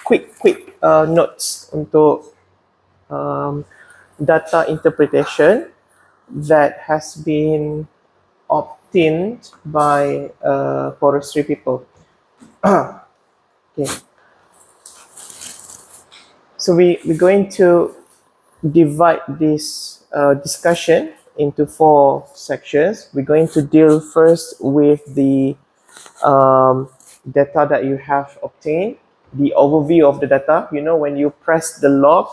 quick notes untuk data interpretation that has been obtained by forestry people. Okay. So we're going to divide this discussion into 4 sections. We're going to deal first with the data that you have obtained, the overview of the data. You know, when you press the log,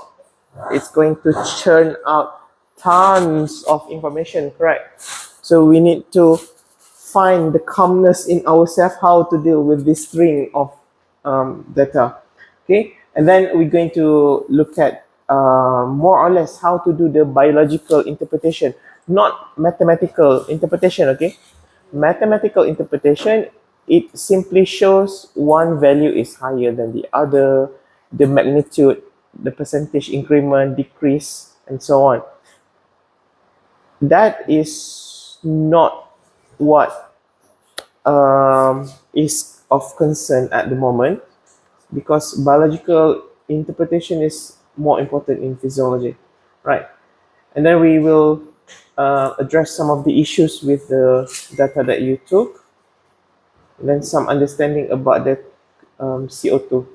it's going to churn out tons of information, correct? So we need to find the calmness in ourselves how to deal with this string of data. Okay, and then we're going to look at more or less how to do the biological interpretation, not mathematical interpretation. Okay, mathematical interpretation, it simply shows one value is higher than the other, the magnitude, the percentage increment, decrease, and so on. That is not what is of concern at the moment, because biological interpretation is more important in physiology, right? And then we will address some of the issues with the data that you took, and then some understanding about the CO2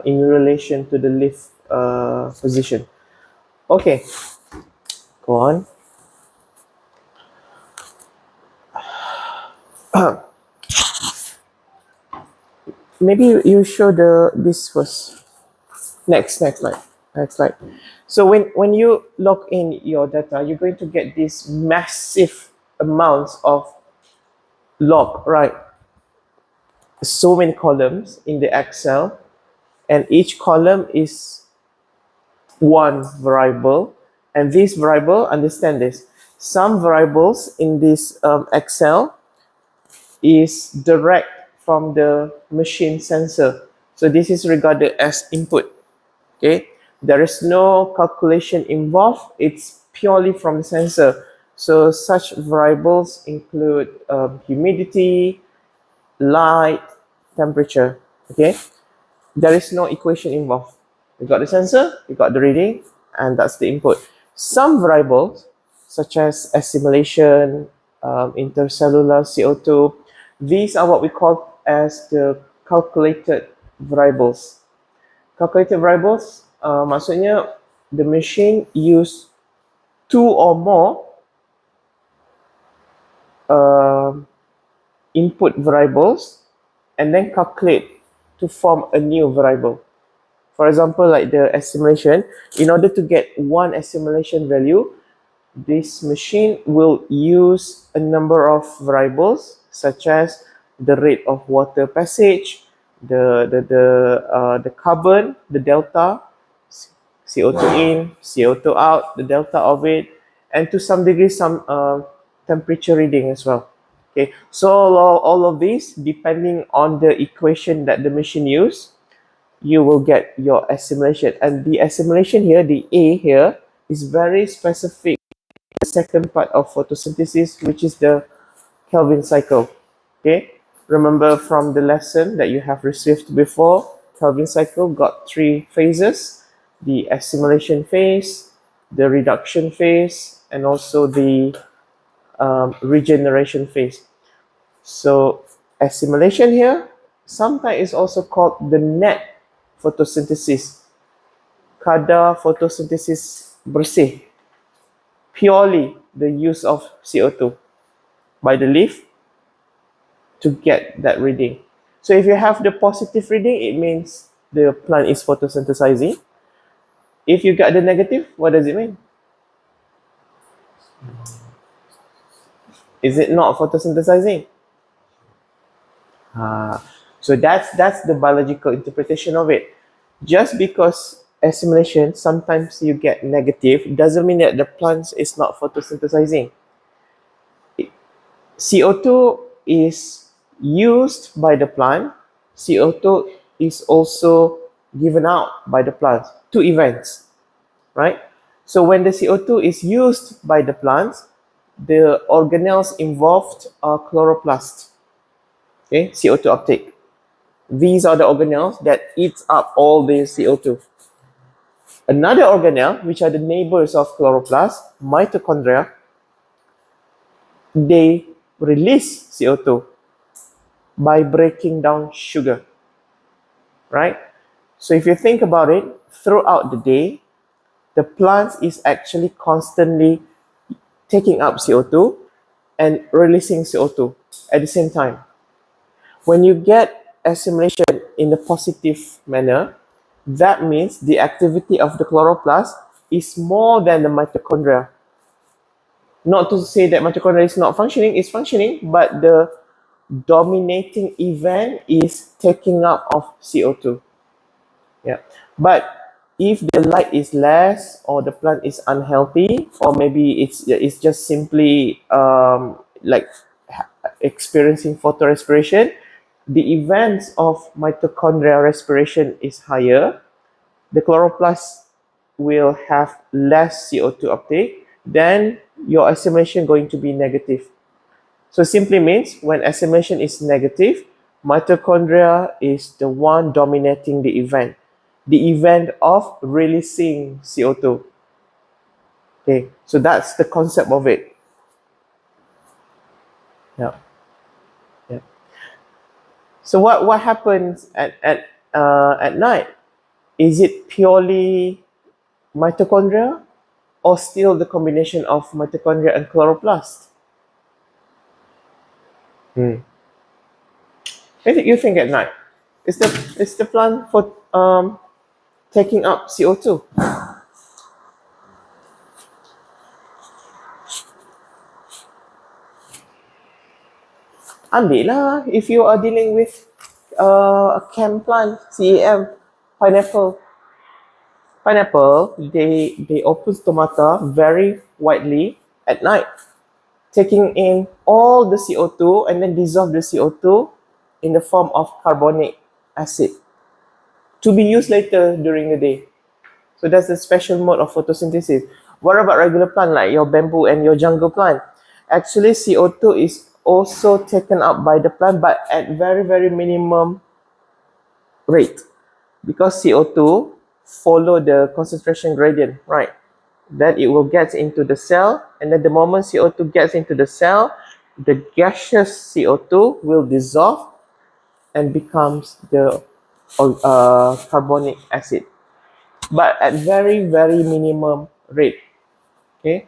in relation to the leaf position. Okay, go on. Maybe you show this first. Next slide. So when you log in your data, you're going to get these massive amounts of log, right? So many columns in the Excel, and each column is one variable. And this variable, understand this, some variables in this Excel is direct from the machine sensor. So this is regarded as input. Okay, there is no calculation involved. It's purely from the sensor. So such variables include humidity, light, temperature. Okay, there is no equation involved. You got the sensor, you got the reading, and that's the input. Some variables, such as assimilation, intercellular CO2, these are what we call as the calculated variables. Calculated variables, maksudnya the machine use 2 or more input variables and then calculate to form a new variable. For example, like the assimilation, in order to get one assimilation value, this machine will use a number of variables such as the rate of water passage, the carbon, the delta, CO2 in, CO2 out, the delta of it, and to some degree some temperature reading as well. Okay, so all of these, depending on the equation that the machine use, you will get your assimilation. And the assimilation here, the A here, is very specific. The second part of photosynthesis, which is the Kelvin cycle. Okay, remember from the lesson that you have received before, Kelvin cycle got 3 phases: the assimilation phase, the reduction phase, and also the regeneration phase. So assimilation here sometimes is also called the net photosynthesis, kadar photosynthesis bersih, purely the use of CO2 by the leaf to get that reading. So if you have the positive reading, it means the plant is photosynthesizing. If you got the negative, what does it mean? Is it not photosynthesizing? So that's the biological interpretation of it. Just because assimilation, sometimes you get negative, doesn't mean that the plant is not photosynthesizing. CO2 is used by the plant. CO2 is also given out by the plant. 2 events, right? So when the CO2 is used by the plants, the organelles involved are chloroplasts. Okay, CO2 uptake. These are the organelles that eats up all the CO2. Another organelle, which are the neighbors of chloroplast, mitochondria, they release CO2 by breaking down sugar, right? So if you think about it, throughout the day, the plant is actually constantly taking up CO2 and releasing CO2 at the same time. When you get assimilation in a positive manner, that means the activity of the chloroplast is more than the mitochondria. Not to say that mitochondria is not functioning, it's functioning, but the dominating event is taking up of CO2. Yeah. But if the light is less, or the plant is unhealthy, or maybe it's just simply like experiencing photorespiration, the events of mitochondrial respiration is higher, the chloroplast will have less CO2 uptake, then your assimilation going to be negative. So simply means when assimilation is negative, mitochondria is the one dominating the event of releasing CO2. Okay, so that's the concept of it. Yeah. Yeah. So what happens at night? Is it purely mitochondria, or still the combination of mitochondria and chloroplast? You think at night? Is the plant for taking up CO2? Ambil lah if you are dealing with a cam plant, CAM, pineapple. Pineapple, they open stomata very widely at night, taking in all the CO2 and then dissolve the CO2 in the form of carbonic acid to be used later during the day. So that's a special mode of photosynthesis. What about regular plant like your bamboo and your jungle plant? Actually, CO2 is also taken up by the plant, but at very, very minimum rate, because CO2 follow the concentration gradient, right? Then it will get into the cell, and then the moment CO2 gets into the cell, the gaseous CO2 will dissolve and becomes the carbonic acid, but at very, very minimum rate. Okay.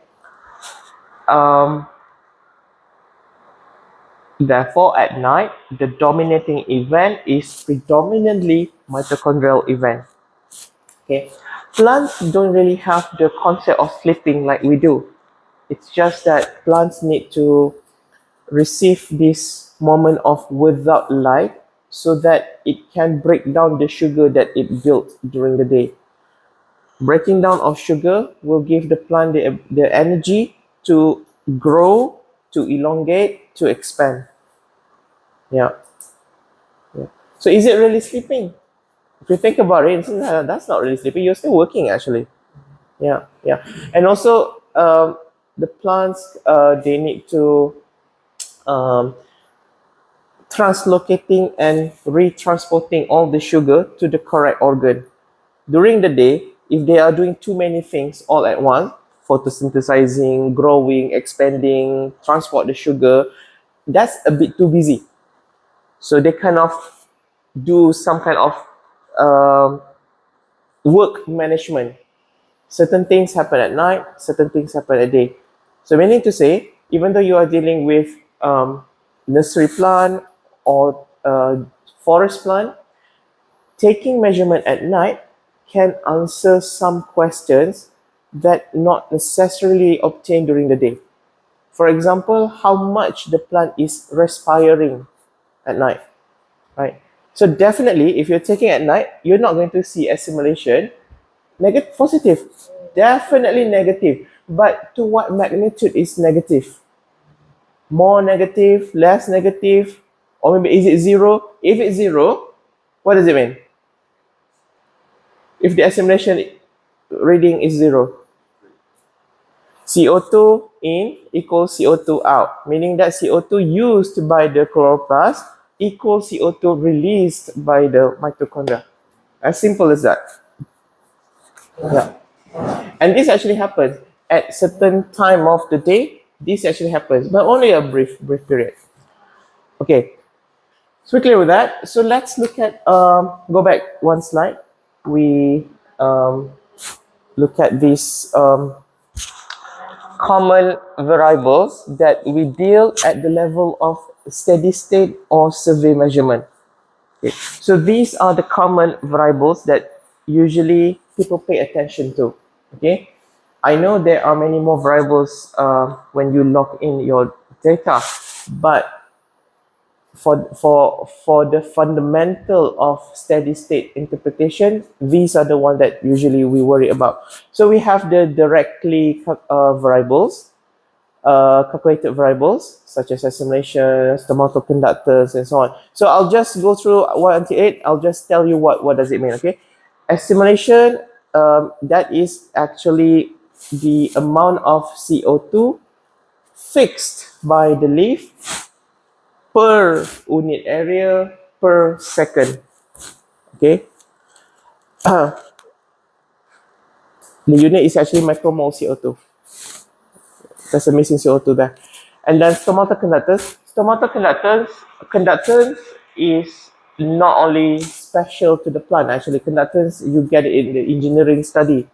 Therefore, at night, the dominating event is predominantly mitochondrial event. Okay. Plants don't really have the concept of sleeping like we do. It's just that plants need to receive this moment of without light so that it can break down the sugar that it built during the day. Breaking down of sugar will give the plant the energy to grow, to elongate, to expand. Yeah. So is it really sleeping? If you think about it, that's not really sleeping. You're still working actually. Yeah. And also, the plants, they need to translocating and retransporting all the sugar to the correct organ. During the day, if they are doing too many things all at once, photosynthesizing, growing, expanding, transport the sugar, that's a bit too busy. So they kind of do some kind of work management. Certain things happen at night, certain things happen at day. So meaning to say, even though you are dealing with nursery plant or forest plant, taking measurement at night can answer some questions that not necessarily obtained during the day. For example, how much the plant is respiring at night, right? So definitely, if you're taking at night, you're not going to see assimilation. Negative, positive, definitely negative. But to what magnitude is negative? More negative, less negative, or maybe is it zero? If it's zero, what does it mean? If the assimilation reading is zero, CO2 in equals CO2 out, meaning that CO2 used by the chloroplast equals CO2 released by the mitochondria. As simple as that. Yeah. And this actually happens at certain time of the day. This actually happens, but only a brief period. Okay. So we're clear with that. So let's look at, go back one slide. We look at these common variables that we deal at the level of steady state or survey measurement. Okay. So these are the common variables that usually people pay attention to. Okay. I know there are many more variables when you log in your data, but for the fundamental of steady state interpretation, these are the ones that usually we worry about. So we have the directly variables, calculated variables such as assimilation, stomatal conductors, and so on. So I'll just go through 1 until 8. I'll just tell you what does it mean. Okay, assimilation, that is actually the amount of CO2 fixed by the leaf per unit area per second. Okay, the unit is actually micromole CO2. There's a missing CO2 there. And then stomatal conductors. Conductance is not only special to the plant. Actually, conductance, you get it in the engineering study.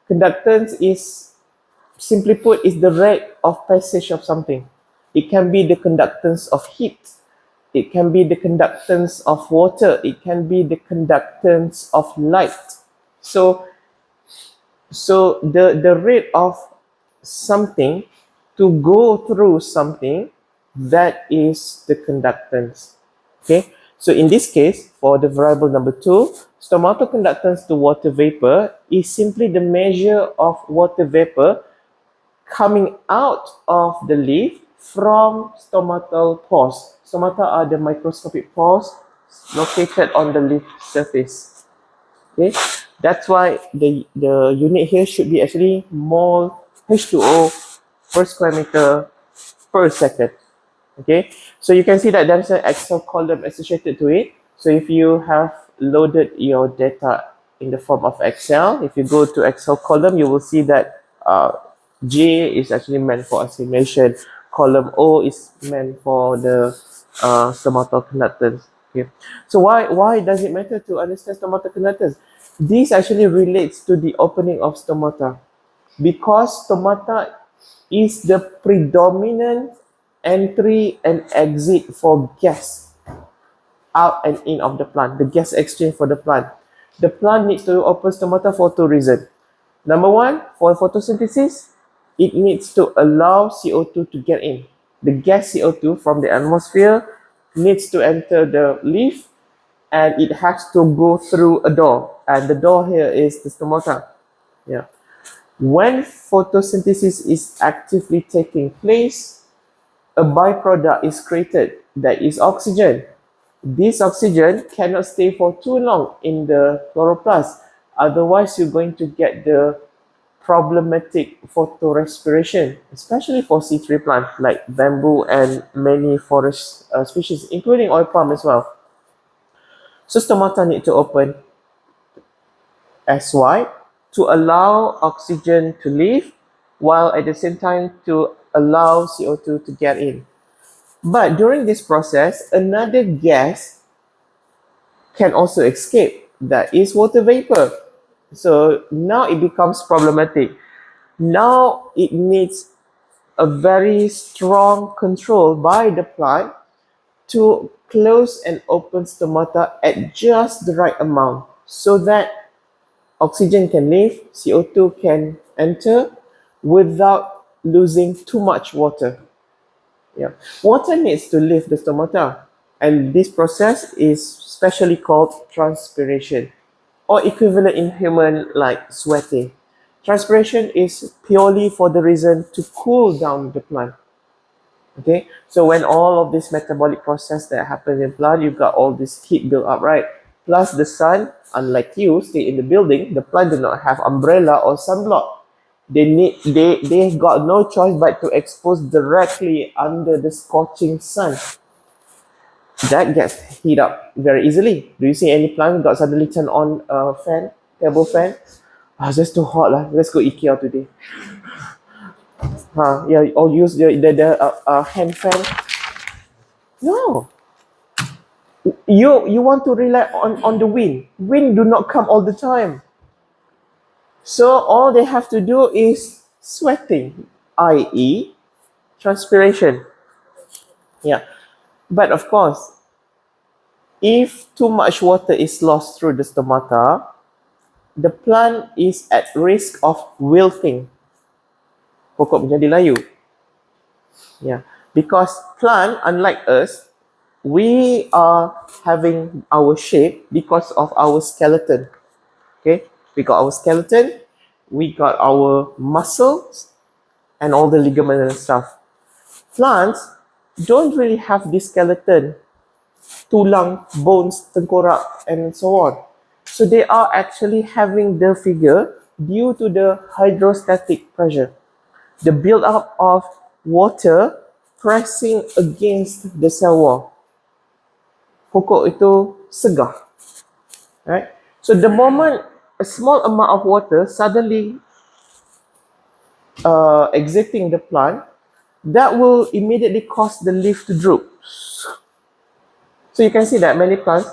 Conductance is, simply put, is the rate of passage of something. It can be the conductance of heat. It can be the conductance of water. It can be the conductance of light. So the rate of something to go through something, that is the conductance. Okay, so in this case, for the variable number 2, stomatal conductance to water vapor is simply the measure of water vapor coming out of the leaf from stomatal pores. Stomata are the microscopic pores located on the leaf surface. Okay, that's why the unit here should be actually mole H2O per square meter per second. Okay, so you can see that there's an Excel column associated to it. So if you have loaded your data in the form of Excel, if you go to Excel column, you will see that J is actually meant for assimilation. Column O is meant for the stomatal conductance. Okay. So why does it matter to understand stomatal conductance? This actually relates to the opening of stomata, because stomata is the predominant entry and exit for gas out and in of the plant, the gas exchange for the plant. The plant needs to open stomata for 2 reasons. Number 1, for photosynthesis, it needs to allow CO2 to get in. The gas CO2 from the atmosphere needs to enter the leaf, and it has to go through a door, and the door here is the stomata. Yeah. When photosynthesis is actively taking place, a byproduct is created, that is oxygen. This oxygen cannot stay for too long in the chloroplast, otherwise you're going to get the problematic photorespiration, especially for C3 plants like bamboo and many forest species, including oil palm as well. So stomata need to open as wide to allow oxygen to leave, while at the same time to allow CO2 to get in. But during this process, another gas can also escape, that is water vapor. So now it becomes problematic. Now it needs a very strong control by the plant to close and open stomata at just the right amount, so that oxygen can leave, CO2 can enter without losing too much water. Yeah. Water needs to leave the stomata, and this process is specially called transpiration, or equivalent in human like sweating. Transpiration is purely for the reason to cool down the plant. Okay, so when all of this metabolic process that happens in plant, you've got all this heat built up, right? Plus the sun, unlike you, stay in the building, the plant do not have umbrella or sunblock. They got no choice but to expose directly under the scorching sun. that gets heat up very easily. Do you see any plant got suddenly turn on a fan, table fan? It's just too hot lah. Let's go IKEA today. Yeah, or use the hand fan. No, you want to rely on the wind. Wind do not come all the time. So all they have to do is sweating, i.e. transpiration. Yeah, but of course, if too much water is lost through the stomata, the plant is at risk of wilting. Pokok menjadi layu. Yeah, because plant, unlike us, we are having our shape because of our skeleton. Okay, we got our skeleton, we got our muscles, and all the ligaments and stuff. Plants don't really have this skeleton, tulang, bones, tengkorak, and so on. So they are actually having the figure due to the hydrostatic pressure, the build-up of water pressing against the cell wall. Pokok itu segar, right? So the moment a small amount of water suddenly exiting the plant, that will immediately cause the leaf to droop. So you can see that many plants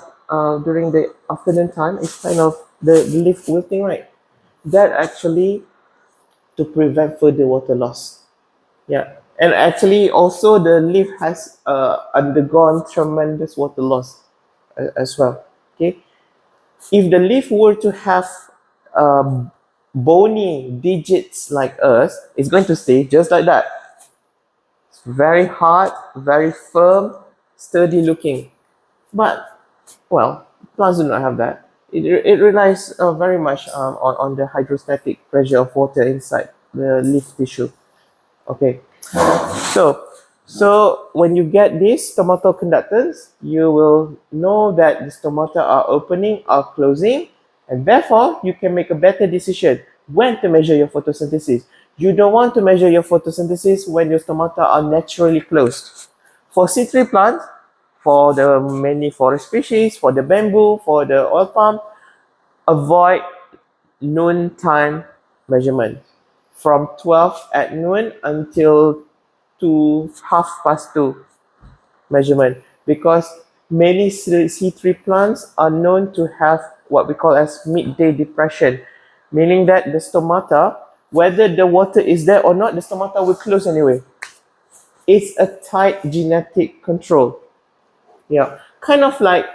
during the afternoon time is kind of the leaf wilting, right? That actually to prevent further water loss. Yeah, and actually also the leaf has undergone tremendous water loss as well. Okay, if the leaf were to have bony digits like us, it's going to stay just like that. It's very hard, very firm, sturdy looking. But, well, plants do not have that. It relies very much on the hydrostatic pressure of water inside the leaf tissue. Okay, so when you get these stomatal conductance, you will know that the stomata are opening or closing, and therefore you can make a better decision when to measure your photosynthesis. You don't want to measure your photosynthesis when your stomata are naturally closed. For C3 plants, for the many forest species, for the bamboo, for the oil palm, avoid noon time measurement from 12 at noon until to 2:30 measurement, because many C3 plants are known to have what we call as midday depression, meaning that the stomata, whether the water is there or not, the stomata will close anyway. It's a tight genetic control. Yeah, kind of like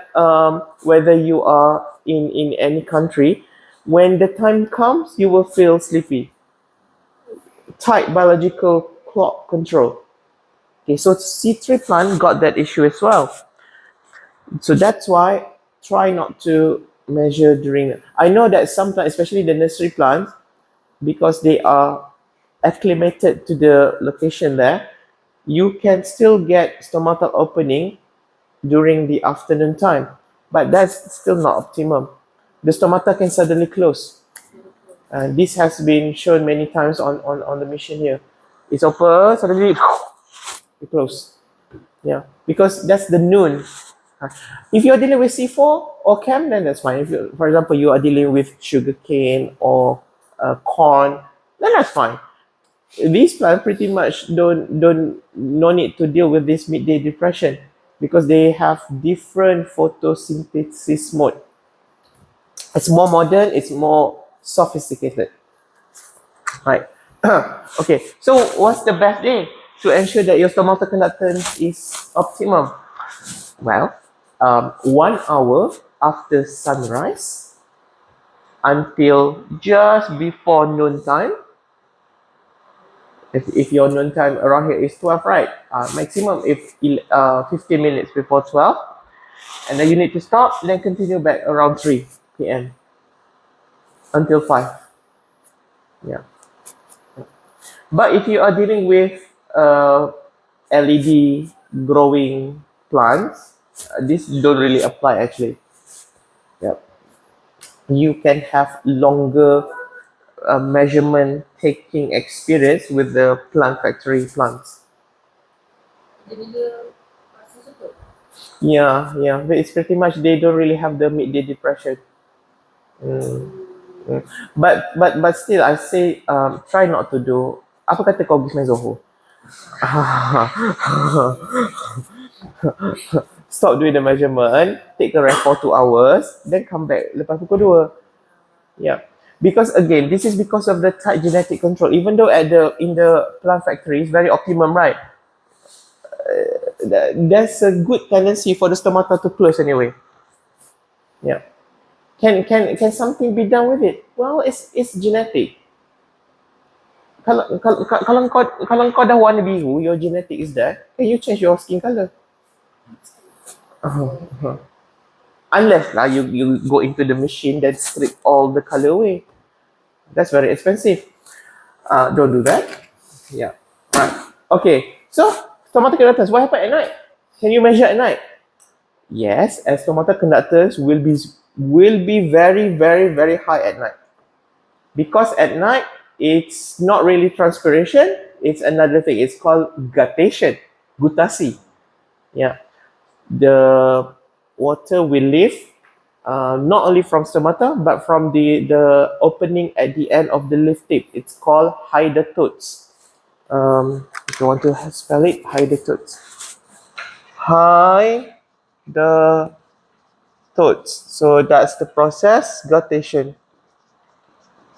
whether you are in any country, when the time comes, you will feel sleepy. Tight biological clock control. Okay, so C3 plant got that issue as well. So that's why try not to measure during. I know that sometimes, especially the nursery plants, because they are acclimated to the location there, you can still get stomatal opening during the afternoon time, but that's still not optimum. The stomata can suddenly close. This has been shown many times on the mission here. It's open, suddenly it close. Yeah, because that's the noon. If you're dealing with C4 or chem, then that's fine. If you, for example, you are dealing with sugarcane or corn, then that's fine. These plants pretty much no need to deal with this midday depression because they have different photosynthesis mode. It's more modern, it's more sophisticated. Right. Okay, so what's the best day to ensure that your stomatal conductance is optimum? Well, 1 hour after sunrise until just before noon time. If your noon time around here is 12, right? Maximum if 15 minutes before 12. And then you need to stop, then continue back around 3 p.m. until 5. Yeah. But if you are dealing with LED growing plants, this don't really apply actually. Yep. You can have longer measurement taking experience with the plant factory plants. Yeah. But it's pretty much they don't really have the midday depression. Mm. But still, I say try not to do. Apa kata kau pergi main Zoho? Stop doing the measurement, take a rest for 2 hours, then come back lepas pukul 2. Yeah. Because again, this is because of the tight genetic control. Even though at the in the plant factory it's very optimum, right? There's a good tendency for the stomata to close anyway. Yeah. Can something be done with it? Well, it's genetic. Kalau kau dah warna biru, your genetic is that, can you change your skin color? Uh-huh. Unless lah you go into the machine that strip all the color away. That's very expensive. Don't do that. Yeah. Right. Okay. So stomata conductors, what happen at night? Can you measure at night? Yes, as stomata conductors will be very very high at night. Because at night it's not really transpiration, it's another thing. It's called guttation, gutasi. Yeah. The water will leave not only from stomata but from the opening at the end of the leaf tip. It's called hydatodes. If you want to spell it, hydatodes. Hydatodes. So that's the process, guttation.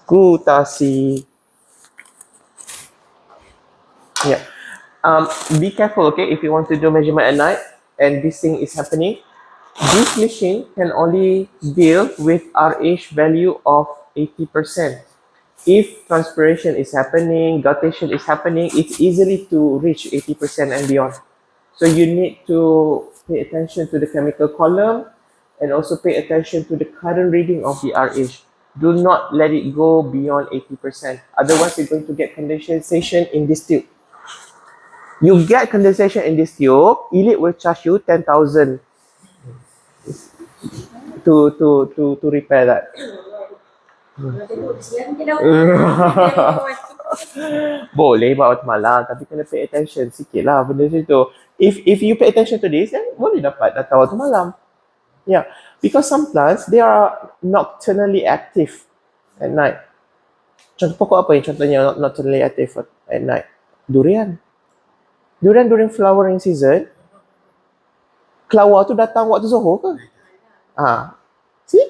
Gutasi. Yeah. Be careful, okay, if you want to do measurement at night and this thing is happening. This machine can only deal with RH value of 80%. If transpiration is happening, guttation is happening, it's easily to reach 80% and beyond. So you need to pay attention to the chemical column and also pay attention to the current reading of the RH. Do not let it go beyond 80%. Otherwise, you're going to get condensation in this tube. You get condensation in this tube, Elite will charge you 10,000 to repair that. Boleh buat waktu malam, tapi kena pay attention sikit lah benda situ. If you pay attention to this, then boleh dapat data waktu malam. Yeah, because some plants they are nocturnally active at night. Contoh pokok apa yang contohnya nocturnally active at night? Durian. Durian during flowering season, kelawar tu datang waktu Zohor ke? See?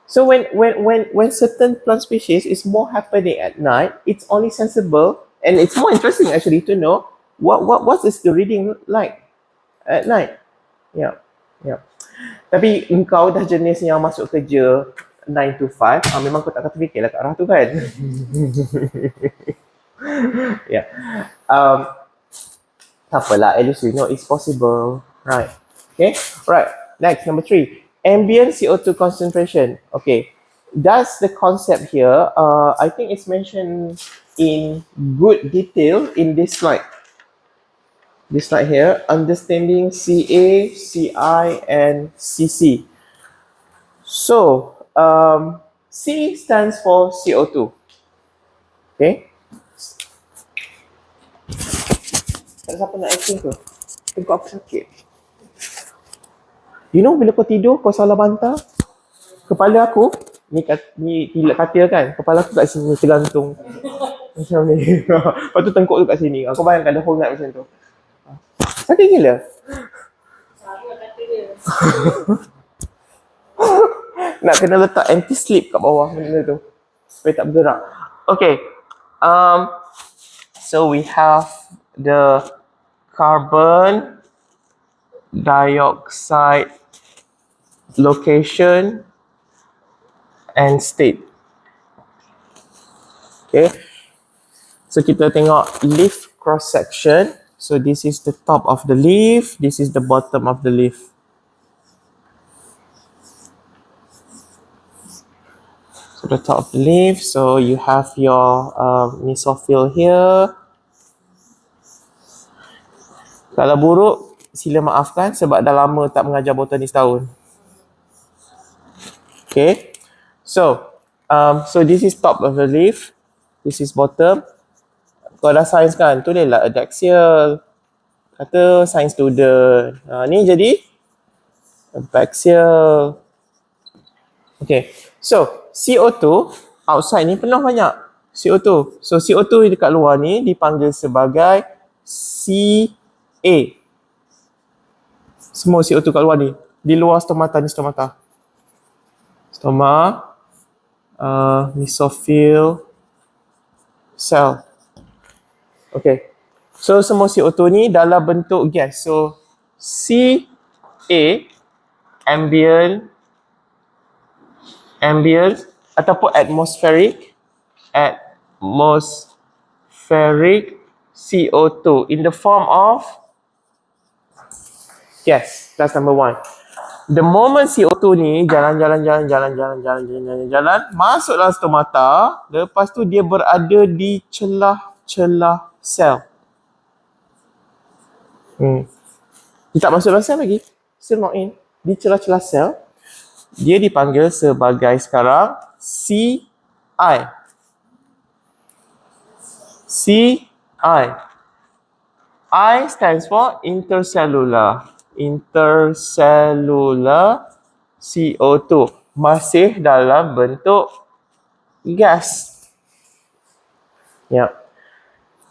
So when certain plant species is more happening at night, it's only sensible and it's more interesting actually to know what is the reading like at night. Yeah. Tapi engkau dah jenis yang masuk kerja 9 to 5, memang kau tak akan terfikirlah kat arah tu kan. Yeah. Tak apalah, at least you know it's possible, right? Okay, right. Next, number 3, ambient CO2 concentration. Okay, that's the concept here. I think it's mentioned in good detail in this slide. This slide here, understanding CA, CI, and CC. So, C stands for CO2. Okay. Siapa nak acting tu? Tengok aku sakit. You know bila kau tidur, kau salah bantal, kepala aku, ni katil kan, kepala aku kat sini tergantung. Macam ni. Lepas tu tengkuk tu kat sini. Aku bayangkan dah hongat macam tu. Sakit gila. Nak kena letak anti-slip kat bawah benda tu. Supaya tak bergerak. Okay. So we have the carbon dioxide location and state. Okay. So kita tengok leaf cross section. So this is the top of the leaf, this is the bottom of the leaf. So the top of the leaf, so you have your mesophyll here. Kalau buruk, sila maafkan sebab dah lama tak mengajar botani setahun. Okay, so this is top of the leaf, this is bottom. Kau dah sains kan, tulislah adaxial, Kata science student. Ni jadi abaxial. Okay. So, CO2 outside ni penuh banyak. CO2. So, CO2 dekat luar ni dipanggil sebagai CA. Semua CO2 kat luar ni. Di luar stomata ni stomata. Stoma. Mesophyll cell. Okay. So, semua CO2 ni dalam bentuk gas. So, CA, ambient ataupun atmospheric CO2 in the form of gas. That's number one. The moment CO2 ni jalan masuk dalam stomata, lepas tu dia berada di celah-celah sel. Dia tak masuk dalam sel lagi. Still not in. Di celah-celah sel, dia dipanggil sebagai sekarang CI. I stands for intercellular. Intercellular CO2. Masih dalam bentuk gas. Yeah.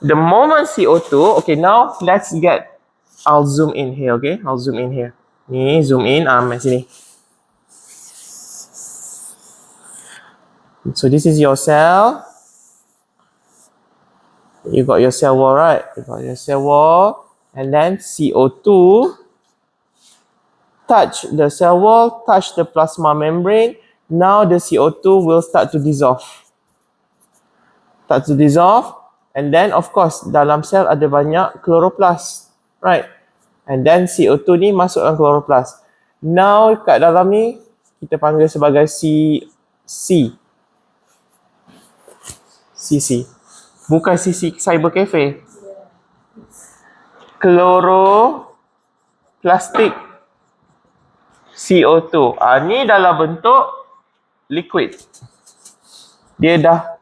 The moment CO2, okay, now let's get, I'll zoom in here, okay? I'll zoom in here. Ni, zoom in, kat sini. So this is your cell. You got your cell wall, right? You got your cell wall. And then CO2 touch the cell wall, touch the plasma membrane. Now the CO2 will start to dissolve. And then of course dalam sel ada banyak chloroplast, right? And then CO2 ni masuk dalam chloroplast. Now kat dalam ni kita panggil sebagai CC. Bukan CC cyber cafe. Chloroplastic CO2. Ni dalam bentuk liquid. Dia dah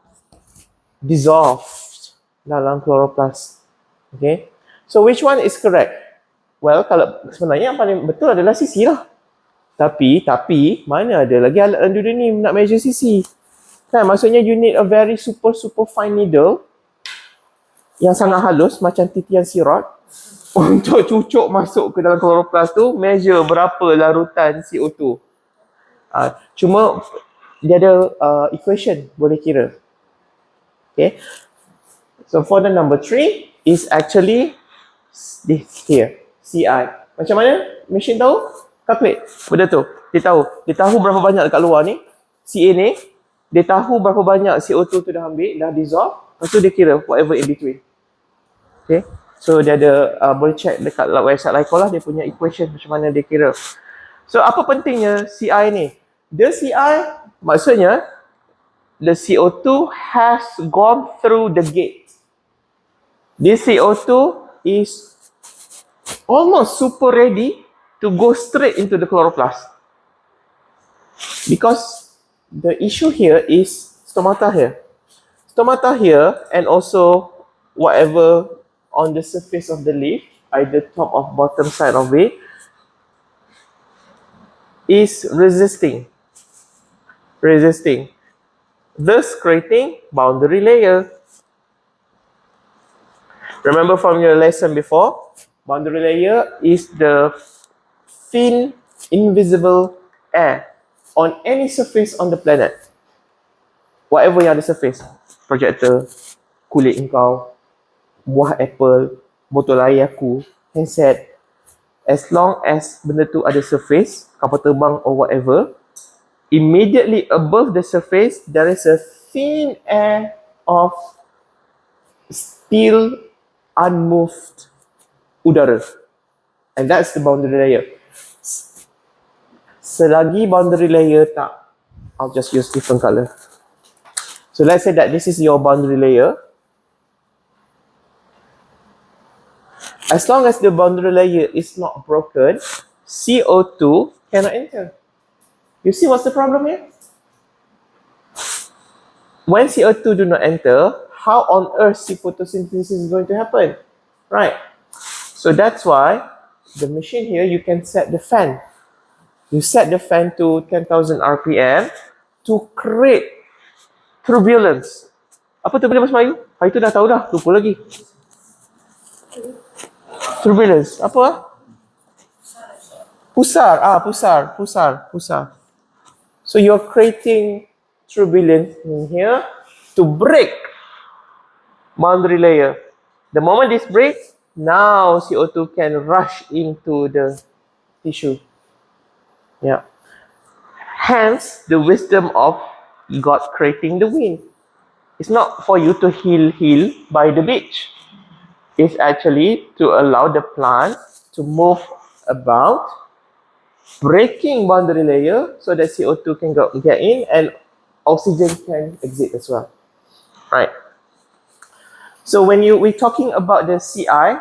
dissolved dalam chloroplast. Okay. So which one is correct? Well, kalau sebenarnya yang paling betul adalah CC lah. Tapi mana ada lagi alat dalam dunia ni nak measure CC? Kan, maksudnya you need a very super fine needle yang sangat halus macam titian sirap untuk cucuk masuk ke dalam chloroplast tu, measure berapa larutan CO2. Cuma dia ada equation boleh kira. Okay. So for the number 3 is actually this here, CI. Macam mana machine tahu? Calculate. Benda tu. Dia tahu berapa banyak dekat luar ni. CA ni, dia tahu berapa banyak CO2 tu dah ambil, dah dissolve. Lepas tu dia kira whatever in between. Okay. So dia ada, boleh check dekat website LICOR lah, dia punya equation macam mana dia kira. So apa pentingnya CI ni? The CI maksudnya the CO2 has gone through the gate. This CO2 is almost super ready to go straight into the chloroplast. Because the issue here is stomata here. Stomata here and also whatever on the surface of the leaf, either top or bottom side of it, is resisting, thus creating boundary layer. Remember from your lesson before, boundary layer is the thin, invisible air on any surface on the planet. Whatever yang ada surface, projector, kulit engkau, buah apple, botol air aku, handset, as long as benda tu ada surface, kapal terbang or whatever, immediately above the surface, there is a thin air of still unmoved udara. And that's the boundary layer. Selagi boundary layer tak, I'll just use different color. So let's say that this is your boundary layer. As long as the boundary layer is not broken, CO2 cannot enter. You see what's the problem here? When CO2 do not enter, how on earth photosynthesis is going to happen? Right. So that's why the machine here, you can set the fan. You set the fan to 10,000 RPM to create turbulence. Apa turbulence Melayu? Hari tu dah tahu dah, lupa lagi. Turbulence. Apa? Pusar. Pusar. So you're creating turbulence in here to break boundary layer. The moment this breaks, now CO2 can rush into the tissue. Yeah. Hence, the wisdom of God creating the wind. It's not for you to heal by the beach. It's actually to allow the plant to move about, breaking boundary layer so that CO2 can get in and oxygen can exit as well. Right. So when we're talking about the CI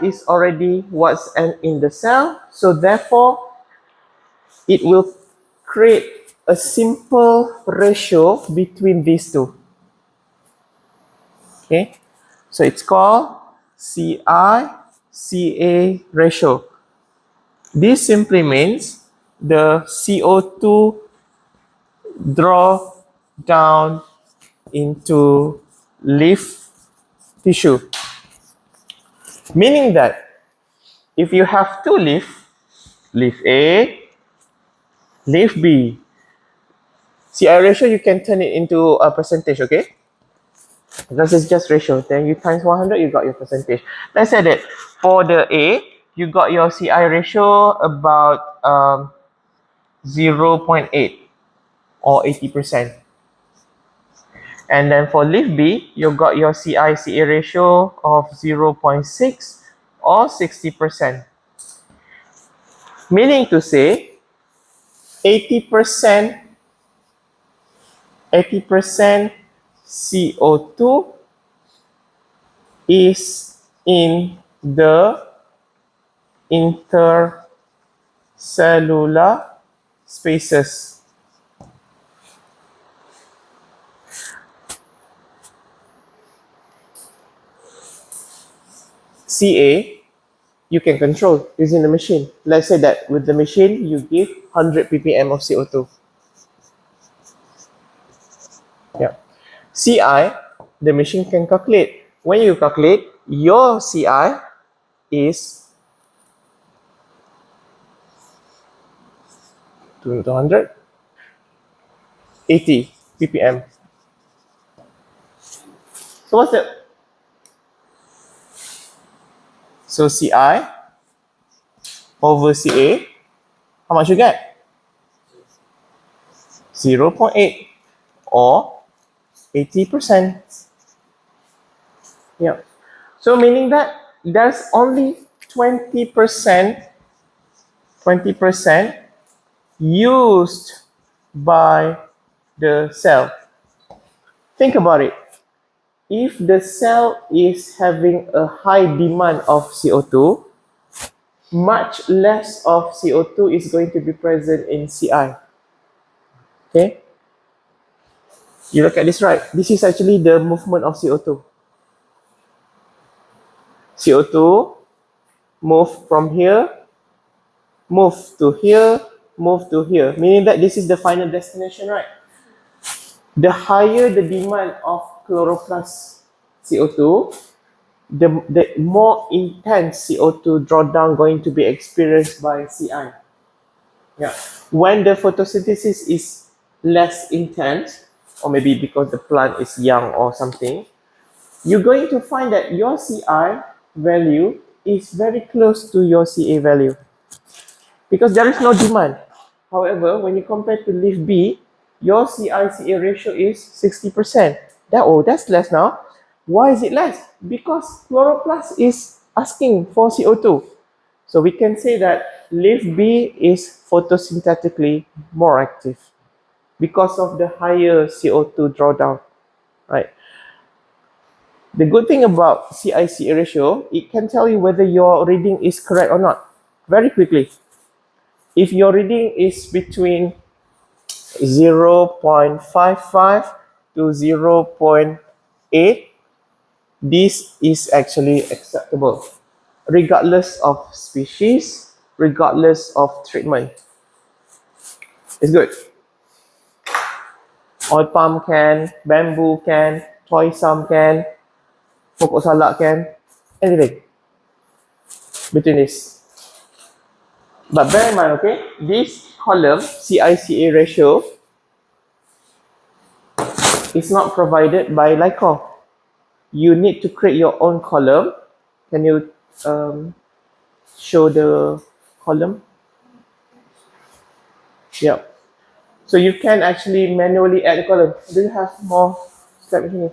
is already what's in the cell. So therefore, it will create a simple ratio between these two. Okay, so it's called CI-CA ratio. This simply means the CO2 draw down into leaf tissue. Meaning that if you have two leaf A, leaf B, CI ratio, you can turn it into a percentage, okay? Because it's just ratio. Then you times 100, you got your percentage. Let's say that for the A, you got your CI ratio about 0.8 or 80%. And then for leaf B, you got your CI-CA ratio of 0.6 or 60%. Meaning to say, 80% CO2 is in the intercellular spaces. CA, you can control using the machine. Let's say that with the machine, you give 100 ppm of CO2. Yeah. CI, the machine can calculate. When you calculate, your CI is 200, 80 ppm. So what's that? So CI over CA, how much you get? 0.8 or 80%. Yeah. So meaning that there's only 20% used by the cell. Think about it. If the cell is having a high demand of CO2, much less of CO2 is going to be present in CI. Okay? You look at this, right? This is actually the movement of CO2. CO2 move from here, move to here, move to here, meaning that this is the final destination, right? The higher the demand of chloroplast CO2, the more intense CO2 drawdown going to be experienced by CI. Yeah. When the photosynthesis is less intense, or maybe because the plant is young or something, you're going to find that your CI value is very close to your CA value because there is no demand. However, when you compare to leaf B, your CI-CA ratio is 60%. That's less now. Why is it less? Because chloroplast is asking for CO2. So we can say that leaf B is photosynthetically more active because of the higher CO2 drawdown, right? The good thing about CI-CA ratio, it can tell you whether your reading is correct or not very quickly. If your reading is between 0.55 to 0.8, this is actually acceptable. regardless of species, regardless of treatment. It's good. Oil palm can, bamboo can, toy sum can, pokok salak can, anything between this. But bear in mind, okay, this column, CICA ratio, is not provided by LICOR. You need to create your own column. Can you show the column? Yeah. So you can actually manually add the column. Do you have more steps here?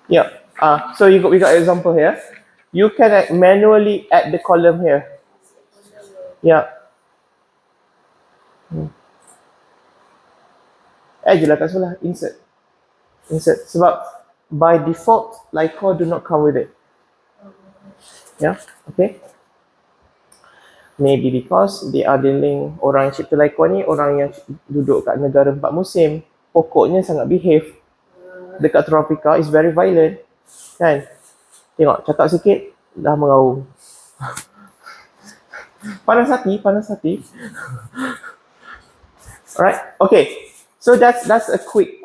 Yeah. So we got an example here. You can manually add the column here. Yeah. Add je lah kat sebelah. Insert. Sebab by default, LICOR do not come with it. Yeah. Okay. Maybe because they are dealing, orang yang cipta LICOR ni orang yang duduk kat negara 4 musim. Pokoknya sangat behave. Dekat tropika is very violent. Kan? Tengok, cakap sikit dah mengaum. Panas hati. Alright, okay. So that's a quick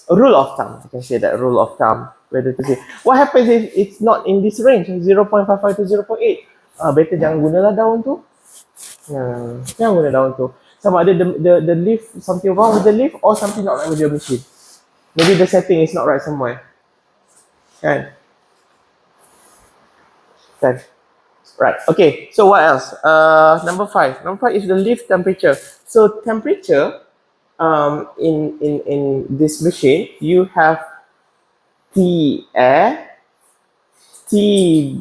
rule of thumb. I can say that rule of thumb. Whether to say, what happens if it's not in this range, 0.55 to 0.8? Better jangan gunalah daun tu. Jangan guna daun tu. Sama ada the leaf, something wrong with the leaf or something not right with your machine. Maybe the setting is not right somewhere. Kan? Right. Okay. So what else? Number 5. Number 5 is the leaf temperature. So temperature, in this machine, you have T air, T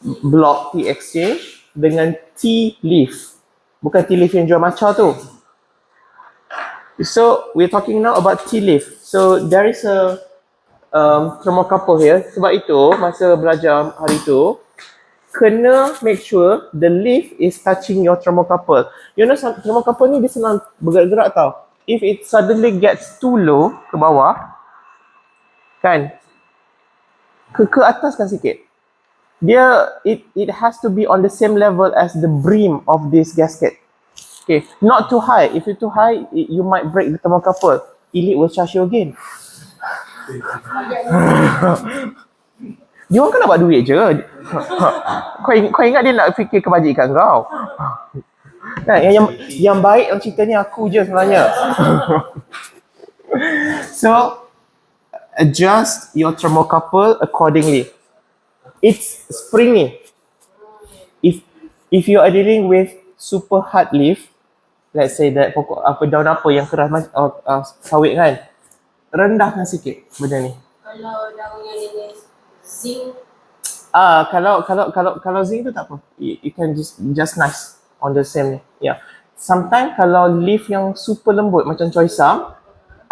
block, T exchange dengan T leaf. Bukan T leaf yang jual matcha tu. So we're talking now about T leaf. So there is a thermocouple here. Sebab itu masa belajar hari tu, kena make sure the leaf is touching your thermocouple. You know thermocouple ni dia senang bergerak-gerak tau. If it suddenly gets too low ke bawah, kan, ke ataskan sikit. It has to be on the same level as the brim of this gasket. Okay, not too high. If it's too high, you might break the thermocouple. Elite will charge you again. Dia orang kan nak buat duit je. Kau ingat dia nak fikir kebajikan kau. Kan, yang baik dalam cerita ni aku je sebenarnya. So adjust your thermocouple accordingly. It's springy. If you are dealing with super hard leaf, let's say that pokok daun apa yang keras sawit kan, rendahkan sikit benda ni. Kalau daun yang ini zinc, kalau zinc tu tak apa. You can just nice on the same. Yeah. Sometimes kalau leaf yang super lembut macam choy sum,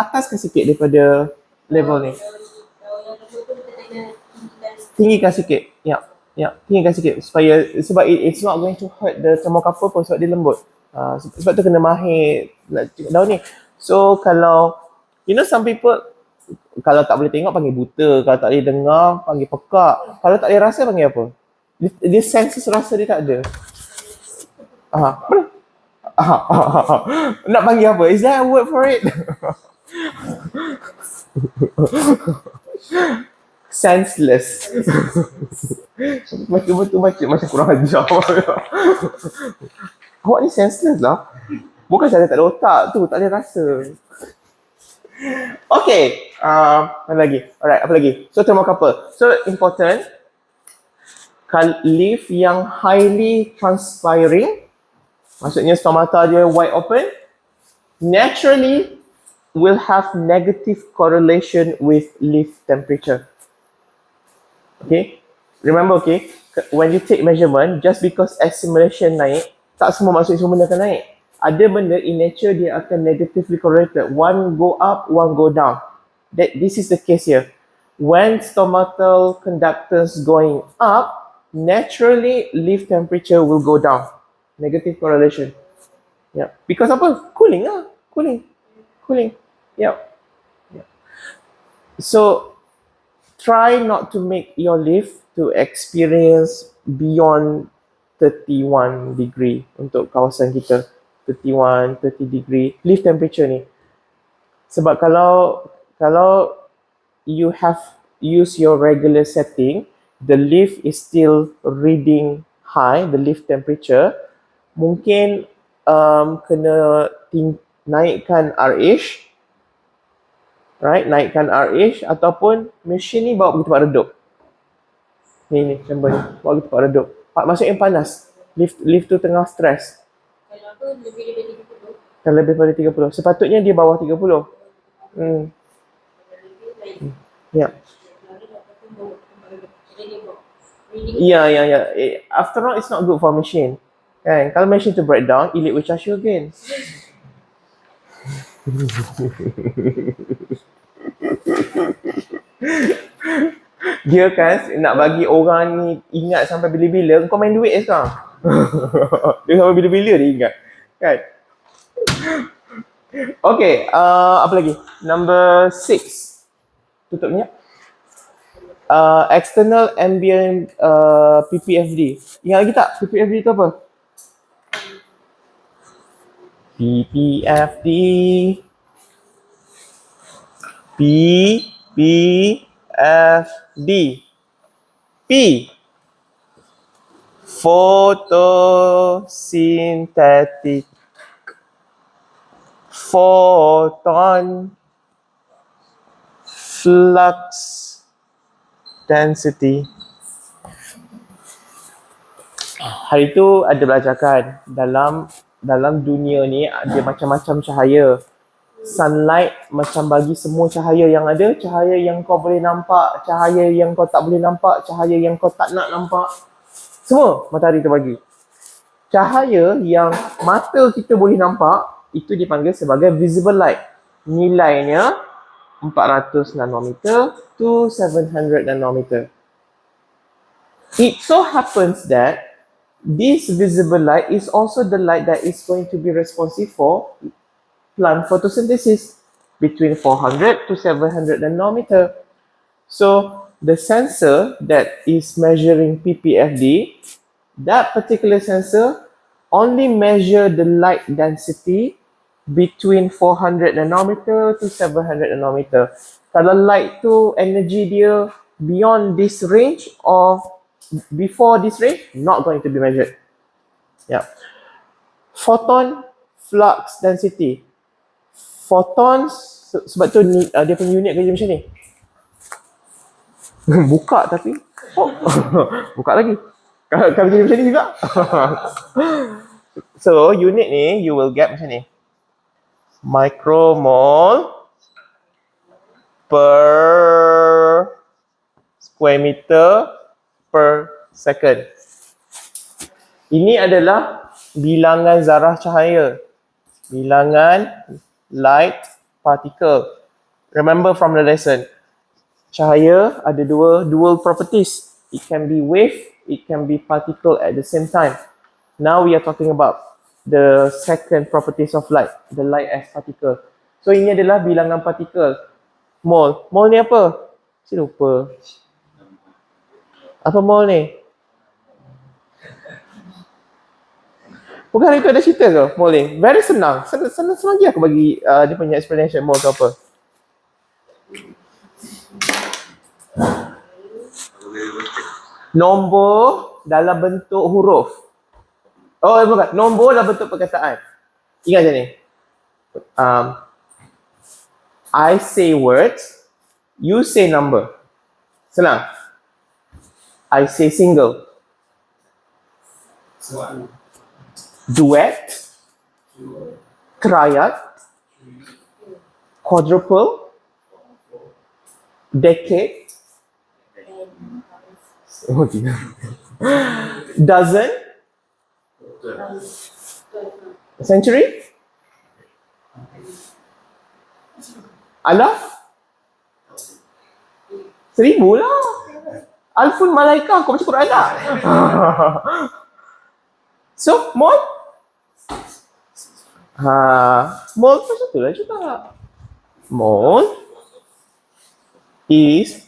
ataskan sikit daripada level ni. daun yang lembut tu kita kena Tinggikan sikit. Ya. Tinggikan sikit sebab it's not going to hurt the thermocouple pun sebab dia lembut. Sebab tu kena mahir daun ni. So kalau some people kalau tak boleh tengok panggil buta, kalau tak boleh dengar panggil pekak, kalau tak boleh rasa panggil apa? Dia senses rasa dia tak ada. Nak panggil apa? Is there a word for it? Senseless. Betul-betul macam kurang ajar. Awak ni senseless lah. Bukan saya tak ada otak tu, tak ada rasa. Okay, apa lagi? Alright, apa lagi? So thermocouple. So important, leaf yang highly transpiring, maksudnya stomata dia wide open, naturally will have negative correlation with leaf temperature. Okay, remember, okay, when you take measurement, just because assimilation naik, tak semua maksud semua benda akan naik. Ada benda in nature dia akan negatively correlated. One go up, one go down. This is the case here. When stomatal conductance going up, naturally leaf temperature will go down. Negative correlation. Yeah. Because apa? Cooling lah. Cooling. Yeah. So try not to make your lift to experience beyond 31 degree untuk kawasan kita. 31, 30 degree lift temperature ni. Sebab kalau you have use your regular setting, the lift is still reading high, the lift temperature, mungkin kena naikkan RH, right? Naikkan RH ataupun mesin ni bawa pergi tempat redup. Ni chamber ni, bawa pergi tempat redup. Maksudnya panas. Lift tu tengah stres. Kalau apa lebih daripada 30. Kalau lebih daripada 30. Sepatutnya dia bawah 30. Ya. Ya. After all, it's not good for machine. Kan? Kalau machine tu breakdown, it will charge you again. Dia kan nak bagi orang ni ingat sampai bila-bila. Kau main duit sekarang. Dia sampai bila-bila dia ingat. Kan? Okay, apa lagi? Number 6. Tutup minyak. External ambient PPFD. Ingat lagi tak PPFD tu apa? PPFD. PPFD. P. Photosynthetic. Photon. Flux density. Hari tu ada belajarkan dalam dunia ni ada macam-macam cahaya. Sunlight macam bagi semua cahaya yang ada, cahaya yang kau boleh nampak, cahaya yang kau tak boleh nampak, cahaya yang kau tak nak nampak. Semua matahari tu bagi. Cahaya yang mata kita boleh nampak, itu dipanggil sebagai visible light. Nilainya 400 nanometer to 700 nanometer. It so happens that this visible light is also the light that is going to be responsive for plant photosynthesis between 400 to 700 nanometer. So the sensor that is measuring PPFD, that particular sensor only measure the light density between 400 nanometer to 700 nanometer. Kalau light tu energy dia beyond this range or before this range, not going to be measured. Yeah. Photon flux density. Photons, sebab tu dia punya unit kerja macam ni. Buka tapi buka lagi. Kalau jadi macam ni juga. So unit ni you will get macam ni. Micromole per square meter per second. Ini adalah bilangan zarah cahaya. Bilangan light particle. Remember from the lesson, cahaya ada dual properties. It can be wave, it can be particle at the same time. Now we are talking about the second properties of light, the light as particle. So ini adalah bilangan partikel. Mole. Mole ni apa? Saya lupa. Apa mole ni? Bukan hari tu ada cerita ke mole ni? Very senang. Senang lagi aku bagi dia punya explanation mole tu apa. Nombor dalam bentuk huruf. Oh bukan, nombor dalam bentuk perkataan. Ingat je ni. I say words, you say number. Senang. I say single. Duet. Triad. Quadruple. Decade. Oh, dozen. Century. Alaf. 1000 lah. Alfun malaikah. Kau baca Quran tak? So, mole? Mole tu satu lah juga. Mole. is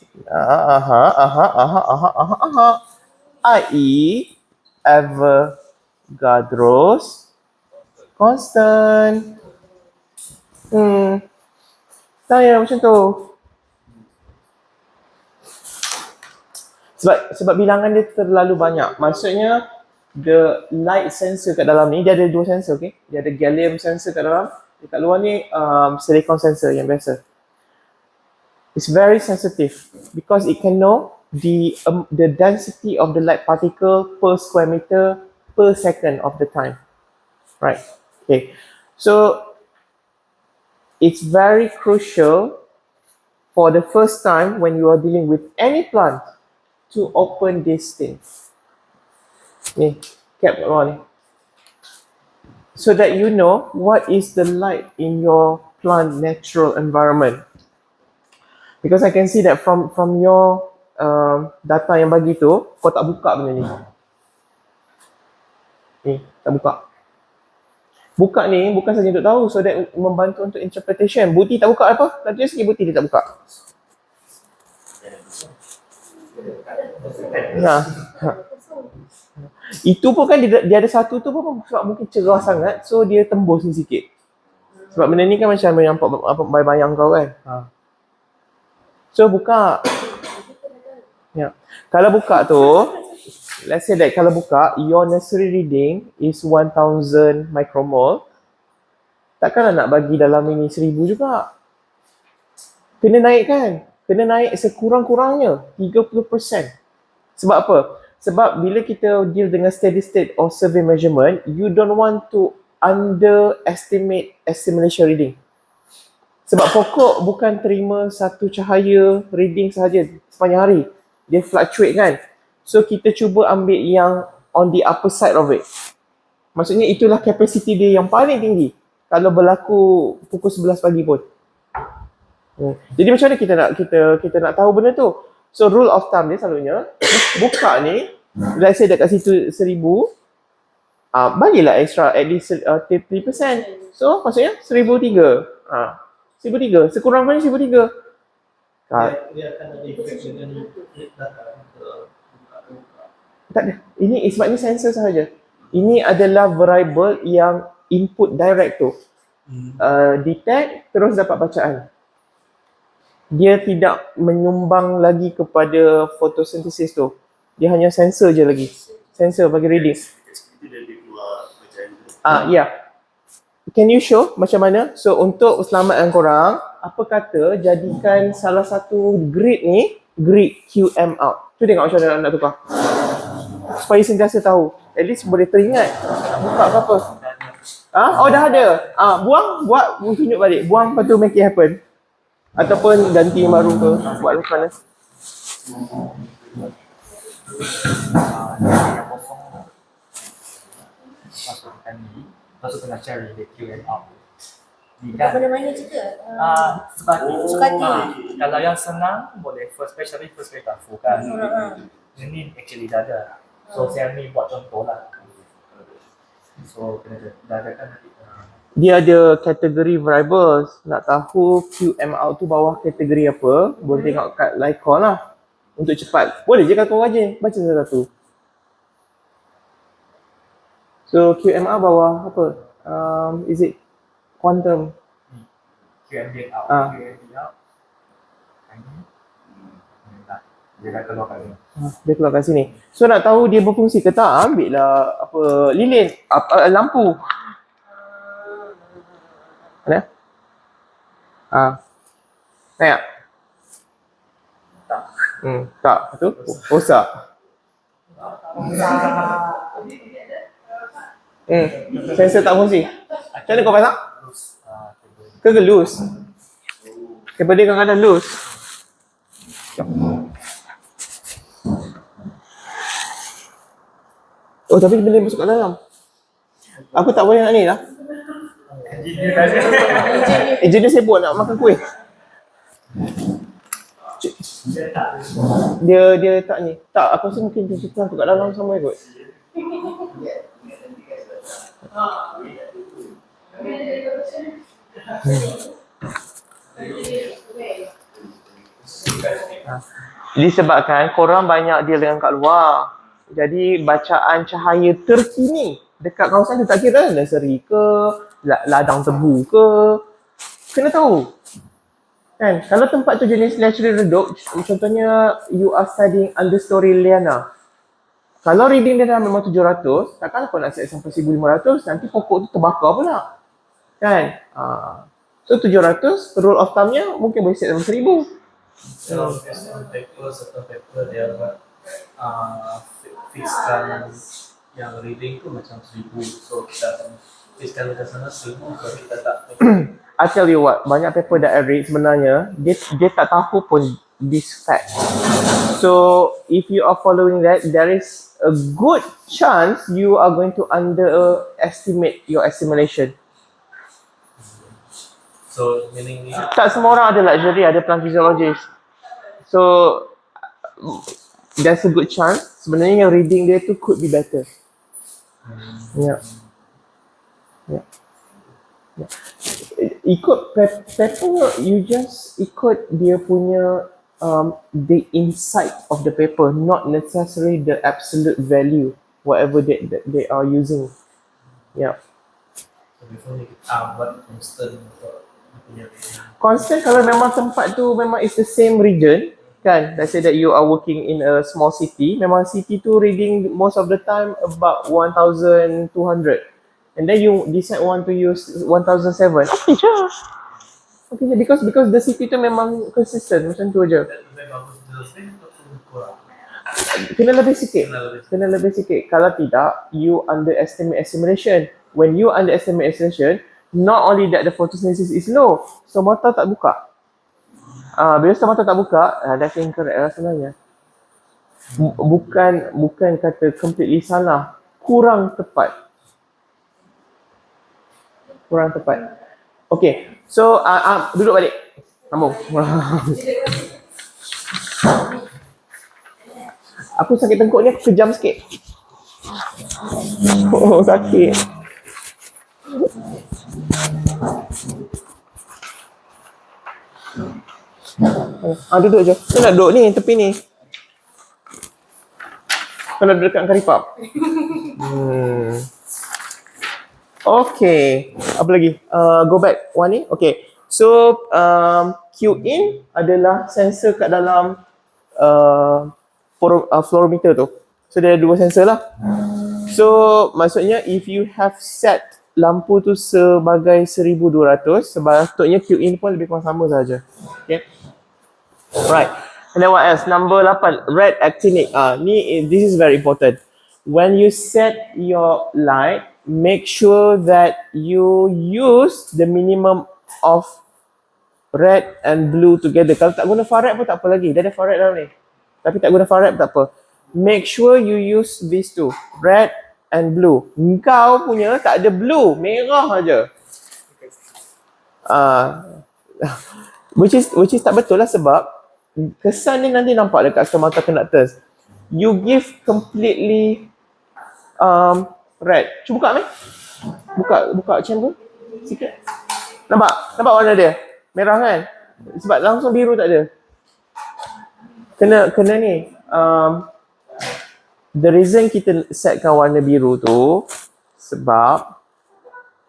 i.e. Avogadro's constant. Tanya macam tu. Sebab bilangan dia terlalu banyak. Maksudnya the light sensor kat dalam ni dia ada dua sensor, okay? Dia ada gallium sensor kat dalam. Dekat luar ni silicon sensor yang biasa. It's very sensitive because it can know the density of the light particle per square meter per second of the time. Right. Okay. So it's very crucial for the first time when you are dealing with any plant to open this thing. Ni, cap kat bawah ni. So that you know what is the light in your plant natural environment. Because I can see that from your data yang bagi tu, kau tak buka benda ni. Ni, tak buka. Buka ni bukan saja untuk tahu, so that membantu untuk interpretation. Bukti tak buka apa? Nanti sikit bukti dia tak buka. Nah. Itu pun kan dia ada satu tu pun sebab mungkin cerah sangat, so dia tembus ni sikit. Sebab benda ni kan macam yang apa bayang kau kan. So buka. Ya. Kalau buka tu, let's say that kalau buka your nursery reading is 1000 micromole, takkanlah nak bagi dalam ini 1000 juga. Kena naik kan? Kena naik sekurang-kurangnya 30%. Sebab apa? Sebab bila kita deal dengan steady state or survey measurement, you don't want to underestimate assimilation reading. Sebab pokok bukan terima satu cahaya reading sahaja sepanjang hari. Dia fluctuate kan. So kita cuba ambil yang on the upper side of it. Maksudnya itulah capacity dia yang paling tinggi kalau berlaku pukul 11 pagi pun. Jadi macam mana kita nak tahu benda tu? So rule of thumb dia selalunya buka ni, let's say dekat situ 1000, bagilah extra at least 30%. So maksudnya 1003. 1003, sekurang-kurangnya 1003. Dia akan ada efek dengan data tak ada. Ini sebab ni sensor sahaja. Ini adalah variable yang input direct tu. Detect terus dapat bacaan. Dia tidak menyumbang lagi kepada photosynthesis tu. Dia hanya sensor je lagi. Sensor bagi reading. Ya. Can you show macam mana? So untuk selamatkan korang, apa kata jadikan salah satu grid ni grid QM out. Tu tengok macam mana nak tukar. Supaya sentiasa tahu. At least boleh teringat nak buka ke apa. Oh dah ada. Buat tunjuk balik. Buang lepas tu make it happen. Ataupun ganti yang baru ke. Buat macam mana. Masukkan ni. Lepas tu kena cari the QM out. Bukan mana-mana juga. Sebab suka hati. Kalau yang senang boleh first page, tapi first page tak full kan. Ini actually dah ada. So saya ni buat contoh lah. So kena dah ada kan nanti. Dia ada kategori variables. Nak tahu QM out tu bawah kategori apa, boleh tengok kat LICOR lah. Untuk cepat. Boleh je kau rajin. Baca satu-satu. So QMR bawah apa? Is it quantum? QMD out. QMD out. Dia dah keluar kat sini. Dia keluar kat sini. So nak tahu dia berfungsi ke tak, ambil lah apa lilin, lampu. Mana? Naik. Tak. Tak. Tu rosak. Sensor tak fungsi. Macam mana kau pasang? Ke loose? Kabel dia kadang-kadang loose. Oh tapi benda masuk kat dalam. Aku tak boleh nak ni lah. Engineer sibuk nak makan kuih. Dia tak ni. Tak, aku rasa mungkin dia tukar kat dalam sama kot. Disebabkan korang banyak deal dengan kat luar. Jadi bacaan cahaya terkini dekat kawasan tu tak kira nursery ke, ladang tebu ke, kena tahu. Kan? Kalau tempat tu jenis naturally redup, contohnya you are studying understory liana. Kalau reading dia dah memang 700, takkan kau nak set sampai 1500, nanti pokok tu terbakar pula. Kan? So 700, rule of thumb-nya mungkin boleh set sampai 1000. So based on paper, certain paper dia buat fixkan yang reading tu macam 1000. So kita akan fixkan dekat sana 1000 kalau kita tak. I tell you what, banyak paper that I read sebenarnya, dia tak tahu pun this fact. So if you are following that, there is a good chance you are going to underestimate your assimilation. So meaning ni Tak semua orang ada luxury, ada plant physiologist. So there's a good chance sebenarnya yang reading dia tu could be better. Yeah. Yeah. Yeah. Ikut paper, you just ikut dia punya the insight of the paper, not necessarily the absolute value, whatever they are using. Yeah. so before ni kita buat constant untuk punya Constant kalau memang tempat tu memang is the same region, kan? Let's say that you are working in a small city, memang city tu reading most of the time about 1200. And then you decide want to use 1007. Okay je. Okay je, because the city tu memang consistent macam tu je. Kena lebih sikit. Kena lebih sikit. Kalau tidak, you underestimate assimilation. When you underestimate assimilation, not only that the photosynthesis is low, stomata tak buka. Bila stomata tak buka, that's incorrect lah sebenarnya. Bukan kata completely salah, kurang tepat. Kurang tepat. Okay, so duduk balik. Sambung. Aku sakit tengkuk ni, aku kejam sikit. Oh, sakit. Duduk je. Kau nak duduk ni, tepi ni. Kau nak duduk dekat karipap. Okay, apa lagi? Go back one ni. Okay, so Q-in adalah sensor kat dalam fluorometer tu. So dia ada dua sensor lah. So maksudnya if you have set lampu tu sebagai 1200, sepatutnya Q-in pun lebih kurang sama saja. Okay. Right. And then what else? Number 8, red actinic. This is very important. When you set your light, make sure that you use the minimum of red and blue together. Kalau tak guna far red pun tak apa lagi. Dia ada far red dalam ni. Tapi tak guna far red pun tak apa. Make sure you use these two, red and blue. Engkau punya tak ada blue, merah aja. Which is tak betul lah, sebab kesan ni nanti nampak dekat stomata conductors. You give completely red. Cuba buka ni. Buka chamber sikit. Nampak warna dia? Merah kan? Sebab langsung biru tak ada. Kena ni. The reason kita setkan warna biru tu sebab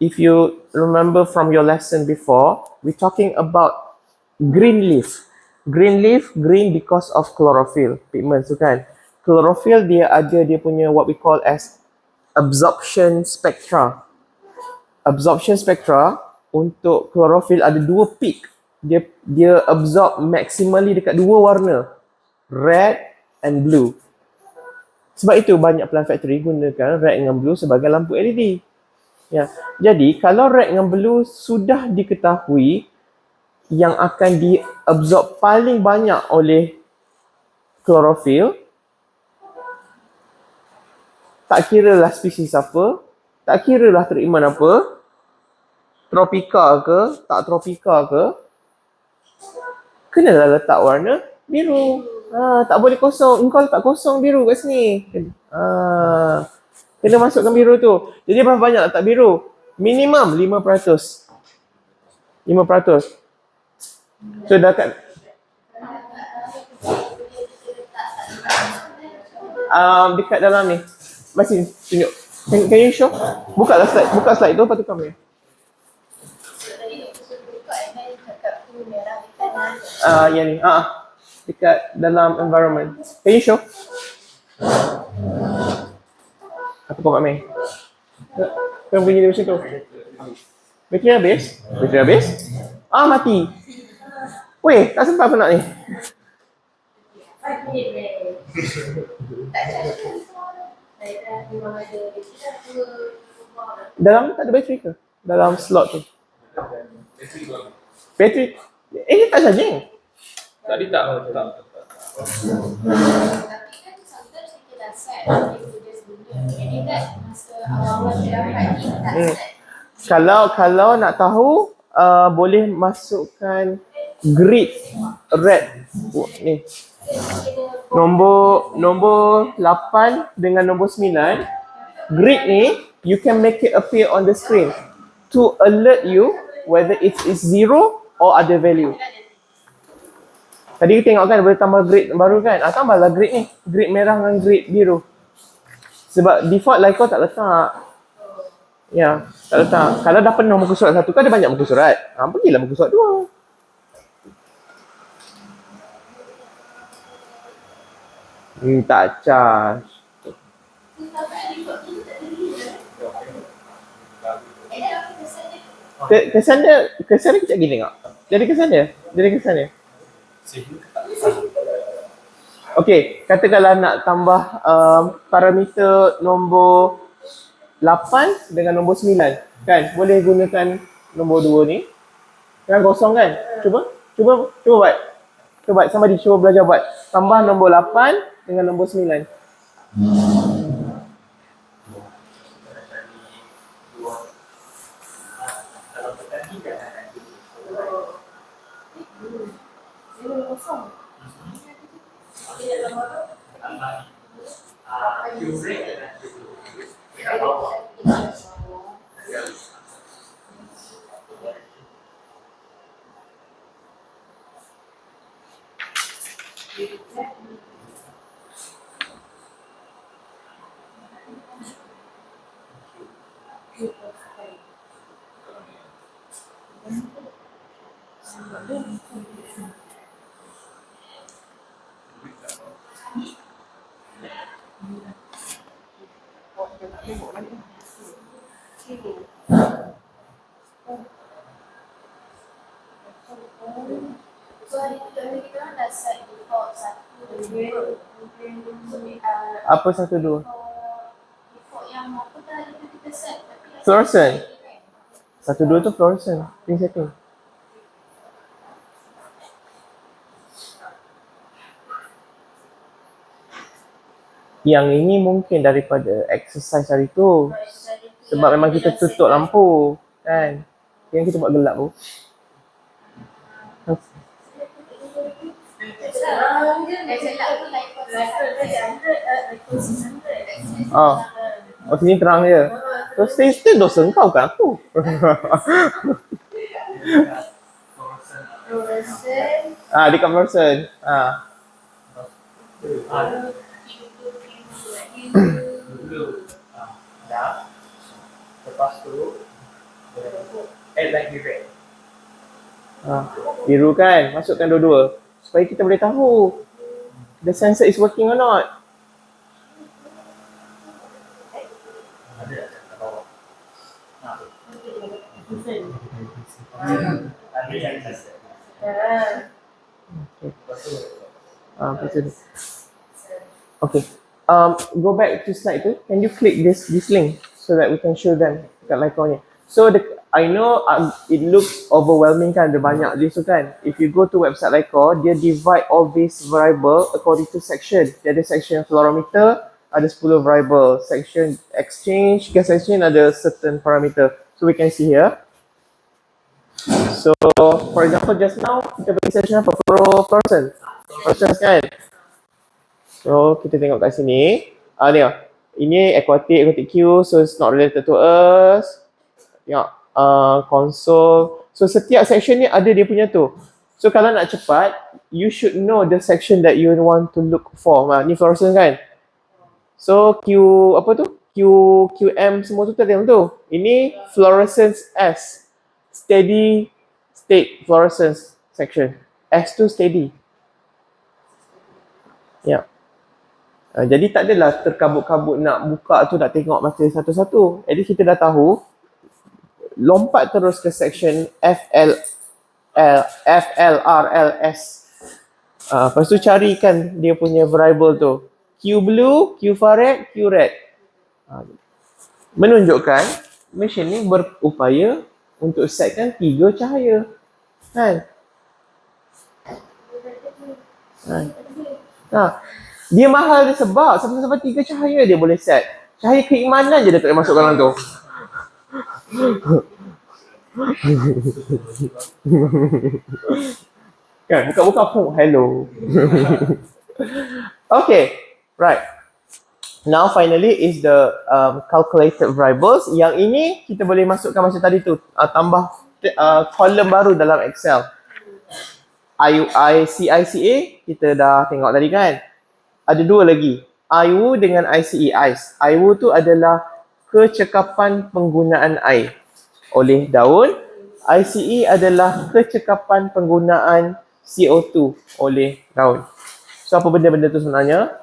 if you remember from your lesson before, we talking about green leaf. Green leaf, green because of chlorophyll pigments tu kan. Chlorophyll dia ada dia punya what we call as absorption spectra. Absorption spectra untuk chlorophyll ada dua peak. Dia absorb maximally dekat dua warna, red and blue. Sebab itu banyak plant factory gunakan red dengan blue sebagai lampu LED. Ya. Jadi kalau red dengan blue sudah diketahui yang akan diabsorb paling banyak oleh chlorophyll, tak kiralah spesies apa, tak kiralah treatment apa, tropika ke, tak tropika ke, kenalah letak warna biru. Tak boleh kosong. Engkau letak kosong biru kat sini. Kena masukkan biru tu. Jadi berapa banyak letak biru? Minimum 5%. 5%. So dah kat Dekat dalam ni. Masih tunjuk. Can you show? Buka slide tu, lepas tu kamu. Yang ni. Dekat dalam environment. Can you show? Apa kau buat main? Kau bunyi dia macam tu. Bateri habis? Mati. Weh, tak sempat aku nak ni. Dalam tak ada bateri ke? Dalam slot tu. Bateri. Ini tak charging. Tadi tak. Tapi kan sometimes kita dah set just guna. Jadi kan masa awal-awal kita dapat ni tak set. Kalau nak tahu boleh masukkan grid red ni. Nombor 8 dengan nombor 9. Grid ni you can make it appear on the screen to alert you whether it is 0 or other value. Tadi kita tengok kan boleh tambah grid baru kan? Tambahlah grid ni. Grid merah dengan grid biru. Sebab default LICOR tak letak. Ya, tak letak. Kalau dah penuh muka surat 1 kan ada banyak muka surat. Pergilah muka surat 2. Tak charge. Kesan dia kejap gini tengok. Jadi kesan dia. Okey, katakanlah nak tambah parameter nombor 8 dengan nombor 9 kan? Boleh gunakan nombor 2 ni. Kan kosong kan? Cuba buat. Cuba somebody cuba belajar buat. Tambah nombor 8 dengan nombor 9. So hari tu kita orang dah set default 1 dan 2. Apa 1, 2? Default yang apa tadi tu kita set. Fluorescent. 1, 2 tu fluorescent. Pink setting. Yang ini mungkin daripada exercise hari tu. Sebab memang kita tutup lampu kan. Yang kita buat gelap tu. Sini terang je. So still dosa kau kan aku. Dekat fluorescent. Lepas tu like red. Biru kan, masukkan dua-dua supaya kita boleh tahu the sensor is working or not. Okay. Go back to slide tu. Can you click this link so that we can show them dekat LICOR ni. So I know it looks overwhelming kan, ada banyak list tu kan. If you go to website LICOR, dia divide all these variable according to section. Dia ada section fluorometer, ada 10 variable. Section exchange, gas exchange ada certain parameter. So we can see here. So for example just now kita bagi section apa? Fluorescence. Fluorescence kan. So kita tengok kat sini. Tengok. Ini aquatic Q, so it's not related to us. Tengok. Console. So setiap section ni ada dia punya tu. So kalau nak cepat, you should know the section that you want to look for. Ni fluorescence kan. So apa tu? QM semua tu dalam tu. Ini fluorescence S. Steady state fluorescence section. S tu steady. Ya. Jadi tak adalah terkabut-kabut nak buka tu, nak tengok baca satu-satu. Jadi kita dah tahu, lompat terus ke section FLRLS. Lepas tu carikan dia punya variable tu. Q blue, Q infrared, Q red. Menunjukkan mesin ni berupaya untuk setkan 3 cahaya. Kan? Dia mahal dia sebab sampai 3 cahaya dia boleh set. Cahaya keimanan je dia tak boleh masuk dalam tu. Kan, buka-buka pun hello. Okay, right. Now finally is the calculated variables. Yang ini kita boleh masukkan macam tadi tu, tambah column baru dalam Excel. ICA kita dah tengok tadi kan. Ada dua lagi, IU dengan ICE, ice. IU tu adalah kecekapan penggunaan air oleh daun. ICE adalah kecekapan penggunaan CO2 oleh daun. So apa benda-benda tu sebenarnya?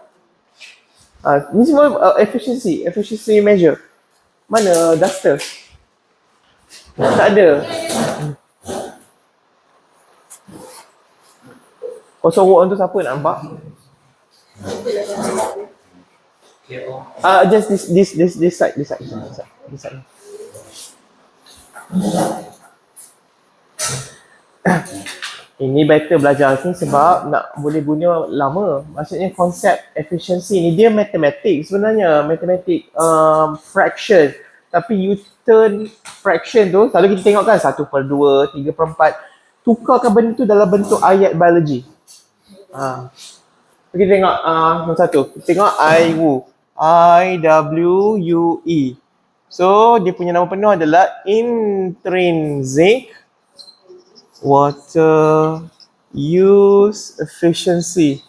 Ni semua efficiency measure. Mana duster? Tak ada. Sorok tu siapa nak nampak? Just this side. Ini better belajar ni sebab nak boleh guna lama. Maksudnya konsep efficiency ni dia matematik sebenarnya, matematik fraction. Tapi you turn fraction tu, selalu kita tengok kan 1/2, 3/4. Tukarkan benda tu dalam bentuk ayat biologi. Kita tengok nombor satu. Kita tengok IWU. IWUE. So dia punya nama penuh adalah intrinsic water use efficiency.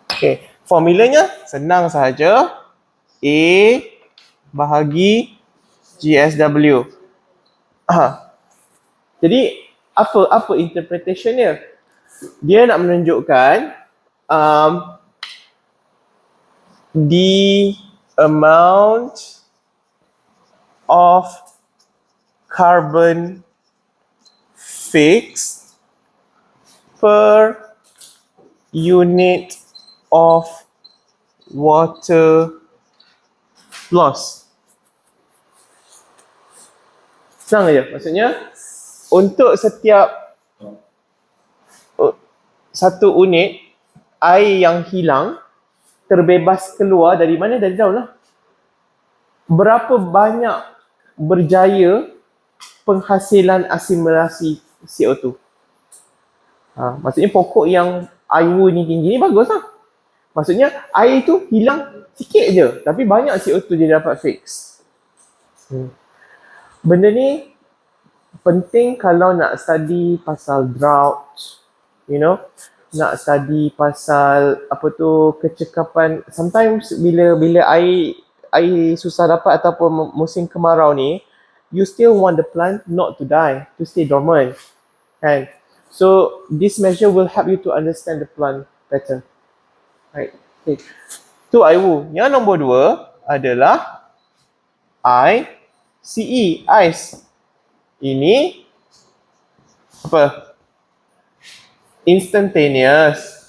Okay, formulanya senang sahaja. A bahagi GSW. Jadi apa interpretation dia? Dia nak menunjukkan the amount of carbon fixed per unit of water loss. Senang aja. Maksudnya untuk setiap satu unit air yang hilang terbebas keluar dari mana? Dari daun lah. Berapa banyak berjaya penghasilan asimilasi CO2? Maksudnya pokok yang IU ni tinggi ni bagus lah. Maksudnya air tu hilang sikit je tapi banyak CO2 dia dapat fix. Benda ni penting kalau nak study pasal drought, nak study pasal kecekapan. Sometimes bila air susah dapat ataupun musim kemarau ni, you still want the plant not to die, to stay dormant. Kan? So this measure will help you to understand the plant better. Right. Okay. Tu IWU. Yang nombor 2 adalah ICE, ice. Ini apa? Instantaneous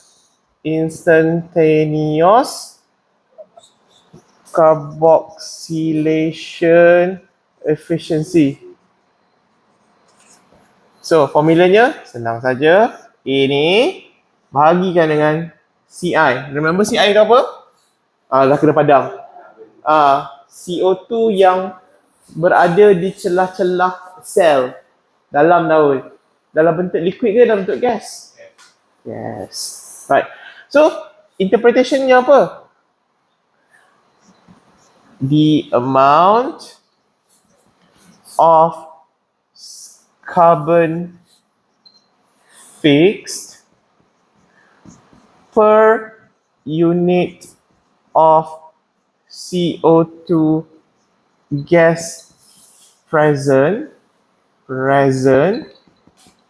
carboxylation efficiency. So formulanya senang saja. Ini bahagikan dengan CI. Remember CI itu apa? Dah kena padam. CO2 yang berada di celah-celah sel dalam daun. Dalam bentuk liquid ke dalam bentuk gas? Yes. Right. So, interpretationnya apa? The amount of carbon fixed per unit of CO2 gas present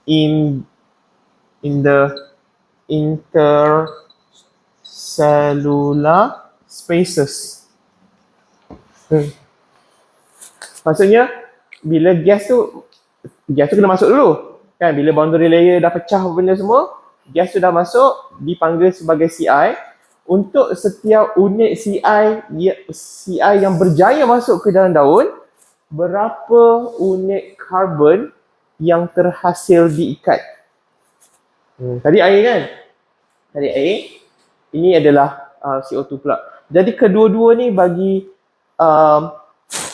in the intercellular spaces. Maksudnya bila gas tu kena masuk dulu. Kan bila boundary layer dah pecah benda semua, gas tu dah masuk, dipanggil sebagai CI. Untuk setiap unit CI yang berjaya masuk ke dalam daun, berapa unit karbon yang terhasil diikat. Tadi air kan? Tadi air. Ini adalah CO2 pula. Jadi kedua-dua ni bagi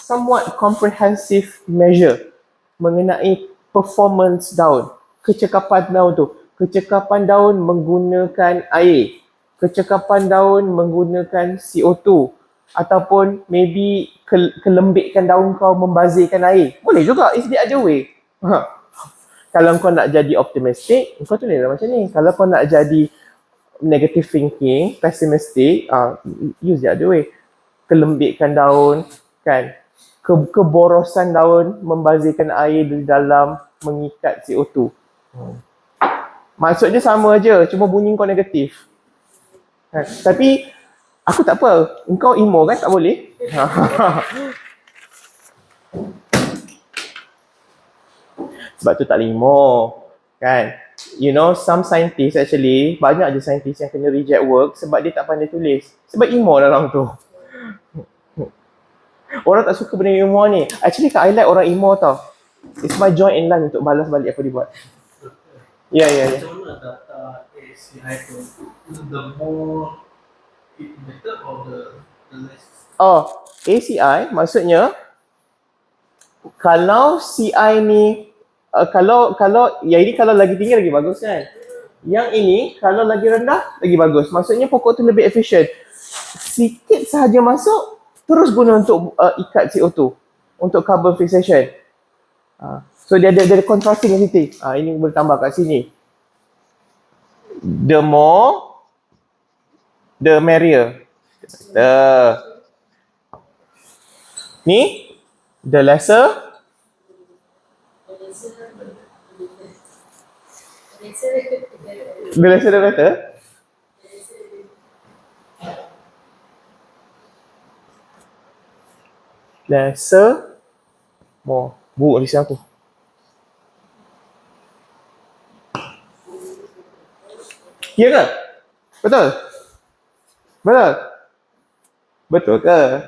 somewhat comprehensive measure mengenai performance daun. Kecekapan daun tu. Kecekapan daun menggunakan air. Kecekapan daun menggunakan CO2. Ataupun maybe kelembikkan daun kau membazirkan air. Boleh juga. It's the other way. Kalau kau nak jadi optimistic, kau tulislah macam ni. Kalau kau nak jadi negative thinking, pessimistic, use the other way. Kelembikkan daun, kan? Keborosan daun membazirkan air di dalam mengikat CO2. Maksudnya sama aja, cuma bunyi kau negatif. Tapi aku tak apa, engkau emo kan, tak boleh. Sebab tu tak emo, kan? You know, some scientists actually, banyak je scientists yang kena reject work sebab dia tak pandai tulis. Sebab emo dalam tu. Orang tak suka benda emo ni. Actually I like orang emo tau. It's my joy in life untuk balas balik apa dia buat. Ya. Macam mana data ACI tu? The more it better or the less? ACI maksudnya kalau CI ni kalau yang ini kalau lagi tinggi lagi bagus kan. Yang ini kalau lagi rendah lagi bagus. Maksudnya pokok tu lebih efisien. Sikit sahaja masuk terus guna untuk ikat CO2 untuk carbon fixation. So dia ada contrasting ability. Ini boleh tambah kat sini. The more, the merrier. Ni, the lesser. The lesser the better. Lesser, more. Buruk lisan aku. Ya ke? Betul? Betul? Betul ke?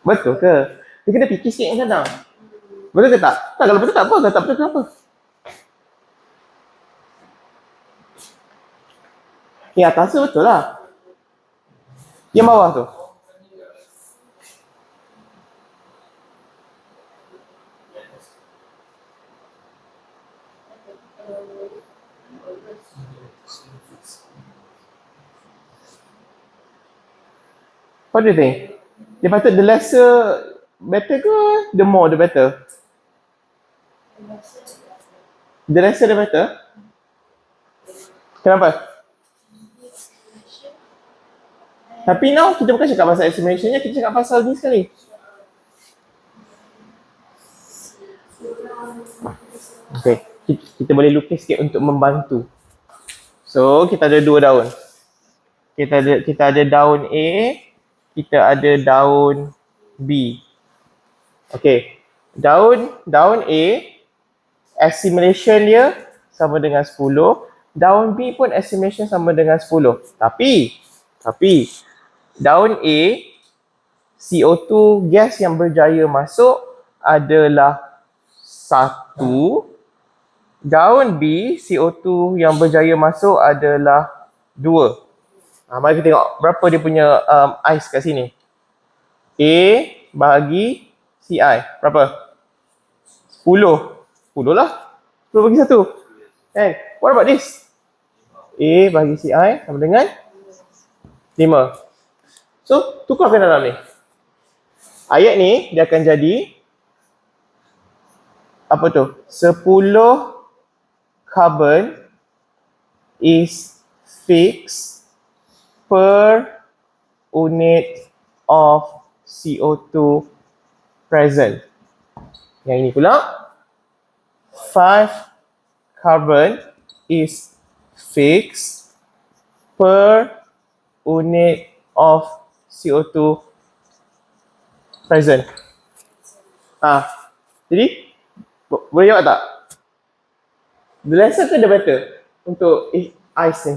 Betul ke? Dia kena fikir sikit kadang. Betul ke tak? Tak, kalau betul tak apa. Kalau tak betul kenapa? Yang atas tu betul lah. Yang bawah tu. What do you think? Dia patut the lesser better ke? The more the better? The lesser the better? Kenapa? Tapi now kita bukan cakap pasal estimationnya, kita cakap pasal ni sekali. Okay, kita boleh lukis sikit untuk membantu. So, kita ada dua daun. Kita ada daun A, kita ada daun B. Okay, daun A, estimation dia sama dengan 10. Daun B pun estimation sama dengan 10. Tapi daun A, CO2 gas yang berjaya masuk adalah 1. Daun B, CO2 yang berjaya masuk adalah 2. Mari kita tengok berapa dia punya ice kat sini. A bahagi CI. Berapa? 10 lah. 10 bagi 1. What about this? A bahagi CI sama dengan 5. So, tukarkan dalam ni. Ayat ni dia akan jadi apa tu? 10 carbon is fixed per unit of CO2 present. Yang ini pula 5 carbon is fixed per unit of CO2 present. Jadi boleh jawab tak? The lesser ke the better untuk ice ni?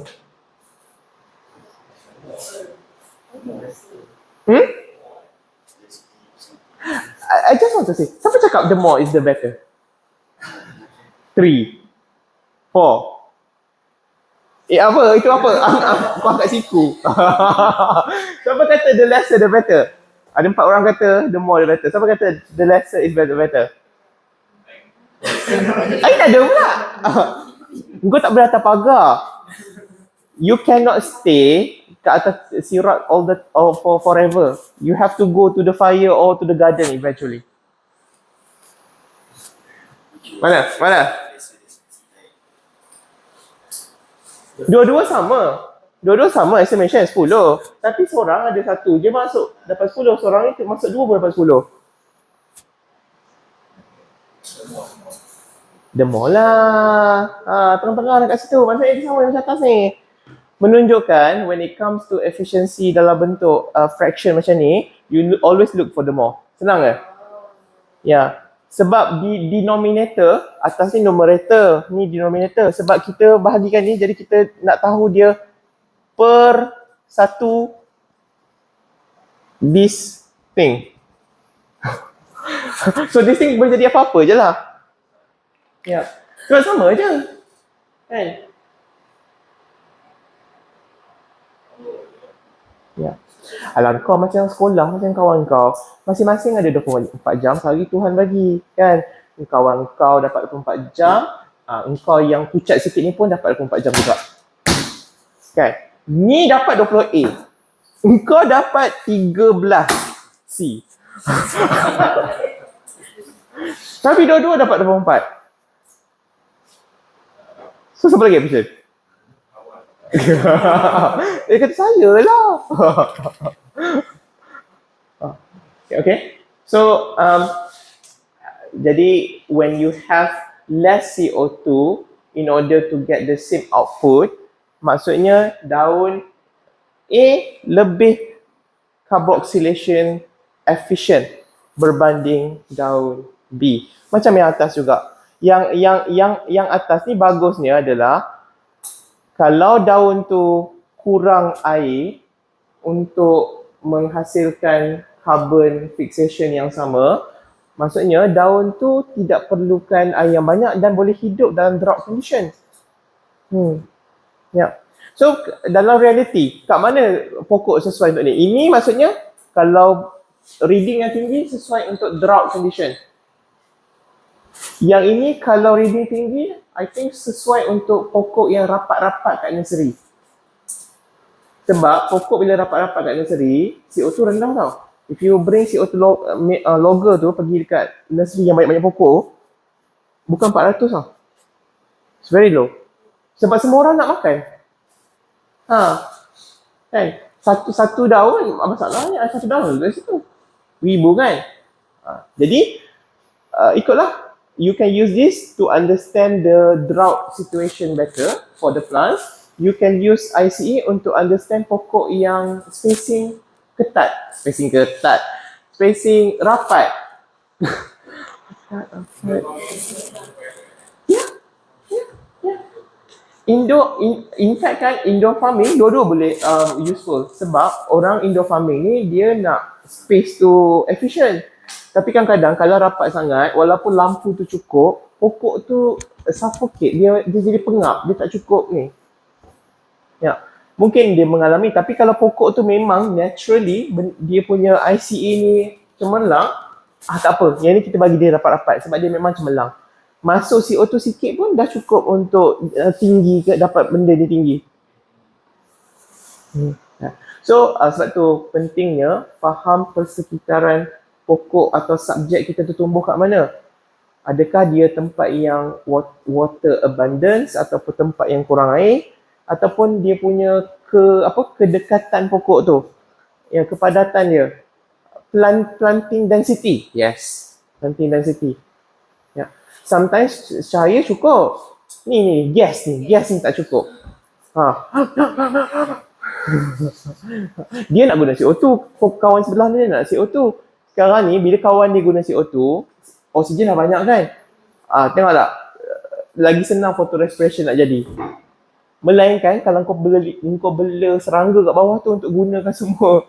I just want to say, siapa cakap the more is the better? 3, 4. Apa? Itu apa? Aku angkat siku. Siapa kata the lesser the better? Ada 4 orang kata the more the better. Siapa kata the lesser is better? Ain ada pula. Kau tak boleh atas pagar. You cannot stay kat atas sirat for forever. You have to go to the fire or to the garden eventually. Mana? Dua-dua sama estimation 10. Tapi seorang ada satu je masuk dapat 10, seorang ni masuk 2 pun dapat 10. The more lah. Tengah-tengah dekat situ. Maksudnya dia sama macam atas ni. Menunjukkan when it comes to efficiency dalam bentuk fraction macam ni, you always look for the more. Senang ke? Ya. Sebab di denominator, atas ni numerator, ni denominator. Sebab kita bahagikan ni, jadi kita nak tahu dia per satu this thing. So this thing boleh jadi apa-apa je lah. Ya. So sama je. Kan? Ya. Alah kau macam sekolah macam kawan kau. Masing-masing ada 24 jam sehari Tuhan bagi. Kan? Kawan kau dapat 24 jam. Engkau yang pucat sikit ni pun dapat 24 jam juga. Kan? Ni dapat 20A. Engkau dapat 13C. Tapi dua-dua dapat 24. So siapa lagi efficient? Dia kata saya lah. Okay. So jadi when you have less CO2 in order to get the same output, maksudnya daun A lebih carboxylation efficient berbanding daun B. Macam yang atas juga. Yang atas ni bagusnya adalah kalau daun tu kurang air untuk menghasilkan carbon fixation yang sama, maksudnya daun tu tidak perlukan air yang banyak dan boleh hidup dalam drought condition. Ya. So dalam reality, kat mana pokok sesuai untuk ni? Ini maksudnya kalau reading yang tinggi sesuai untuk drought condition. Yang ini kalau reading tinggi, I think sesuai untuk pokok yang rapat-rapat kat nursery. Sebab pokok bila rapat-rapat kat nursery, CO2 rendah tau. If you bring CO2 logger tu pergi dekat nursery yang banyak-banyak pokok, bukan 400 tau. It's very low. Sebab semua orang nak makan. Kan? Satu daun, masalahnya satu daun dari situ. Ribu kan? Jadi, ikutlah. You can use this to understand the drought situation better for the plants. You can use ICE untuk understand pokok yang spacing rapat. In fact kan indoor farming dua-dua boleh useful sebab orang indoor farming ni dia nak space tu efficient. Tapi kadang-kadang kalau rapat sangat, walaupun lampu tu cukup, pokok tu suffocate, dia jadi pengap, dia tak cukup ni. Ya, mungkin dia mengalami, tapi kalau pokok tu memang naturally dia punya ICE ni cemerlang, tak apa, yang ni kita bagi dia rapat-rapat sebab dia memang cemerlang. Masuk CO2 sikit pun dah cukup untuk tinggi, dapat benda dia tinggi. So, sebab tu pentingnya faham persekitaran pokok atau subjek kita tu tumbuh kat mana. Adakah dia tempat yang water abundance ataupun tempat yang kurang air ataupun dia punya kedekatan pokok tu. Ya, kepadatan dia. Planting density. Yes. Planting density. Ya. Sometimes cahaya cukup. Ni gas ni tak cukup. Dia nak guna CO2, kawan sebelah dia nak CO2. Sekarang ni bila kawan dia guna CO2, oksigen dah banyak kan. Tengok tak, lagi senang photorespiration nak jadi. Melainkan kalau kau bela serangga kat bawah tu untuk gunakan semua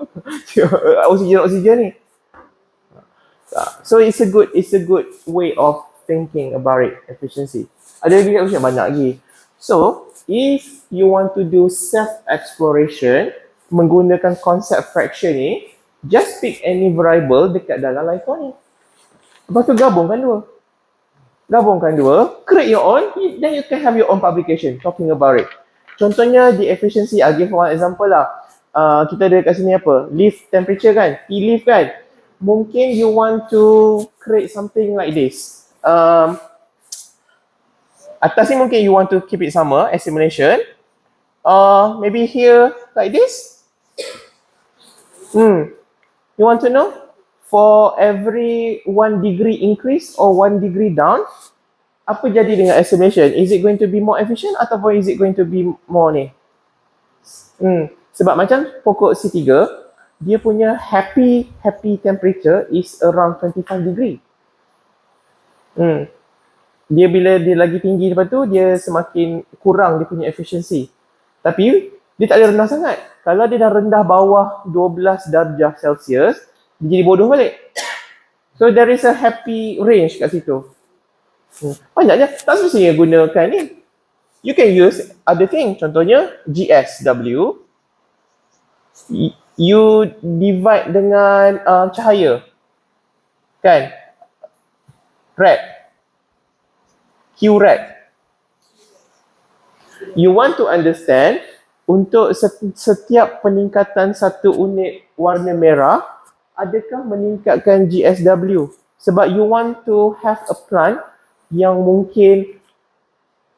oksigen ni. So it's a good way of thinking about it, efficiency. Ada lagi option banyak lagi. So if you want to do self-exploration menggunakan konsep fraction ni, just pick any variable dekat dalam LICOR ni. Lepas tu gabungkan dua, create your own, then you can have your own publication talking about it. Contohnya di efficiency, I'll give one example lah. Kita ada kat sini apa? Leaf temperature kan? Leaf kan? Mungkin you want to create something like this. Atas ni mungkin you want to keep it sama, assimilation. Maybe here like this. You want to know? For every 1 degree increase or 1 degree down, apa jadi dengan assimilation? Is it going to be more efficient ataupun is it going to be more ni? Sebab macam pokok C3, dia punya happy temperature is around 25 degree. Dia bila dia lagi tinggi lepas tu, dia semakin kurang dia punya efficiency. Tapi dia tak ada rendah sangat. Kalau dia dah rendah bawah 12 darjah Celsius, dia jadi bodoh balik. So there is a happy range kat situ. Banyaknya, tak semestinya gunakan ni. You can use other thing. Contohnya GSW. You divide dengan cahaya. Kan? Red. Q-red. You want to understand, untuk setiap peningkatan satu unit warna merah, adakah meningkatkan GSW? Sebab you want to have a plant yang mungkin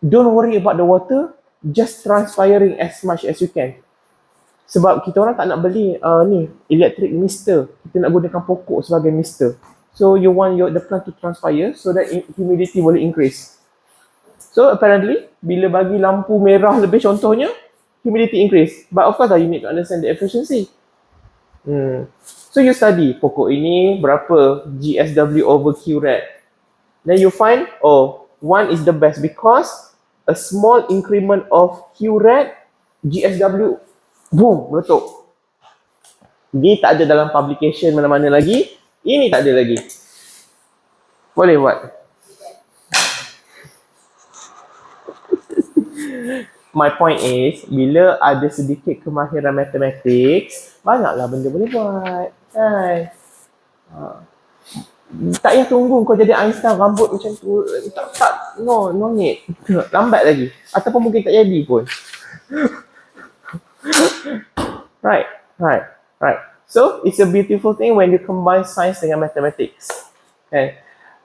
don't worry about the water, just transpiring as much as you can. Sebab kita orang tak nak beli ni electric mister, kita nak gunakan pokok sebagai mister. So you want the plant to transpire so that humidity boleh increase. So apparently bila bagi lampu merah lebih contohnya, humidity increase. But of course you need to understand the efficiency. So you study pokok ini berapa GSW over Q-red. Then you find, one is the best because a small increment of Q-red, GSW, boom, meletup. Ini tak ada dalam publication mana-mana lagi. Ini tak ada lagi. Boleh buat. My point is, bila ada sedikit kemahiran mathematics, banyaklah benda boleh buat. Kan? Tak payah tunggu kau jadi Einstein rambut macam tu. No need. Lambat lagi. Ataupun mungkin tak jadi pun. Right. So, it's a beautiful thing when you combine science dengan mathematics. Okay.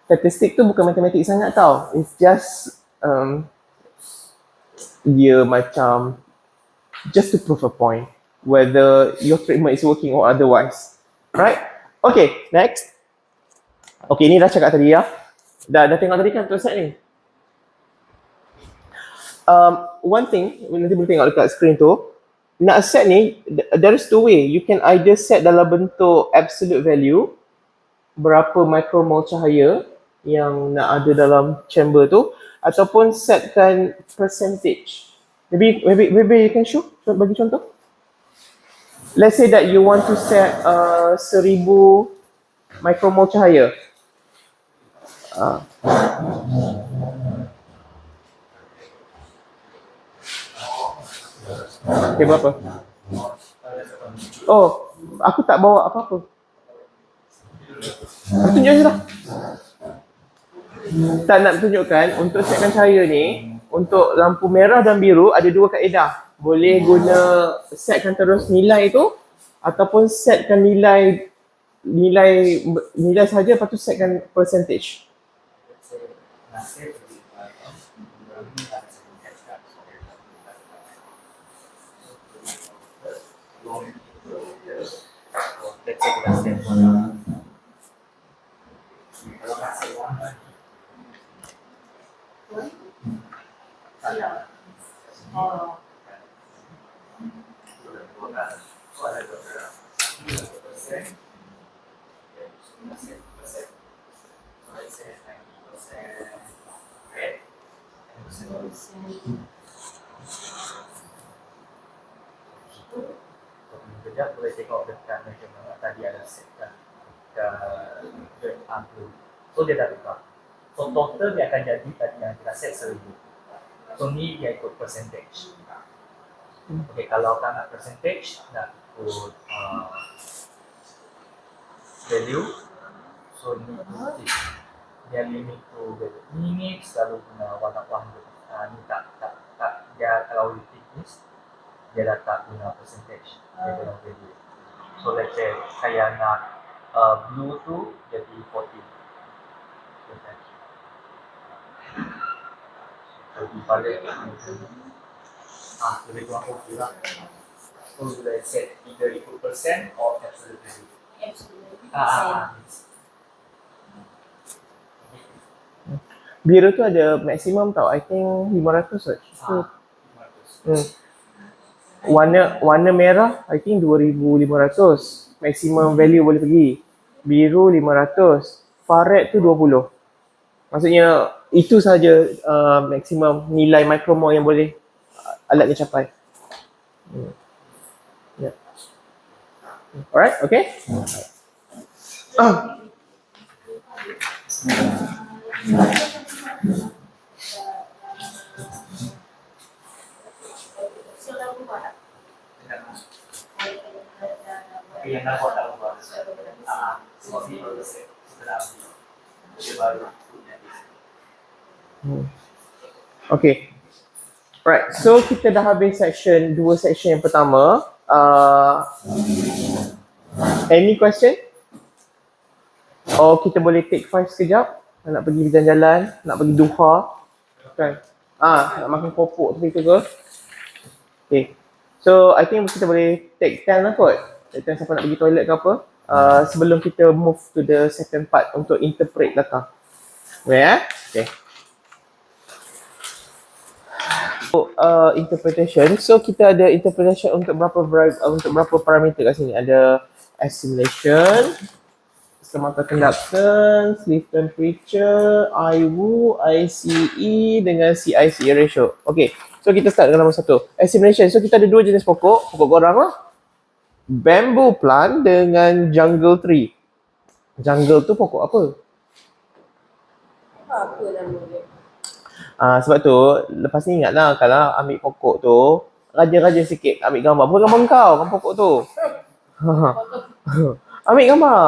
Statistik tu bukan matematik sangat tau. It's just dia macam just to prove a point whether your treatment is working or otherwise. Right? Okay, next. Okay, ni dah cakap tadi ya. Dah tengok tadi kan slide ni. One thing, nanti boleh tengok dekat screen tu. Nak set ni, there is two way. You can either set dalam bentuk absolute value, berapa micromole cahaya yang nak ada dalam chamber tu, ataupun setkan percentage. Maybe you can show, bagi contoh. Let's say that you want to set 1000 micromole cahaya. Okay, berapa? Oh, aku tak bawa apa-apa. Aku tunjuk je lah. Tak nak tunjukkan, untuk setkan cahaya ni, untuk lampu merah dan biru ada dua kaedah. Boleh guna setkan terus nilai tu, ataupun setkan nilai saja, lepas tu setkan percentage. So kita set kalau nak set warna Oh. Kejap boleh tengok dekat measurement tadi ada set kan ke angka. So dia dah tukar. So total dia akan jadi tadi yang kita set 1000. So ni dia ikut percentage. Okay, kalau tak nak percentage, nak ikut value. So ni dia limit to value. Ni selalu guna warna-warna. Ni tak dia kalau thickness dia dah tak guna percentage, dia guna value. So let's say saya nak blue tu jadi 40. Jadi balik lebih kurang okey lah. So boleh set either ikut percent or absolute value. Biru tu ada maksimum tau, I think 500 saja. Warna merah I think 2500 maximum value boleh pergi. Biru 500, far red tu 20. Maksudnya itu saja maksimum nilai micromole yang boleh alat ni capai. Yeah. Alright, okay. Yang nak buat tak ubah. Semua people set setelah dia baru punya. Okay. Right, so kita dah habis dua section yang pertama. Any question? Kita boleh take 5 sekejap. Nak pergi jalan-jalan, nak pergi duha. Kan? Nak makan popok tu ke? Okay. So, I think kita boleh take 10 lah kot. Take 10 siapa nak pergi toilet ke apa. Sebelum kita move to the second part untuk interpret data. Okay. So, interpretation. So kita ada interpretation untuk berapa parameter kat sini. Ada assimilation, semata conductance, leaf temperature, IWU, ICE dengan CICE ratio. Okay. So kita start dengan nombor 1. Assimilation. So kita ada 2 jenis pokok korang lah. Bamboo plant dengan jungle tree. Jungle tu pokok apa? Apa nama dia? Sebab tu lepas ni ingatlah kalau ambil pokok tu raja-raja sikit ambil gambar. Bukan gambar kau kan pokok tu. Ambil gambar.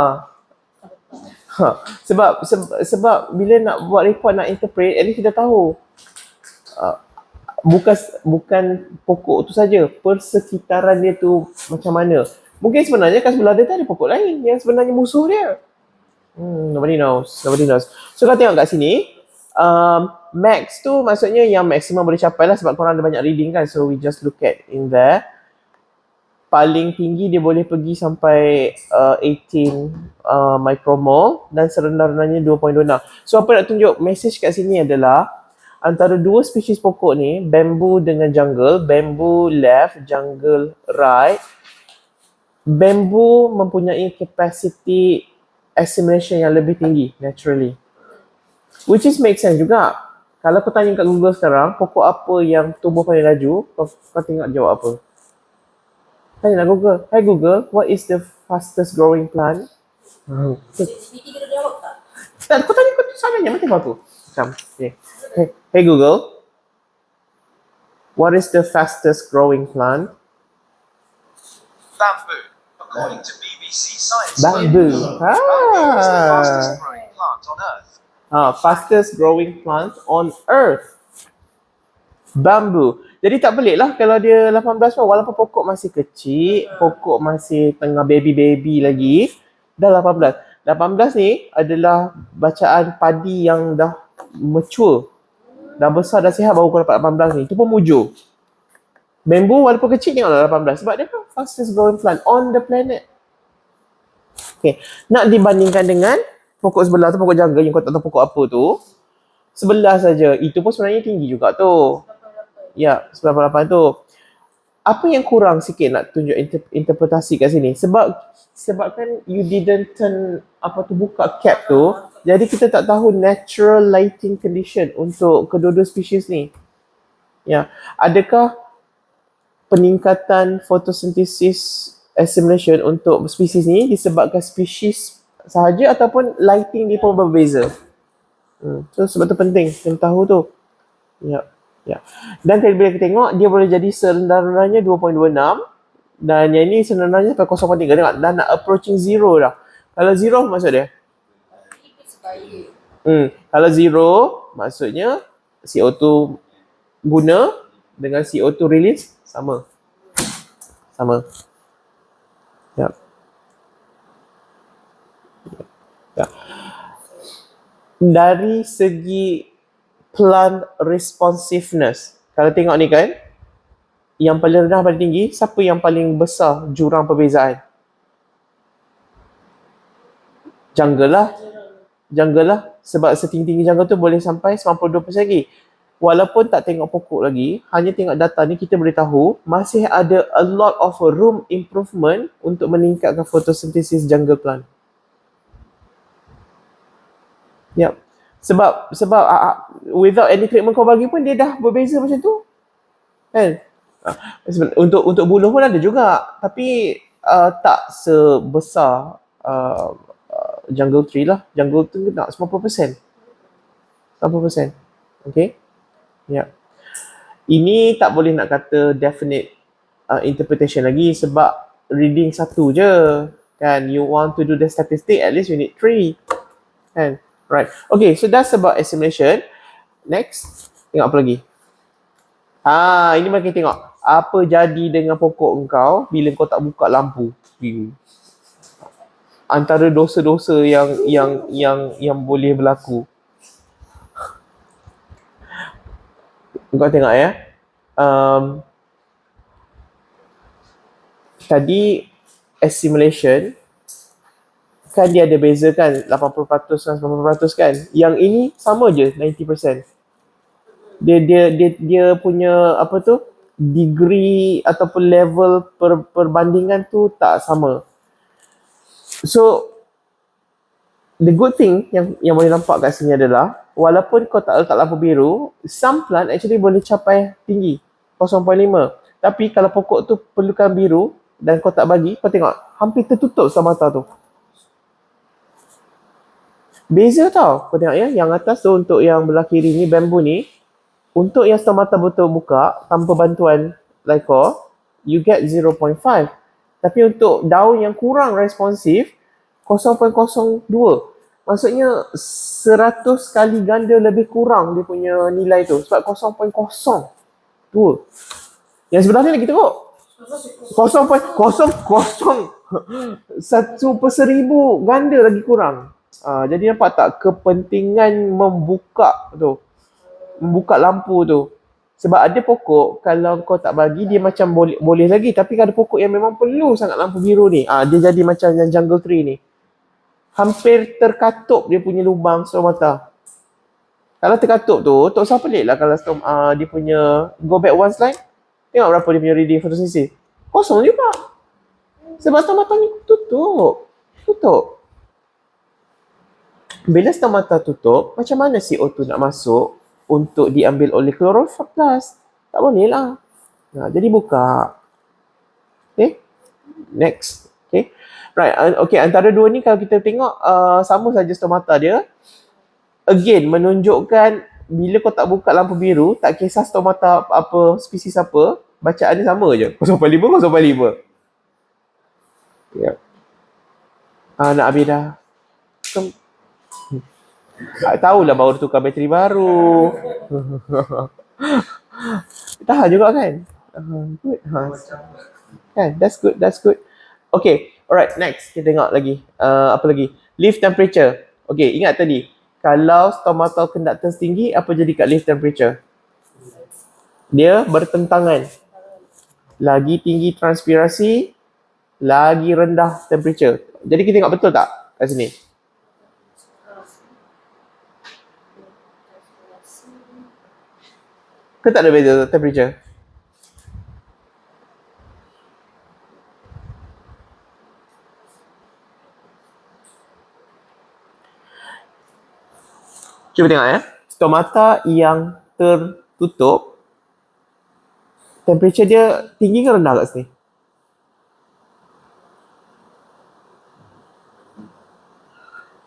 Sebab bila nak buat report, nak interpret, at least kita tahu. Bukan pokok tu saja, persekitaran dia tu macam mana. Mungkin sebenarnya kat sebelah dia tu ada pokok lain yang sebenarnya musuh dia. Nobody knows. So kalau tengok kat sini, max tu maksudnya yang maksimum boleh capai lah sebab korang ada banyak reading kan. So we just look at in there. Paling tinggi dia boleh pergi sampai 18 micromole dan serendah-rendahnya 2.26. So apa nak tunjuk message kat sini adalah antara dua spesies pokok ni, bamboo dengan jungle, bamboo left, jungle right. Bamboo mempunyai capacity assimilation yang lebih tinggi naturally. Which is make sense juga. Kalau kau tanya kat Google sekarang, pokok apa yang tumbuh paling laju, kau tengok jawab apa. Tanya lah Google. Hi Google, what is the fastest growing plant? CCTV kena jawab tak? Tak, kau tanya kau soalannya, macam apa tu? Macam, okay. Hey Google, what is the fastest growing plant? Bamboo. According to BBC Science, Bamboo. bamboo is the fastest growing plant on Earth. Fastest growing plant on Earth. Bamboo. Jadi tak pelik lah kalau dia 18 pun, walaupun pokok masih kecil, pokok masih tengah baby lagi, dah 18. 18 ni adalah bacaan padi yang dah mature, dah besar, dah sihat, baru kau dapat 18 ni. Itu pun mujur. Bamboo walaupun kecil tengoklah 18 sebab dia kan fastest growing plant on the planet. Okay. Nak dibandingkan dengan pokok sebelah tu, pokok jangga yang kau tak tahu pokok apa tu. Sebelah saja. Itu pun sebenarnya tinggi juga tu. Ya, 98 tu. Apa yang kurang sikit nak tunjuk interpretasi kat sini? Sebabkan you didn't turn buka cap tu. Jadi kita tak tahu natural lighting condition untuk kedua-dua spesies ni. Ya, adakah peningkatan photosynthesis assimilation untuk spesies ni disebabkan spesies sahaja ataupun lighting dia pun berbeza? So sebab tu penting kena tahu tu. Ya. Ya. Dan bila kita tengok dia boleh jadi serendah-rendahnya 2.26 dan yang ni serendah-rendahnya sampai 0.3. Tengok dah nak approaching zero dah. Kalau zero maksud dia? Kalau zero maksudnya CO2 guna dengan CO2 release sama. Ya. Ya. Dari segi plant responsiveness, kalau tengok ni kan, yang paling rendah paling tinggi, siapa yang paling besar jurang perbezaan? Jungle lah. Sebab setinggi-tinggi jungle tu boleh sampai 92% lagi. Walaupun tak tengok pokok lagi, hanya tengok data ni kita boleh tahu masih ada a lot of room improvement untuk meningkatkan photosynthesis jungle plant. Yep. Sebab without any treatment kau bagi pun dia dah berbeza macam tu. Kan? Untuk buluh pun ada juga, tapi tak sebesar jungle tree lah. Jungle tu nak 90%. Okay? Ya. Ini tak boleh nak kata definite interpretation lagi sebab reading satu je. Kan? You want to do the statistic, at least you need 3. Kan? Right. Okay, so that's about assimilation. Next, tengok apa lagi? Ini mari kita tengok apa jadi dengan pokok engkau bila kau tak buka lampu. Antara dosa-dosa yang boleh berlaku. Kau tengok ya. Tadi assimilation kan dia ada beza kan 80% dan 90% kan. Yang ini sama je 90%. Dia punya degree ataupun level perbandingan tu tak sama. So the good thing yang boleh nampak kat sini adalah walaupun kau tak letak lampu biru, some plant actually boleh capai tinggi 0.5. Tapi kalau pokok tu perlukan biru dan kau tak bagi, kau tengok hampir tertutup stomata tu. Beza tau. Kau tengok ya, yang atas tu untuk yang belah kiri ni, bambu ni, untuk yang stomata betul buka tanpa bantuan LICOR, you get 0.5. Tapi untuk daun yang kurang responsif, 0.02. Maksudnya 100 kali ganda lebih kurang dia punya nilai tu. Sebab 0.02. Yang sebelah ni lagi teruk. 0.00. 1/1000 ganda lagi kurang. Jadi nampak tak kepentingan membuka lampu tu. Sebab ada pokok kalau kau tak bagi dia macam boleh lagi, tapi ada pokok yang memang perlu sangat lampu biru ni. Dia jadi macam yang jungle tree ni. Hampir terkatup dia punya lubang stomata. Kalau terkatup tu, tak usah pelik lah kalau dia punya go back one slide. Tengok berapa dia punya reading photosynthesis. Kosong juga. Sebab stomata ni tutup. Bila stomata tutup, macam mana CO2 nak masuk untuk diambil oleh chlorophyll plus? Tak boleh lah. Jadi buka. Okay. Next. Okay. Right. Okay. Antara dua ni kalau kita tengok sama saja stomata dia. Again, menunjukkan bila kau tak buka lampu biru, tak kisah stomata apa, spesies apa, bacaan dia sama je. 0.5. Ya. Nak habis dah. Tahulah baru tukar bateri baru. Tahan juga kan? Good. Kan? That's good. Okay. Alright, next. Kita tengok lagi. Apa lagi? Leaf temperature. Okay, ingat tadi. Kalau stomatal conductance tinggi, apa jadi kat leaf temperature? Dia bertentangan. Lagi tinggi transpirasi, lagi rendah temperature. Jadi kita tengok betul tak kat sini? Ke tak ada beza temperature? Cuba tengok ya. Stomata yang tertutup, temperature dia tinggi ke rendah kat sini?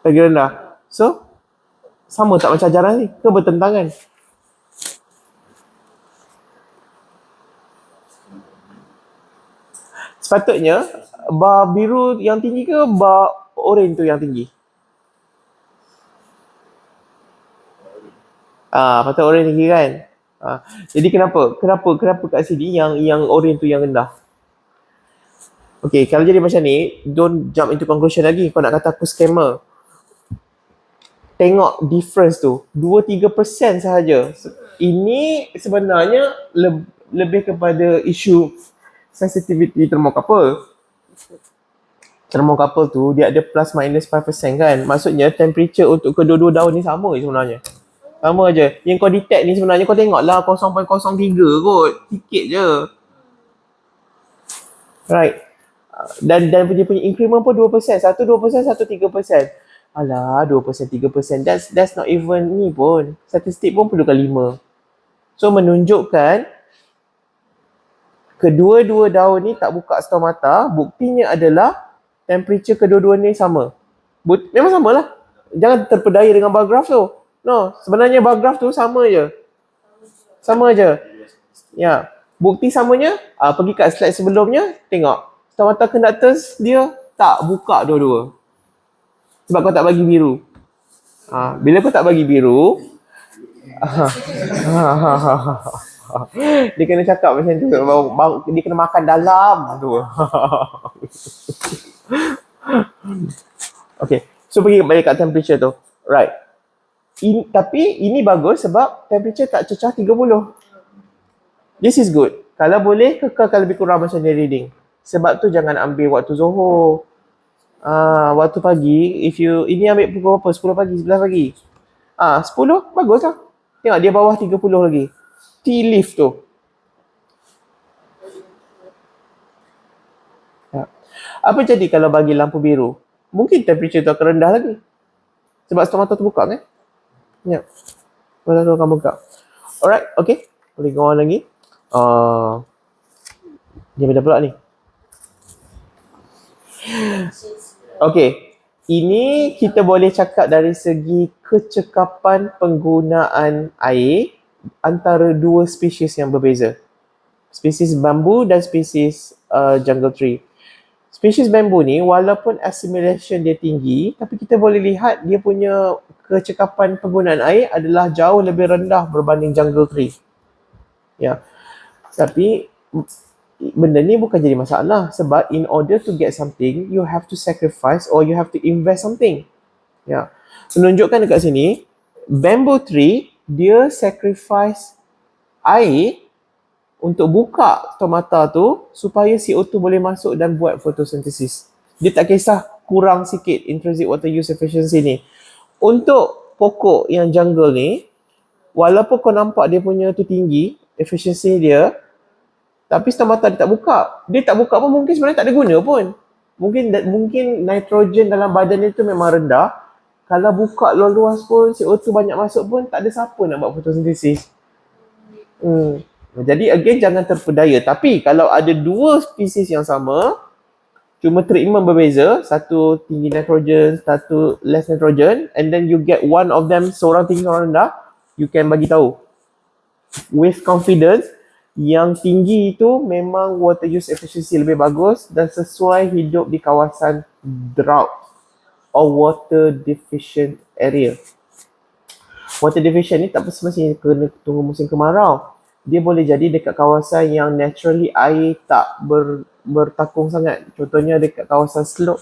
Lagi rendah. So, sama tak macam ajaran ni? Ke bertentangan? Sepatutnya, bar biru yang tinggi ke bar oren tu yang tinggi? Patut oren tinggi kan? Jadi kenapa kat sini yang oren tu yang rendah? Okay, kalau jadi macam ni, don't jump into conclusion lagi. Kau nak kata aku scammer. Tengok difference tu, 2-3% sahaja. Ini sebenarnya lebih kepada isu sensitivity thermocouple. Thermocouple tu dia ada plus minus 5% kan. Maksudnya temperature untuk kedua-dua daun ni sama je sebenarnya. Sama je. Yang kau detect ni sebenarnya kau tengoklah 0.03 kot. Sikit je. Right. Dan dia punya increment pun 2%. Satu 2%, satu 3%. Alah, 2%, 3%. That's not even ni pun. Statistik pun perlukan 5. So menunjukkan kedua-dua daun ni tak buka stomata. Buktinya adalah temperature kedua-dua ni sama. Memang samalah. Jangan terpedaya dengan bar graph tu. No, sebenarnya bar graph tu sama je. Sama je. Ya. Bukti samanya, pergi kat slide sebelumnya, tengok. Stomata conductors dia tak buka dua-dua. Sebab kau tak bagi biru. Bila kau tak bagi biru, dia kena cakap macam tu. Dia kena makan dalam tu. Okay. So pergi balik kat temperature tu. Right. Tapi ini bagus sebab temperature tak cecah 30. This is good. Kalau boleh kekalkan lebih kurang macam ni reading. Sebab tu jangan ambil waktu Zohor. Waktu pagi, ini ambil pukul berapa? 10 pagi, 11 pagi. 10, bagus lah. Tengok dia bawah 30 lagi. T-leaf tu. Apa jadi kalau bagi lampu biru? Mungkin temperature tu akan rendah lagi. Sebab stomata tu buka kan? Ya. Masa tu akan buka. Alright, okay. Boleh go on lagi. Dia benda pula ni. Okay. Ini kita boleh cakap dari segi kecekapan penggunaan air antara dua spesies yang berbeza. Spesies bambu dan spesies jungle tree. Spesies bambu ni walaupun assimilation dia tinggi, tapi kita boleh lihat dia punya kecekapan penggunaan air adalah jauh lebih rendah berbanding jungle tree. Ya. Tapi benda ni bukan jadi masalah sebab in order to get something you have to sacrifice or you have to invest something. Ya. Menunjukkan dekat sini bamboo tree dia sacrifice air untuk buka stomata tu supaya CO2 boleh masuk dan buat fotosintesis. Dia tak kisah kurang sikit intrinsic water use efficiency ni. Untuk pokok yang jungle ni, walaupun kau nampak dia punya tu tinggi, efficiency dia, tapi stomata dia tak buka. Dia tak buka pun mungkin sebenarnya tak ada guna pun. Mungkin nitrogen dalam badan dia tu memang rendah. Kalau buka luas-luas pun, CO2 banyak masuk pun, tak ada siapa nak buat fotosintesis. Jadi again jangan terpedaya. Tapi kalau ada dua spesies yang sama, cuma treatment berbeza, satu tinggi nitrogen, satu less nitrogen, and then you get one of them seorang tinggi seorang rendah, you can bagi tahu with confidence yang tinggi itu memang water use efficiency lebih bagus dan sesuai hidup di kawasan drought or water deficient area. Water deficient ni tak semestinya kena tunggu musim kemarau. Dia boleh jadi dekat kawasan yang naturally air tak bertakung sangat. Contohnya dekat kawasan slope.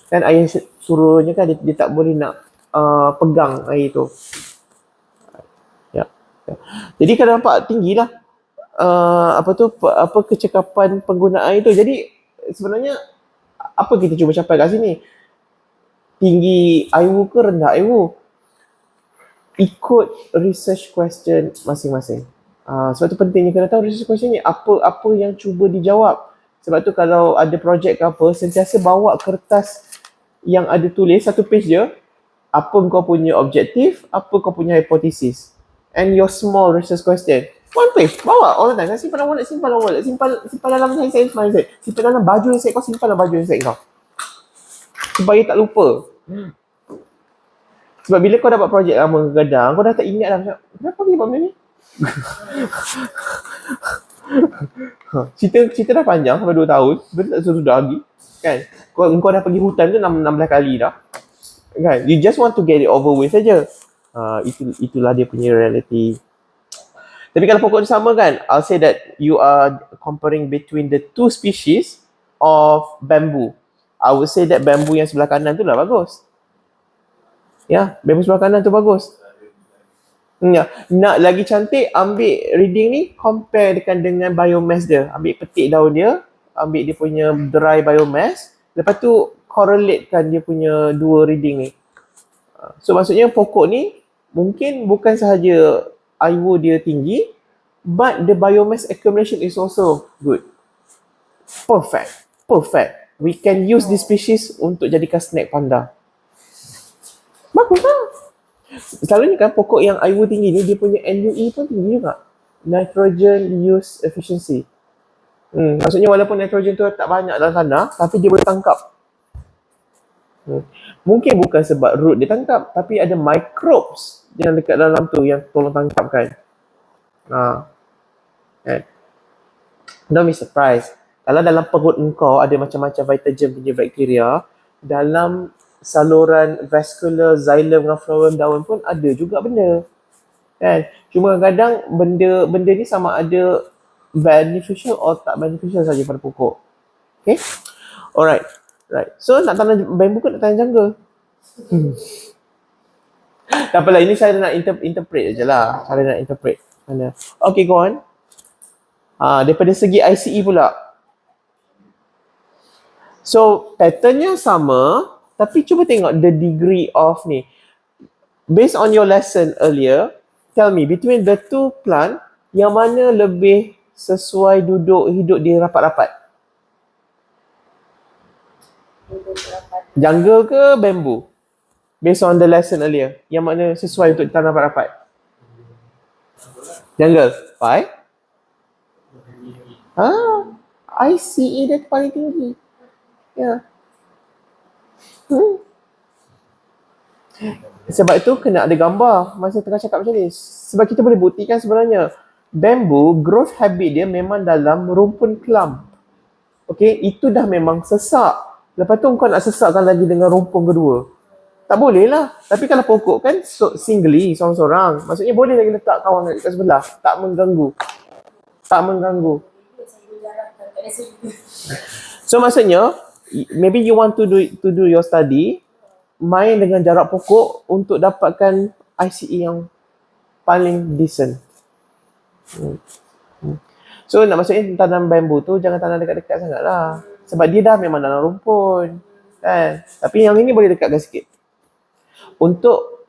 Kan air turunnya kan dia tak boleh nak pegang air tu. Ya. Jadi kalau nampak tinggilah kecekapan penggunaan air tu. Jadi sebenarnya Apa kita cuba capai kat sini? Tinggi IU ke rendah IU? Ikut research question masing-masing. Sebab tu pentingnya kena tahu research question ni apa yang cuba dijawab. Sebab tu kalau ada projek ke apa, sentiasa bawa kertas yang ada tulis satu page je, apa kau punya objektif, apa kau punya hipotesis, and your small research question. One page, bawa all the time. Simpan dalam wallet, simpan dalam handset, simpan dalam baju handset kau, simpan dalam baju handset kau. Supaya tak lupa. Sebab bila kau dapat projek lama kadang kau dah tak ingat dah, kenapa pergi buat benda ni? cerita dah panjang sampai 2 tahun, benda tak sudah lagi. Kan? Kau dah pergi hutan tu 16 kali dah. Kan? You just want to get it over with saja. Itulah dia punya reality. Tapi kalau pokok dia sama kan, I'll say that you are comparing between the 2 species of bamboo. I would say that bamboo yang sebelah kanan tu lah bagus. Ya, bamboo sebelah kanan tu bagus. Ya, nak lagi cantik, ambil reading ni, compare dengan biomass dia. Ambil petik daun dia, ambil dia punya dry biomass, lepas tu correlatekan dia punya 2 reading ni. So maksudnya pokok ni mungkin bukan sahaja IU dia tinggi, but the biomass accumulation is also good. Perfect. We can use this species untuk jadikan snack panda. Bagus lah. Selalunya kan pokok yang IU tinggi ni, dia punya NUE pun tinggi juga. Nitrogen use efficiency. Maksudnya walaupun nitrogen tu tak banyak dalam tanah, tapi dia boleh tangkap. Mungkin bukan sebab root dia tangkap, tapi ada microbes yang dekat dalam tu yang tolong tangkapkan. Don't be surprised. Kalau dalam perut engkau ada macam-macam vitagen punya bakteria, dalam saluran vascular xylem dengan phloem daun pun ada juga benda. Kan? Cuma kadang-kadang benda ni sama ada beneficial atau tak beneficial saja pada pokok. Okay? Alright. Right. So nak tanam bambu ke nak tanam jungle? Tak apalah, ini saya nak interpret je lah. Saya nak interpret. Okay, go on. Daripada segi ICE pula. So, patternnya sama, tapi cuba tengok the degree of ni. Based on your lesson earlier, tell me, between the 2 plant, yang mana lebih sesuai hidup di rapat-rapat? Jungle ke bambu? Based on the lesson earlier, yang mana sesuai untuk ditanam rapat-rapat? Jungle. Why? ICE dia paling tinggi. Ya. Sebab itu kena ada gambar masa tengah cakap macam ni. Sebab kita boleh buktikan sebenarnya bambu, growth habit dia memang dalam rumpun clump. Okay, itu dah memang sesak. Lepas tu kau nak sesakkan lagi dengan rumpun kedua. Tak boleh lah. Tapi kalau pokok kan singly, seorang-seorang. Maksudnya boleh lagi letak kawan dekat sebelah. Tak mengganggu. So maksudnya, maybe you want to do your study, main dengan jarak pokok untuk dapatkan ICE yang paling decent. So nak maksudnya tanam bambu tu jangan tanam dekat-dekat sangat lah. Sebab dia dah memang dalam rumpun. Kan? Tapi yang ini boleh dekatkan sikit. Untuk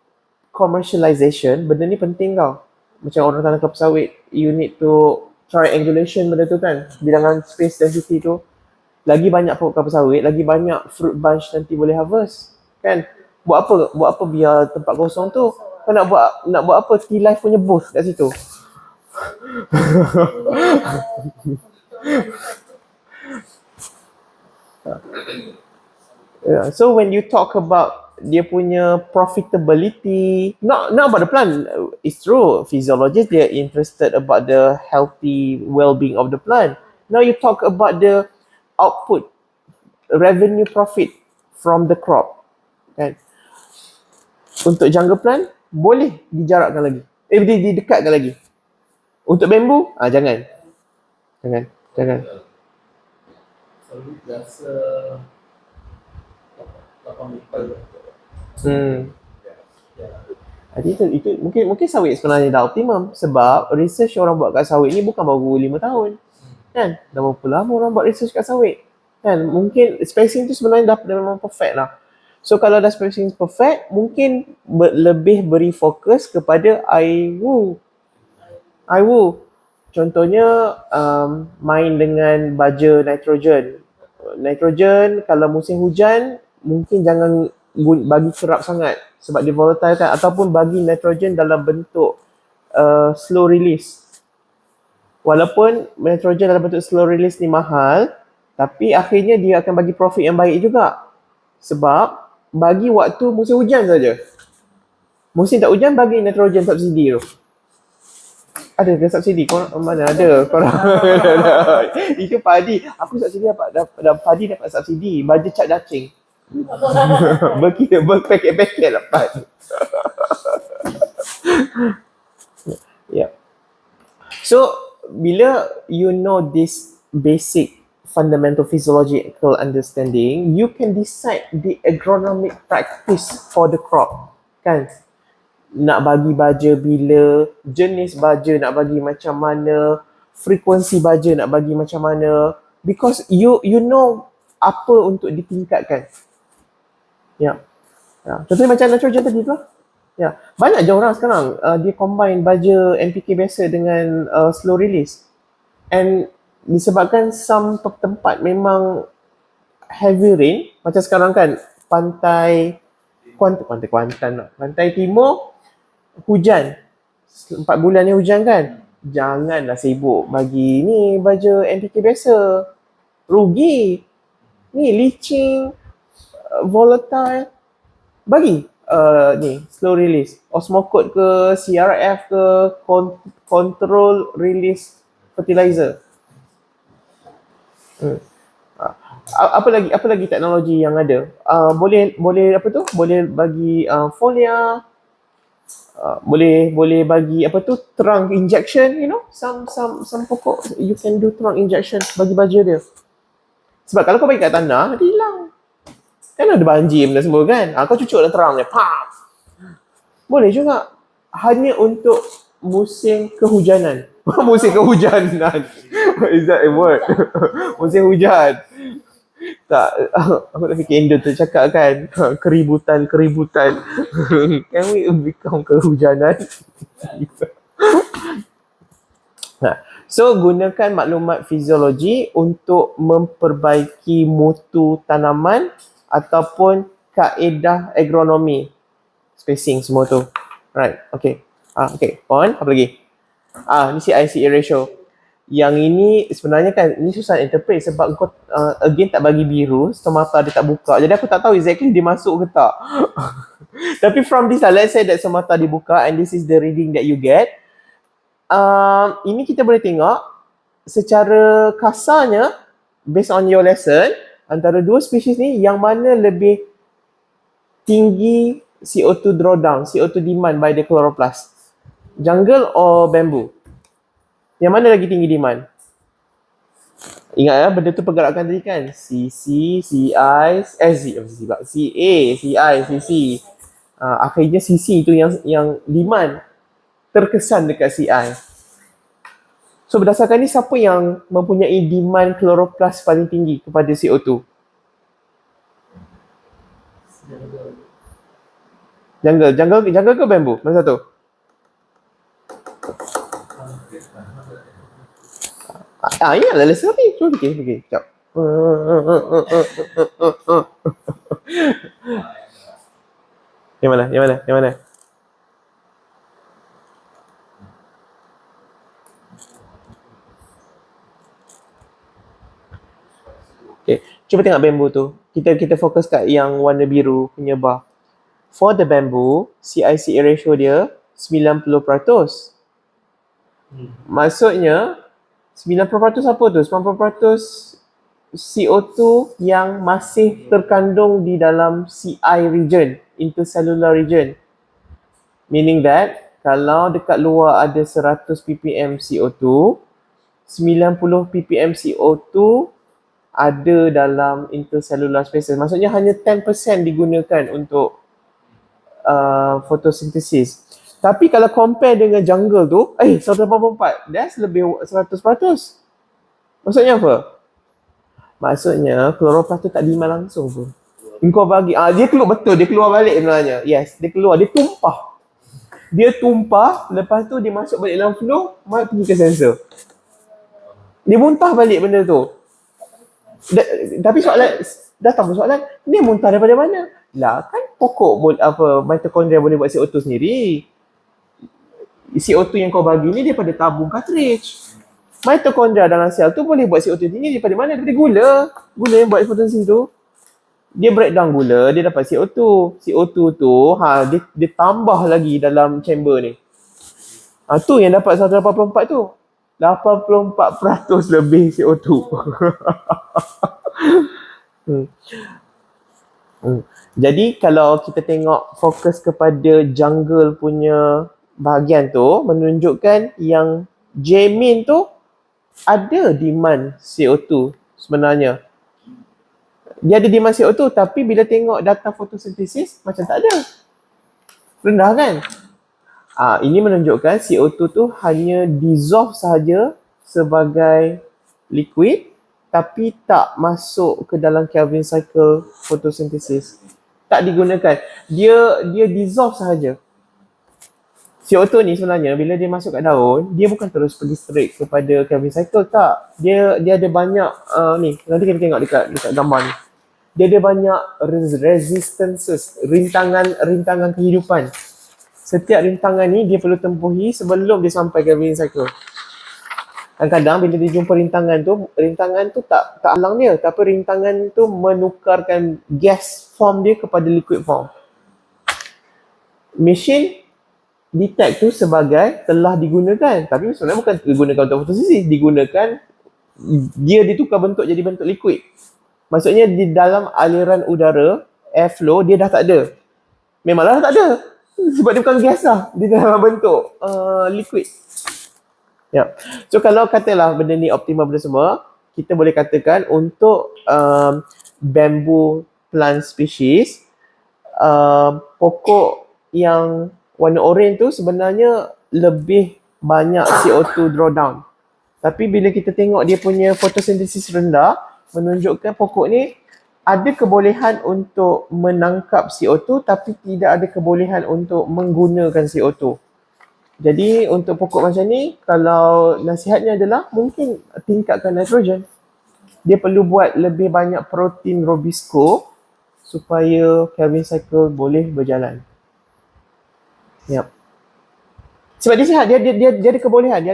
commercialization, benda ni penting tau. Macam orang tanam kelapa sawit, you need to triangulation benda tu kan. Bilangan space density tu. Lagi banyak pokok kelapa sawit, lagi banyak fruit bunch nanti boleh harvest. Kan? Buat apa biar tempat kosong tu? Kau nak buat apa? T-Life punya booth kat situ. So when you talk about dia punya profitability, not about the plant, it's true. Physiologists, they are interested about the healthy well-being of the plant. Now you talk about the output, revenue profit from the crop. Kan? Untuk jungle plant, boleh dijarakkan lagi. Didekatkan lagi. Untuk bambu, jangan. Selalu biasa 8 meter. Jadi itu mungkin sawit sebenarnya dah optimum. Sebab research orang buat kat sawit ni bukan baru 5 tahun. Kan? Dah berapa lama orang buat research kat sawit. Kan mungkin spacing tu sebenarnya dah memang perfect lah. So kalau dah spacing perfect, mungkin lebih beri fokus kepada IWU. Contohnya main dengan baja nitrogen. Nitrogen kalau musim hujan mungkin jangan bagi kerap sangat sebab dia volatile kan, ataupun bagi nitrogen dalam bentuk slow release. Walaupun nitrogen dalam bentuk slow release ni mahal, tapi akhirnya dia akan bagi profit yang baik juga. Sebab bagi waktu musim hujan saja. Musim tak hujan bagi nitrogen subsidi tu. Ada ke subsidi? Korang mana ada? Korang itu padi. Aku subsidi dapat padi dapat subsidi. Baja cat cacing. Berpaket-paket dapat. Yeah. So bila you know this basic fundamental physiological understanding, you can decide the agronomic practice for the crop. Kan? Nak bagi baja bila, jenis baja nak bagi macam mana, frekuensi baja nak bagi macam mana, because you know apa untuk ditingkatkan. Ya. Ya. Contohnya macam nitrogen tadi tu lah. Ya. Banyak je orang sekarang dia combine baja NPK biasa dengan slow release. And disebabkan some tempat memang heavy rain, macam sekarang kan pantai Kuantan, pantai timur hujan 4 bulan ni hujan kan, janganlah sibuk bagi ni baja NPK biasa, rugi ni, leaching, volatile, bagi ni slow release osmocote ke CRF ke control release fertilizer. Apa lagi teknologi yang ada? Boleh apa tu? Boleh bagi folia, boleh bagi apa tu, trunk injection, you know, some pokok you can do trunk injection bagi baja dia. Sebab kalau kau bagi kat tanah nanti hilang. Kan ada banjir benda semua kan. Kau cucuk dalam terang dia. Pam. Boleh juga. Hanya untuk musim kehujanan. Musim kehujanan. Is that a word? Musim hujan. Tak, aku dah fikir Indo tu cakap kan, keributan. Can we become kehujanan? Nah, so gunakan maklumat fiziologi untuk memperbaiki mutu tanaman ataupun kaedah agronomi, spacing semua tu. Right, okay. Okay, on, apa lagi? Ni CI/CA ratio. Yang ini sebenarnya kan ini susah interpret sebab kau again tak bagi biru, stomata dia tak buka. Jadi aku tak tahu exactly dia masuk ke tak. Tapi from this let's say that stomata dibuka and this is the reading that you get. Ini kita boleh tengok secara kasarnya based on your lesson, antara dua spesies ni yang mana lebih tinggi CO2 drawdown, CO2 demand by the chloroplast? Jungle or bamboo? Yang mana lagi tinggi demand? Ingat ya, benda tu pergerakan tadi kan? CC, CI, CA, CI, CC. Akhirnya CC tu yang demand terkesan dekat CI. So berdasarkan ni, siapa yang mempunyai demand chloroplast paling tinggi kepada CO2? Jungle ke bamboo? Mana satu? Ingatlah lesson tadi. Cuba fikir. Sekejap. Yang mana? Okay, cuba tengok bamboo tu. Kita fokus kat yang warna biru punya bar. For the bamboo, CI/CA ratio dia 90%. Maksudnya 90% apa tu? 90% CO2 yang masih terkandung di dalam CI region, intercellular region. Meaning that kalau dekat luar ada 100 ppm CO2, 90 ppm CO2 ada dalam intercellular spaces. Maksudnya hanya 10% digunakan untuk photosynthesis. Tapi kalau compare dengan jungle tu, 184, that's lebih 100%. Maksudnya apa? Maksudnya kloroplast tu tak demand langsung pun. Engkau bagi, dia keluar betul, dia keluar balik sebenarnya. Yes, dia keluar, dia tumpah. Dia tumpah, lepas tu dia masuk balik dalam flow, pergi ke sensor. Dia muntah balik benda tu. Tapi soalan, datang soalan, ni muntah daripada mana? Lah kan pokok mitokondria boleh buat CO2 sendiri. CO2 yang kau bagi ni daripada tabung cartridge. Mitokondria dalam sel tu boleh buat CO2 ni daripada mana? Daripada gula. Gula yang buat fotosintesis tu. Dia breakdown gula, dia dapat CO2. CO2 tu dia tambah lagi dalam chamber ni. Tu yang dapat 184 tu. 84% lebih CO2. Jadi kalau kita tengok fokus kepada jungle punya bahagian tu, menunjukkan yang J-min tu ada demand CO2 sebenarnya. Dia ada demand CO2 tapi bila tengok data fotosintesis macam tak ada. Rendah kan? Ini menunjukkan CO2 tu hanya dissolve sahaja sebagai liquid tapi tak masuk ke dalam Kelvin cycle photosynthesis. Tak digunakan. Dia dissolve sahaja. CO2 ni sebenarnya bila dia masuk kat daun, dia bukan terus pergi straight kepada Kelvin cycle, tak. Dia ada banyak ni, nanti kita tengok dekat gambar ni. Dia ada banyak resistances, rintangan kehidupan. Setiap rintangan ni dia perlu tempuhi sebelum dia sampai Kelvin cycle. Kadang-kadang bila dia jumpa rintangan tu tak halang dia, tapi rintangan tu menukarkan gas form dia kepada liquid form. Mesin detect tu sebagai telah digunakan, tapi sebenarnya bukan digunakan untuk fotosintesis, digunakan dia ditukar bentuk jadi bentuk liquid. Maksudnya di dalam aliran udara, airflow dia dah tak ada. Memanglah dah tak ada. Sebab dia bukan gas lah. Dia dalam bentuk liquid. Ya. So kalau katalah benda ni optimal benda semua, kita boleh katakan untuk bamboo plant species, pokok yang warna oren tu sebenarnya lebih banyak CO2 drawdown. Tapi bila kita tengok dia punya fotosintesis rendah, menunjukkan pokok ni ada kebolehan untuk menangkap CO2 tapi tidak ada kebolehan untuk menggunakan CO2. Jadi untuk pokok macam ni, kalau nasihatnya adalah mungkin tingkatkan nitrogen. Dia perlu buat lebih banyak protein robisco supaya Kelvin cycle boleh berjalan. Yep. Sebab dia sihat, dia ada kebolehan,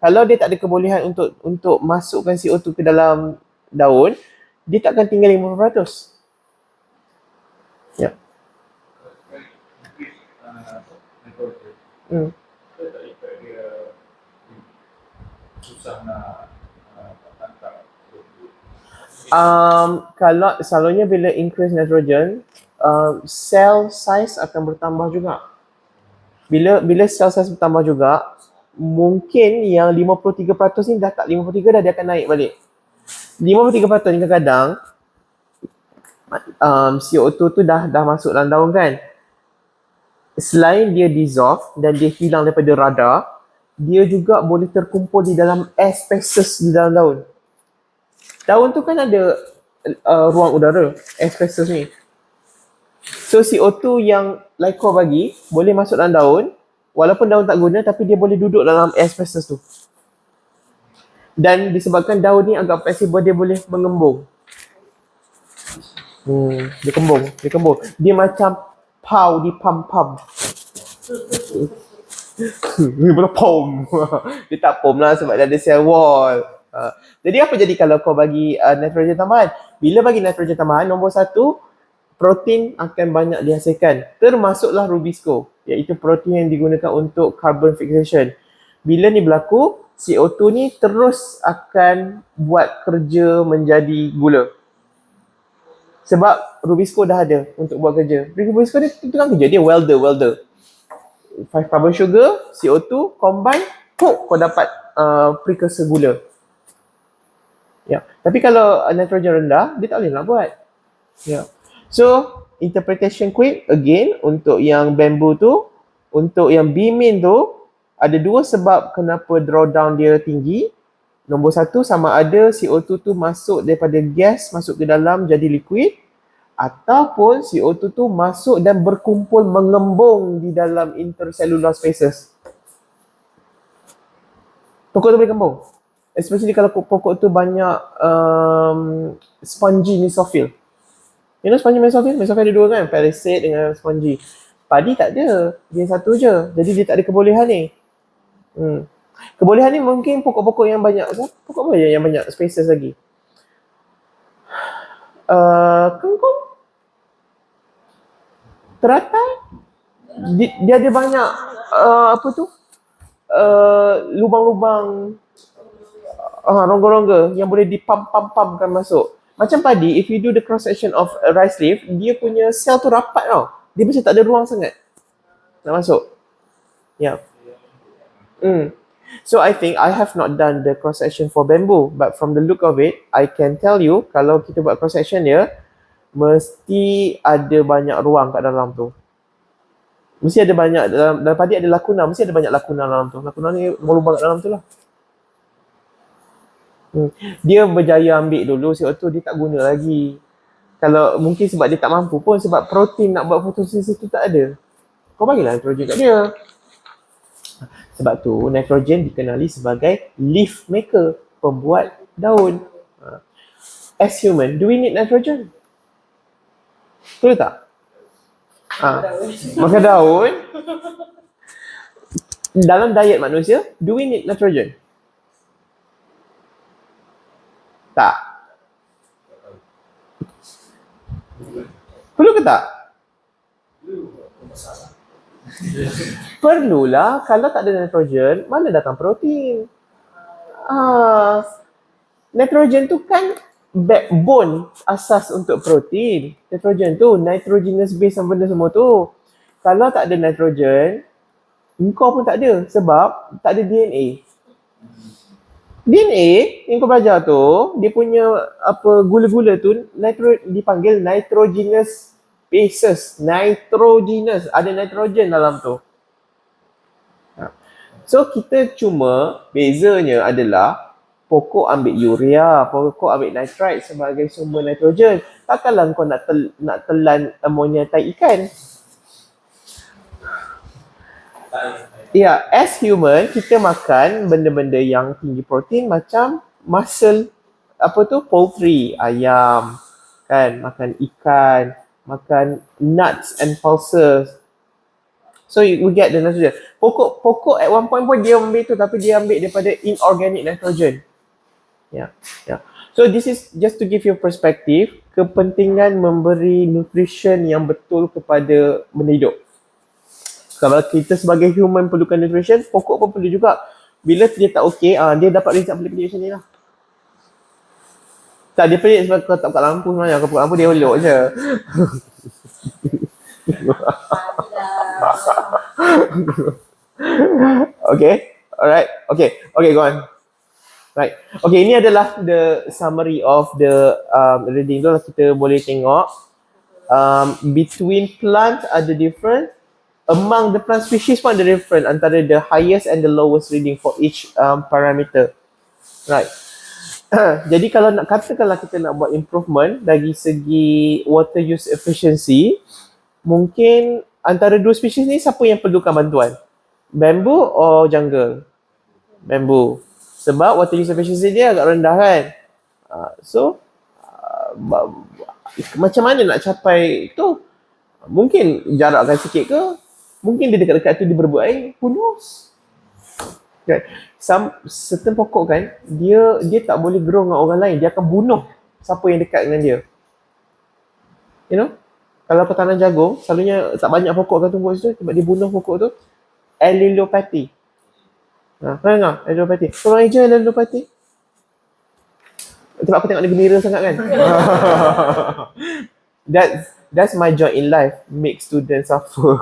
Kalau dia tak ada kebolehan untuk masukkan CO2 ke dalam daun, dia takkan tinggal 50%. Ya. Kalau selalunya bila increase nitrogen, cell size akan bertambah juga. Bila cell size bertambah juga, mungkin yang 53% ni dah tak 53 dah, dia akan naik balik. 53% ni kadang-kadang CO2 tu dah masuk dalam daun kan. Selain dia dissolve dan dia hilang daripada radar, dia juga boleh terkumpul di dalam air spaces di dalam daun. Daun tu kan ada ruang udara, air spaces ni. So CO2 yang LICOR bagi boleh masuk dalam daun, walaupun daun tak guna tapi dia boleh duduk dalam air spaces tu. Dan disebabkan daun ni agak fleksibel, dia boleh mengembung. Dia kembung. Dia macam pau di pam-pam. Dia pula pom. Dia tak pom lah sebab dia ada cell wall. Jadi apa jadi kalau kau bagi nitrogen tambahan? Bila bagi nitrogen tambahan, nombor satu, protein akan banyak dihasilkan. Termasuklah rubisco, iaitu protein yang digunakan untuk carbon fixation. Bila ni berlaku, CO2 ni terus akan buat kerja menjadi gula. Sebab rubisco dah ada untuk buat kerja. Rubisco ni tukang kerja, dia welder. 5 carbon sugar, CO2, combine, kau dapat precursor gula. Ya. Tapi kalau nitrogen rendah, dia tak boleh nak buat. Ya. So, interpretation quick again untuk yang bamboo tu, untuk yang B-min tu, ada dua sebab kenapa drawdown dia tinggi. Nombor satu, sama ada CO2 tu masuk daripada gas masuk ke dalam jadi liquid, ataupun CO2 tu masuk dan berkumpul mengembung di dalam intercellular spaces. Pokok tu boleh kembung. Especially kalau pokok tu banyak spongy mesophyll. You know spongy mesophyll? Mesophyll ada dua kan? Parasite dengan spongy. Padi tak ada. Dia satu je. Jadi dia tak ada kebolehan ni. Kebolehan ni mungkin pokok-pokok yang banyak. Pokok apa yang banyak spaces lagi? Kangkung? Teratai? Dia ada banyak lubang-lubang rongga-rongga yang boleh dipam-pam-pamkan masuk. Macam padi, if you do the cross section of a rice leaf, dia punya sel tu rapat tau. Dia macam tak ada ruang sangat nak masuk. Yeah. So I think I have not done the cross section for bamboo, but from the look of it, I can tell you kalau kita buat cross section dia, mesti ada banyak ruang kat dalam tu. Mesti ada banyak dalam padi ada lakuna, mesti ada banyak lakuna dalam tu. Lakuna ni lubang kat dalam tu lah. Dia berjaya ambil dulu CO2, dia tak guna lagi. Kalau mungkin sebab dia tak mampu pun, sebab protein nak buat fotosintesis tu tak ada. Kau bagilah nitrogen kat dia. Sebab tu nitrogen dikenali sebagai leaf maker, pembuat daun. As human, do we need nitrogen? Betul tak? Makan daun. Dalam diet manusia, do we need nitrogen? Tak. Perlu ke tak? Perlulah. Kalau tak ada nitrogen, mana datang protein? Nitrogen tu kan backbone asas untuk protein. Nitrogen tu, nitrogenous base dan benda semua tu. Kalau tak ada nitrogen, engkau pun tak ada sebab tak ada DNA. DNA yang kau belajar tu, dia punya gula-gula tu dipanggil nitrogenous bases. Nitrogenous, ada nitrogen dalam tu. So kita cuma bezanya adalah pokok ambil urea, pokok ambil nitrite sebagai sumber nitrogen. Takkanlah kau nak telan amonia tai ikan. Ya, as human, kita makan benda-benda yang tinggi protein macam muscle, poultry, ayam, kan, makan ikan, makan nuts and pulses. So we get the nitrogen. Pokok at one point pun dia ambil tu, tapi dia ambil daripada inorganic nitrogen. Ya. So this is just to give you perspective, kepentingan memberi nutrition yang betul kepada benda hidup. Kalau kita sebagai human perlukan nutrition, pokok pun perlu juga. Bila dia tak okey, dia dapat result pelik-pelik macam ni lah. Tak, dia pelik sebab kau tak buka lampu sebenarnya. Kau buka lampu, dia elok je. Okay, alright. Okay, go on. Right. Okay, ini adalah the summary of the reading tu lah. Kita boleh tengok between plant ada different. Among the plant species pun ada different antara the highest and the lowest reading for each parameter. Right. Jadi kalau nak katakanlah kita nak buat improvement dari segi water use efficiency, mungkin antara dua species ni siapa yang perlukan bantuan? Bamboo or jungle? Bamboo. Sebab water use efficiency dia agak rendah kan. Macam mana nak capai tu? Mungkin jarakkan sikit ke? Mungkin dia dekat-dekat tu dia berbuat air. Who knows? Okay. Certain pokok kan, dia tak boleh grow dengan orang lain. Dia akan bunuh siapa yang dekat dengan dia. You know? Kalau kau tanam jagung, selalunya tak banyak pokok akan tumbuh situ sebab dia bunuh pokok tu. Allelopathy. Pernah dengar? Allelopathy. Orang hijau allelopathy. Sebab aku tengok dia gembira sangat kan? That's my joy in life. Make students suffer.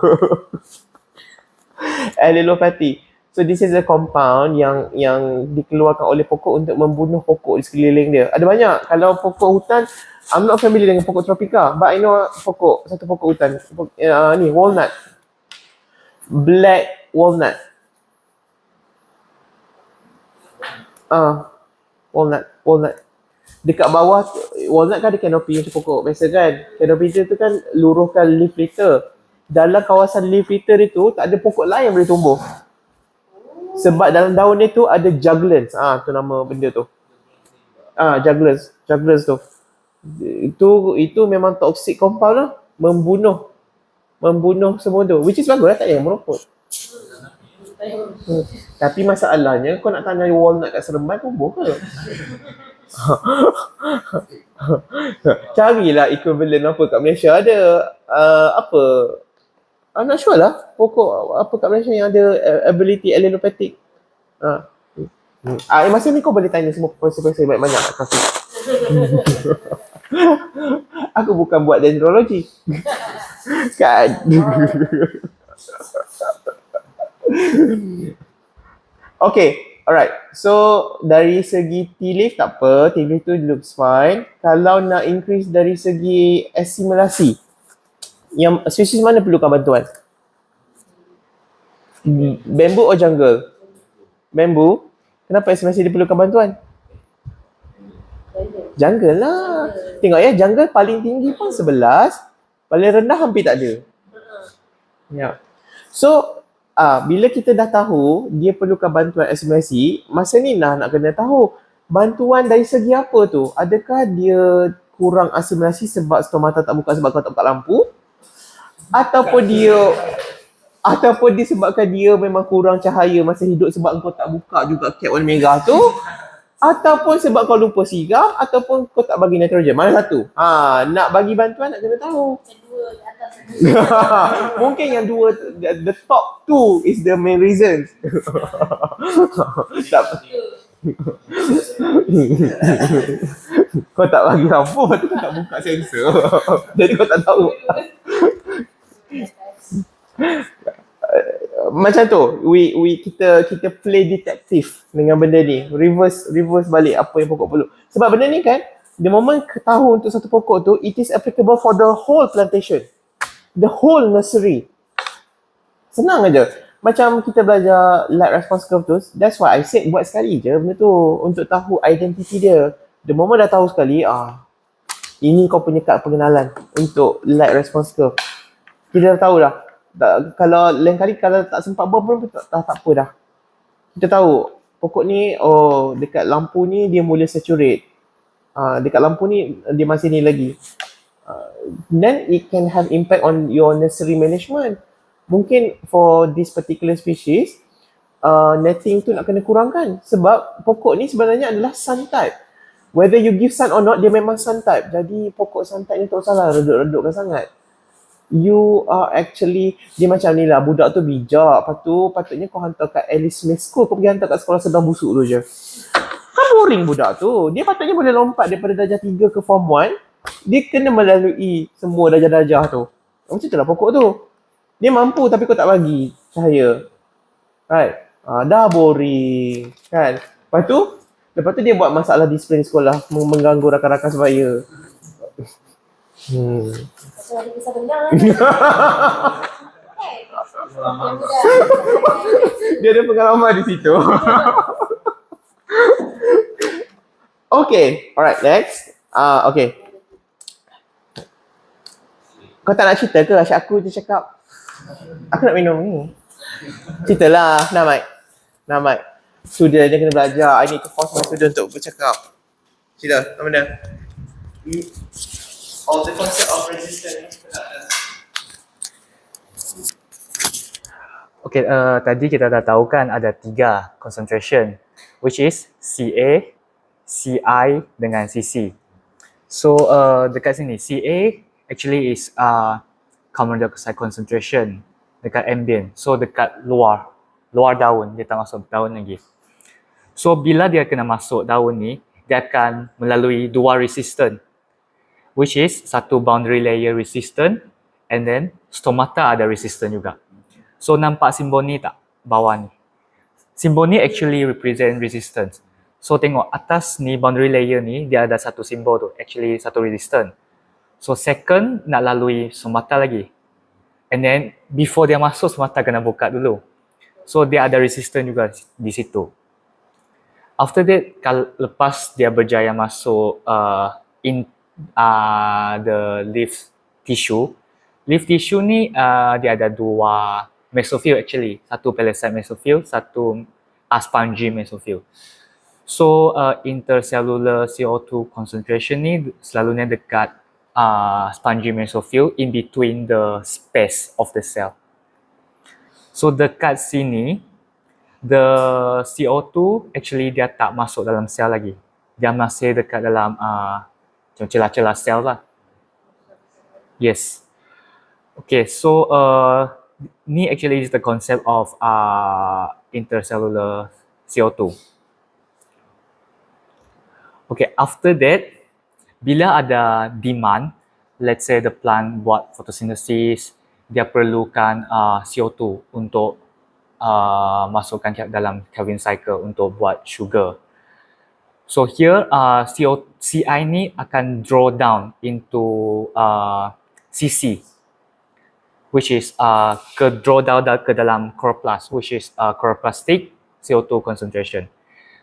Allelopathy. So this is a compound yang dikeluarkan oleh pokok untuk membunuh pokok di sekeliling dia. Ada banyak. Kalau pokok hutan, I'm not familiar dengan pokok tropika, but I know satu pokok hutan. Ni walnut. Black walnut. Walnut. Dekat bawah walnut kan ada canopy macam pokok biasa kan. Canopy tu kan luruhkan leaf litter. Dalam kawasan leaf litter itu tak ada pokok lain yang boleh tumbuh. Sebab dalam daun dia tu ada juglans. Tu nama benda tu. Juglans tu. Itu memang toxic compound lah. Membunuh semua tu. Which is bagus lah, tak payah meropot. Tapi masalahnya kau nak tanya walnut kat Seremban tumbuh ke? Carilah equivalent apa kat Malaysia ada apa? I'm not sure lah pokok apa kat Malaysia yang ada ability allelopathic. Masa ni kau boleh tanya semua profesor-profesor banyak nak kasih. Aku bukan buat dendrologi. Kan? Okay, alright. So dari segi tea leaf tak apa, tea leaf tu looks fine. Kalau nak increase dari segi assimilasi, yang spesies mana perlukan bantuan? Bambu or jungle? Bambu. Kenapa assimilasi dia perlukan bantuan? Jungle lah. Tengok ya, jungle paling tinggi pun 11, paling rendah hampir tak ada. Ya. So bila kita dah tahu dia perlukan bantuan assimilasi, masa ni nak kena tahu bantuan dari segi apa tu. Adakah dia kurang asimilasi sebab stomata tak buka sebab kau tak buka lampu? Ataupun disebabkan dia memang kurang cahaya masa hidup sebab kau tak buka juga cap warna merah tu? Ataupun sebab kau lupa siram, ataupun kau tak bagi nitrogen? Mana satu? Nak bagi bantuan nak kena tahu. Kedua di atas. Mungkin yang dua, the top two is the main reason. Kau tak bagi lampu, lepas tu kau tak buka sensor. Jadi kau tak tahu. Macam tu, kita play detective dengan benda ni, reverse balik apa yang pokok perlu. Sebab benda ni kan, the moment tahu untuk satu pokok tu, it is applicable for the whole plantation, the whole nursery. Senang aja. Macam kita belajar light response curve tu, that's why I said buat sekali je benda tu untuk tahu identiti dia. The moment dah tahu sekali, ini kau punya kad pengenalan untuk light response curve. Kita dah tahu dah. Kalau lain kali kalau tak sempat buat pun tak apa dah. Kita tahu pokok ni dekat lampu ni dia mula saturate. Dekat lampu ni dia masih ni lagi. Then it can have impact on your nursery management. Mungkin for this particular species netting tu nak kena kurangkan sebab pokok ni sebenarnya adalah sun type. Whether you give sun or not, dia memang sun type. Jadi pokok sun type ni tak usahlah redup-redupkan sangat. You are actually, dia macam ni lah, budak tu bijak, lepas tu patutnya kau hantar kat Alice Smith School, kau pergi hantar kat sekolah sedang busuk tu je. Kan boring budak tu, dia patutnya boleh lompat daripada darjah 3 ke form 1, dia kena melalui semua darjah-darjah tu. Macam tu lah pokok tu. Dia mampu tapi kau tak bagi cahaya. Right? Dah boring, kan? Lepas tu dia buat masalah disiplin sekolah, mengganggu rakan-rakan sebaya. Macam ada kisah benar. Dia ada pengalaman di situ. Okay, alright, next. Okay. Kau tak nak cerita ke? Asyik aku je cakap. Aku nak minum ni. Ceritalah, Namai. Student dia kena belajar. I need to force my student untuk bercakap. Cerita, apa benda? All the concept of resistance. Okay, tadi kita dah tahu kan ada 3 concentration, which is Ca, Ci dengan Cc. So dekat sini Ca actually is carbon dioxide concentration dekat ambient. So dekat luar daun, dia tak masuk daun lagi. So bila dia kena masuk daun ni, dia akan melalui 2 resistant, which is satu boundary layer resistant and then stomata ada resistant juga. So nampak simbol ni tak? Bawah ni. Simbol ni actually represent resistance. So tengok atas ni boundary layer ni dia ada satu simbol tu, actually satu resistant. So second nak lalui stomata lagi. And then before dia masuk stomata kena buka dulu. So dia ada resistant juga di situ. After that, lepas dia berjaya masuk in the leaf tissue ni dia ada dua mesophyll actually. Satu palisade mesophyll, satu spongy mesophyll. So intercellular CO2 concentration ni selalunya dekat spongy mesophyll in between the space of the cell. So dekat sini, the CO2 actually dia tak masuk dalam sel lagi. Dia masih dekat dalam celah-celah sel lah. Yes. Okay, so ni actually is the concept of intercellular CO2. Okay, after that, bila ada demand, let's say the plant buat photosynthesis, dia perlukan CO2 untuk masukkan dalam Calvin cycle untuk buat sugar. So here CI ni akan draw down into CC, which is draw down ke dalam chloroplast, which is chloroplastic CO2 concentration.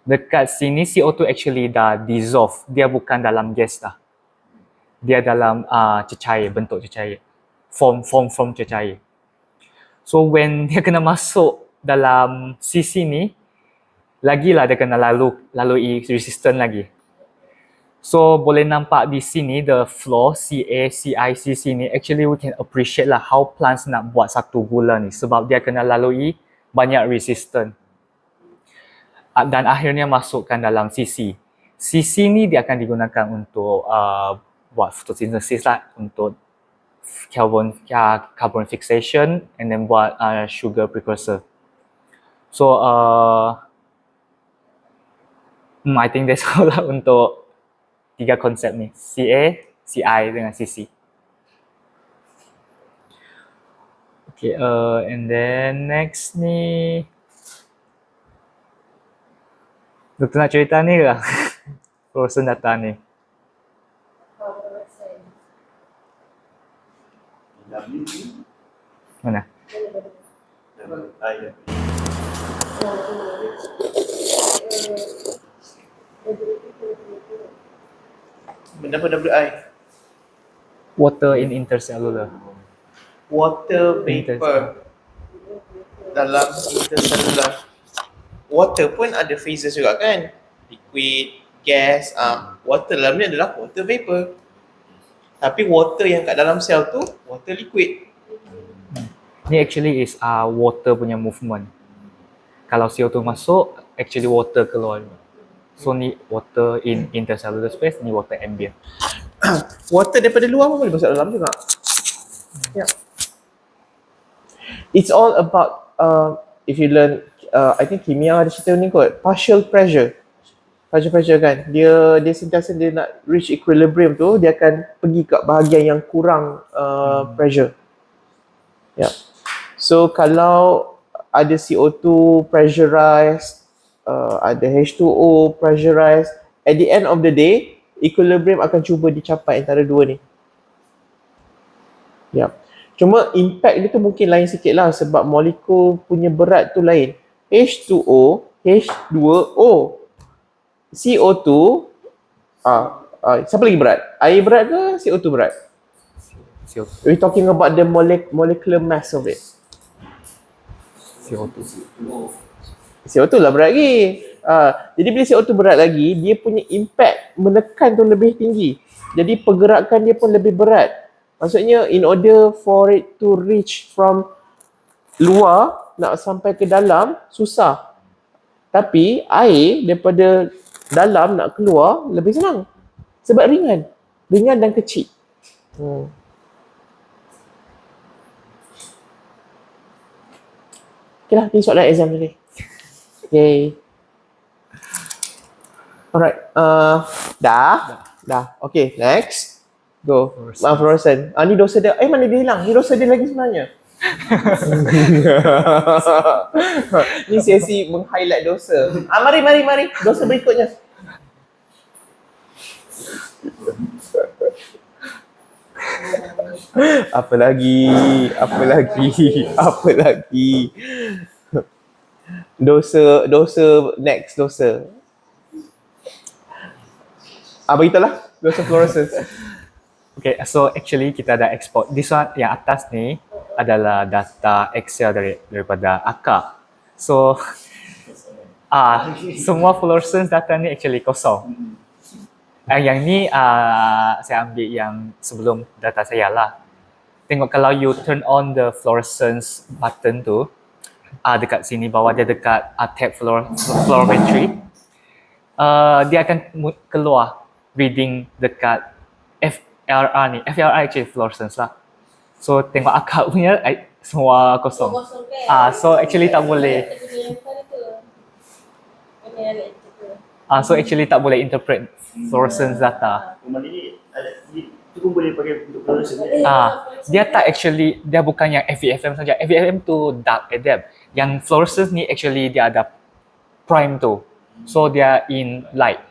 Dekat sini CO2 actually dah dissolve, dia bukan dalam gas dah. Dia dalam cecair, bentuk cecair. Form cecair. So when dia kena masuk dalam CC ni, lagilah dia kena lalui resistant lagi. So boleh nampak di sini the flow CA, CI, CC ni actually we can appreciate lah how plants nak buat satu gula ni sebab dia kena lalui banyak resistant. Dan akhirnya masukkan dalam CC. CC ni dia akan digunakan untuk buat photosynthesis lah, untuk carbon fixation and then buat sugar precursor. So I think that's all lah untuk tiga konsep ni, CA, CI dengan CC. Okay, and then next ni Doktor nak cerita ni ke? Fluorescent data ni. Mana? Benda apa WI? Water in intercellular. Water vapor dalam intercellular. Water pun ada phases juga kan? Liquid, gas, water dalam ni adalah water vapor. Tapi water yang kat dalam sel tu, water liquid. Ni actually is water punya movement. Kalau CO2 masuk, actually water keluar. So ni water in intercellular space, ni water ambient. Water daripada luar pun boleh masuk dalam juga. Yeah. It's all about if you learn I think kimia ada cerita ni kot, partial pressure kan, dia sentiasa dia nak reach equilibrium tu, dia akan pergi kat bahagian yang kurang pressure. Yeah. So kalau ada CO2 pressurized, ada H2O pressurized, at the end of the day equilibrium akan cuba dicapai antara dua ni. Yeah. Cuma impact dia tu mungkin lain sikit lah sebab molekul punya berat tu lain. H2O, H2O, CO2, siapa lagi berat? Air berat ke CO2 berat? CO2. We're talking about the molecular mass of it. CO2. CO2 lah berat lagi. Jadi bila CO2 berat lagi, dia punya impact menekan tu lebih tinggi. Jadi pergerakan dia pun lebih berat. Maksudnya in order for it to reach from luar nak sampai ke dalam susah. Tapi air daripada dalam nak keluar lebih senang. Sebab ringan dan kecil. Okeylah, ni soalan exam tadi. Okay. Alright. Dah. Okay, next. Go. Fluorescent. Ni dosa dia. Mana dia hilang? Ni dosa dia lagi sebenarnya. Ni sesi meng-highlight dosa. Mari. Dosa berikutnya. Apa lagi? Dosa next dosa. Beritahulah. Loss of fluorescence. Okay, so actually kita ada export. This one yang atas ni adalah data Excel daripada AKA. So semua fluorescence data ni actually kosong. Yang ni saya ambil yang sebelum data saya lah. Tengok kalau you turn on the fluorescence button tu, dekat sini bawah dia dekat tab fluorometry, dia akan keluar reading dekat FLR ni. FLR actually fluorescence lah. So tengok akak punya semua kosong. So actually tak boleh. So actually tak boleh interpret fluorescence data. Itu pun boleh pakai untuk fluorescence. Dia tak actually, dia bukan yang FVFM saja. FVFM tu dark adapt. Yang fluorescence ni actually dia ada prime tu. So dia in light.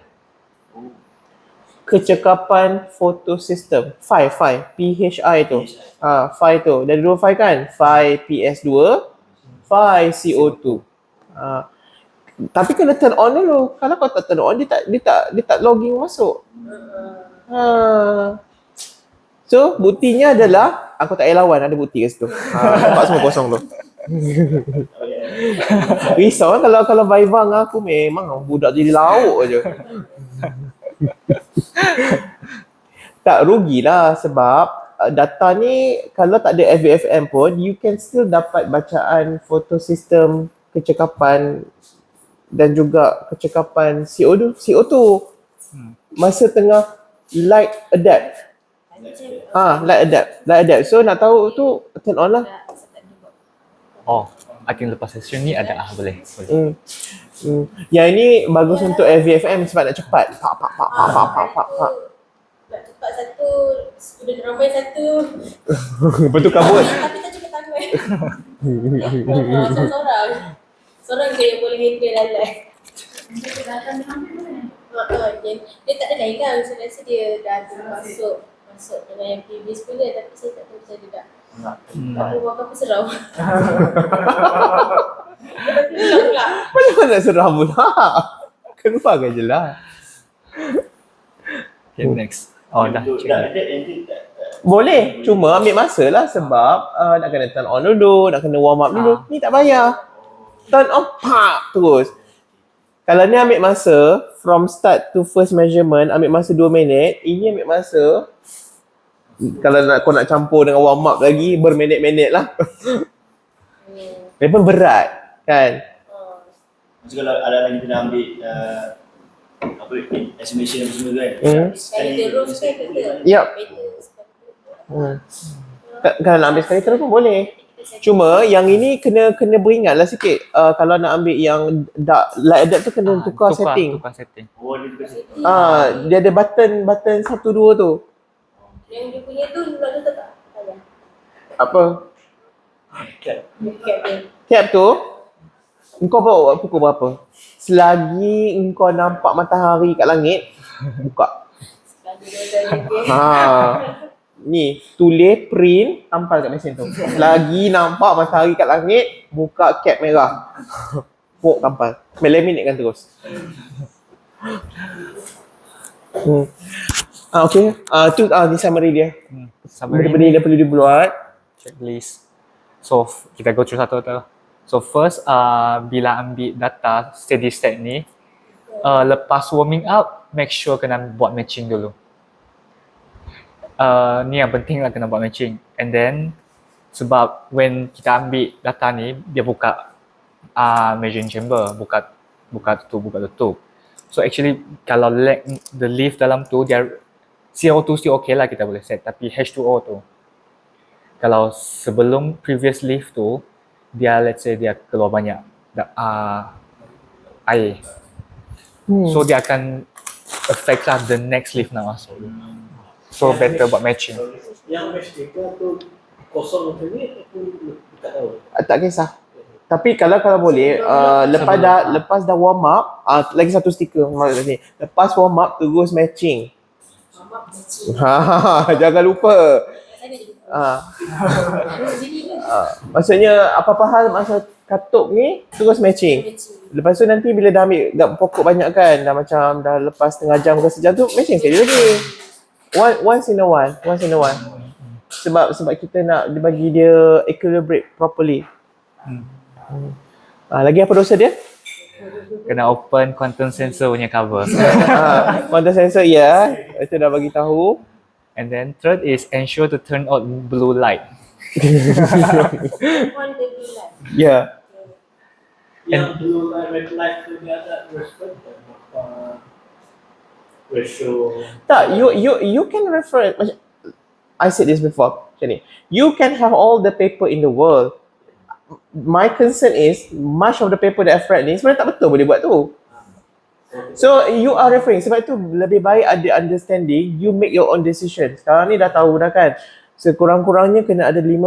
Kecekapan photosystem. Phi PHI tu. Phi tu. Dari dua phi kan? Phi PS2, phi CO2. Tapi kena turn on dulu. Kalau kau tak turn on, dia tak logging masuk. So, buktinya adalah aku tak payah lawan, ada bukti kat situ. Nampak semua kosong tu. Risau kan kalau Viva dengan aku memang budak jadi lauk je. Tak rugilah sebab data ni kalau tak ada FVFM pun you can still dapat bacaan photosystem, kecekapan dan juga kecekapan CO2 masa tengah light adapt. Light adapt. So nak tahu tu turn on lah. I think lepas session ni ada boleh. Yang ini bagus untuk FVFM sebab nak cepat. Pak. Nak cepat satu, student ramai satu. Betul kabut. Tapi tak cukup tangan. Seorang je yang boleh handle lalai. Dia tak ada lain kan. Saya rasa dia dah masuk dengan yang previous pun dia. Tapi saya tak tahu macam dia tak. Tak tahu buat apa seram. Mana nak seram pula? Keluarkan je lah. Okay, next. Dah. Boleh. Cuma ambil masa lah sebab nak kena turn on dulu, nak kena warm up dulu. Ni tak payah. Turn on, terus. Kalau ni ambil masa, from start to first measurement, ambil masa 2 minit. Ini ambil masa, kalau kau nak campur dengan warm up lagi, berminit-minit lah. Memang berat, kan? Macam kalau ada lagi kena ambil estimation apa semua kan. Yup. Kalau nak ambil sekali terus pun boleh. Cuma yang ini kena beringatlah sikit. Kalau nak ambil yang light adapt tu kena tukar setting. Tukar setting. Dia tukar setting. Dia ada button 1 2 tu. Yang dia punya tu nak tutup tak? Apa? Cap tu engkau bawa pukul berapa? Selagi engkau nampak matahari kat langit, buka. Ni tulis print tampal kat mesin tu. Selagi nampak matahari kat langit, buka cap merah. Pok tampal. Laminate kan terus. Okay. Tu ni summary dia. Benda-benda yang perlu dibuat. Checklist. So kita go through satu-satu. So first, bila ambil data steady state ni, lepas warming up, make sure kena buat matching dulu. Ni yang penting lah, kena buat matching. And then, sebab when kita ambil data ni, dia buka measuring chamber, buka tutup. So actually, kalau the leaf dalam tu, dia CO2 still okay lah kita boleh set, tapi H2O tu, kalau sebelum previous leaf tu, dia let's say dia keluar banyak air. So dia akan affect lah the next leaf nak masuk. So better buat matching. Yang match data tu kosong macam ni aku tak tahu. Tak kisah. Tapi kalau boleh lepas dah warm up, lagi satu stiker ni. Lepas warm up terus matching. Jangan lupa. Maksudnya apa-apa hal masa katup ni terus matching. Lepas tu nanti bila dah ambil pokok banyak kan, dah macam dah lepas setengah jam ke sejam tu, matching sekali lagi. Once in a while. Sebab kita nak bagi dia equilibrate properly. Lagi apa dosa dia? Kena open quantum sensor punya cover. Quantum sensor, ya. Itu dah bagi tahu. And then third is ensure to turn out blue light. On the blue light. Ya. Yang blue light, red light tu dia ada respect ratio. Tak, you can refer. I said this before. Macam ni. You can have all the paper in the world. My concern is much of the paper that I've read ni sebenarnya tak betul boleh buat tu. So you are referring, sebab tu lebih baik ada understanding, you make your own decision. Sekarang ni dah tahu dah kan, sekurang-kurangnya kena ada 5%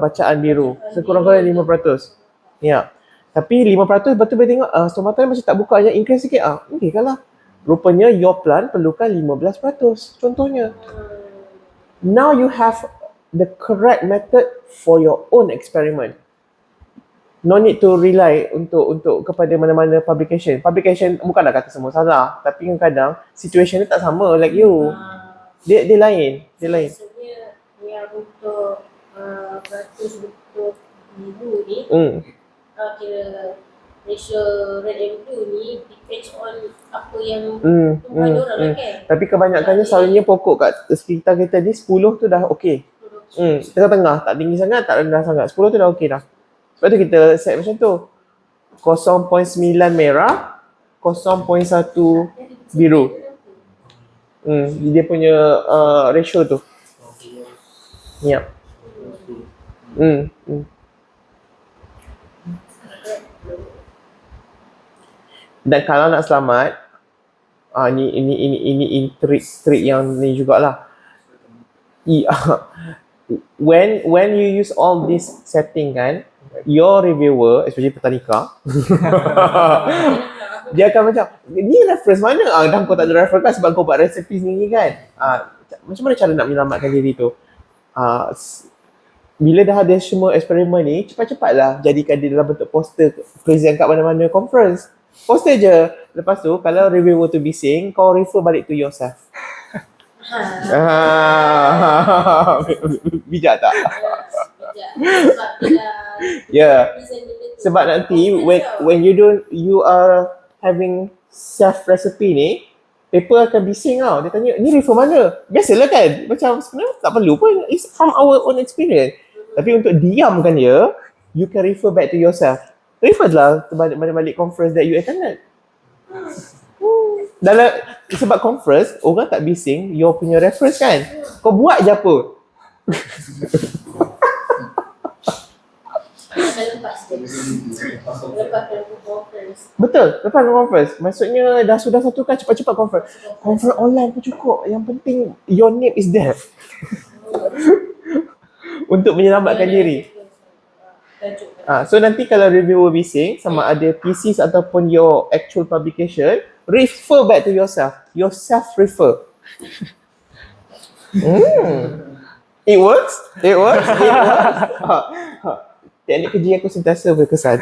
bacaan biru. Sekurang-kurangnya 5%. Ya. Tapi 5% betul boleh tengok stomata macam tak buka, yang increase sikit. Okay kalah. Rupanya your plant perlukan 15%. Contohnya. Now you have the correct method for your own experiment. No need to rely untuk kepada mana-mana publication. Publication bukanlah kata semua salah, tapi kadang situation dia tak sama like you. Dia lain. Maksudnya yang untuk beratus untuk biru ni, kira ratio red and blue ni depends on apa yang tumbuhan orang lah kan. Tapi kebanyakannya selalunya pokok kat sekitar kita ni 10 tu dah okey. Tengah-tengah, tak tinggi sangat, tak rendah sangat. 10 tu dah okey dah. Sebab tu kita set macam tu. 0.9 merah, 0.1 biru. Dia punya ratio tu. Ya. Dan kalau nak selamat, ini trik yang ni jugalah. When you use all this setting kan, your reviewer, especially petanika, dia akan macam, ni reference mana? Dah kau tak ada reference kan sebab kau buat resipi sendiri kan. Macam mana cara nak menyelamatkan diri tu? Bila dah ada semua eksperimen ni, cepat-cepatlah jadikan dia dalam bentuk poster, present kat mana-mana conference. Poster je. Lepas tu, kalau reviewer tu bising, kau refer balik to yourself. Bijak tak? Bijak. Sebab nanti when you are having self recipe ni, paper akan bising tau. Dia tanya, ni refer mana? Biasalah kan? Macam sebenarnya tak perlu pun. It's from our own experience. Tapi untuk diamkan dia, you can refer back to yourself. Refer lah balik conference that you attended. Dalam sebab conference, orang tak bising your punya reference kan. Kau buat je apa. Betul, lepas conference. Maksudnya dah sudah satu kan, cepat-cepat conference. Conference online pun cukup. Yang penting your name is there. Untuk menyelamatkan diri. So nanti kalau reviewer bising sama ada thesis ataupun your actual publication, refer back to yourself. Yourself refer. It works. Teknik kerja aku sentiasa berkesan.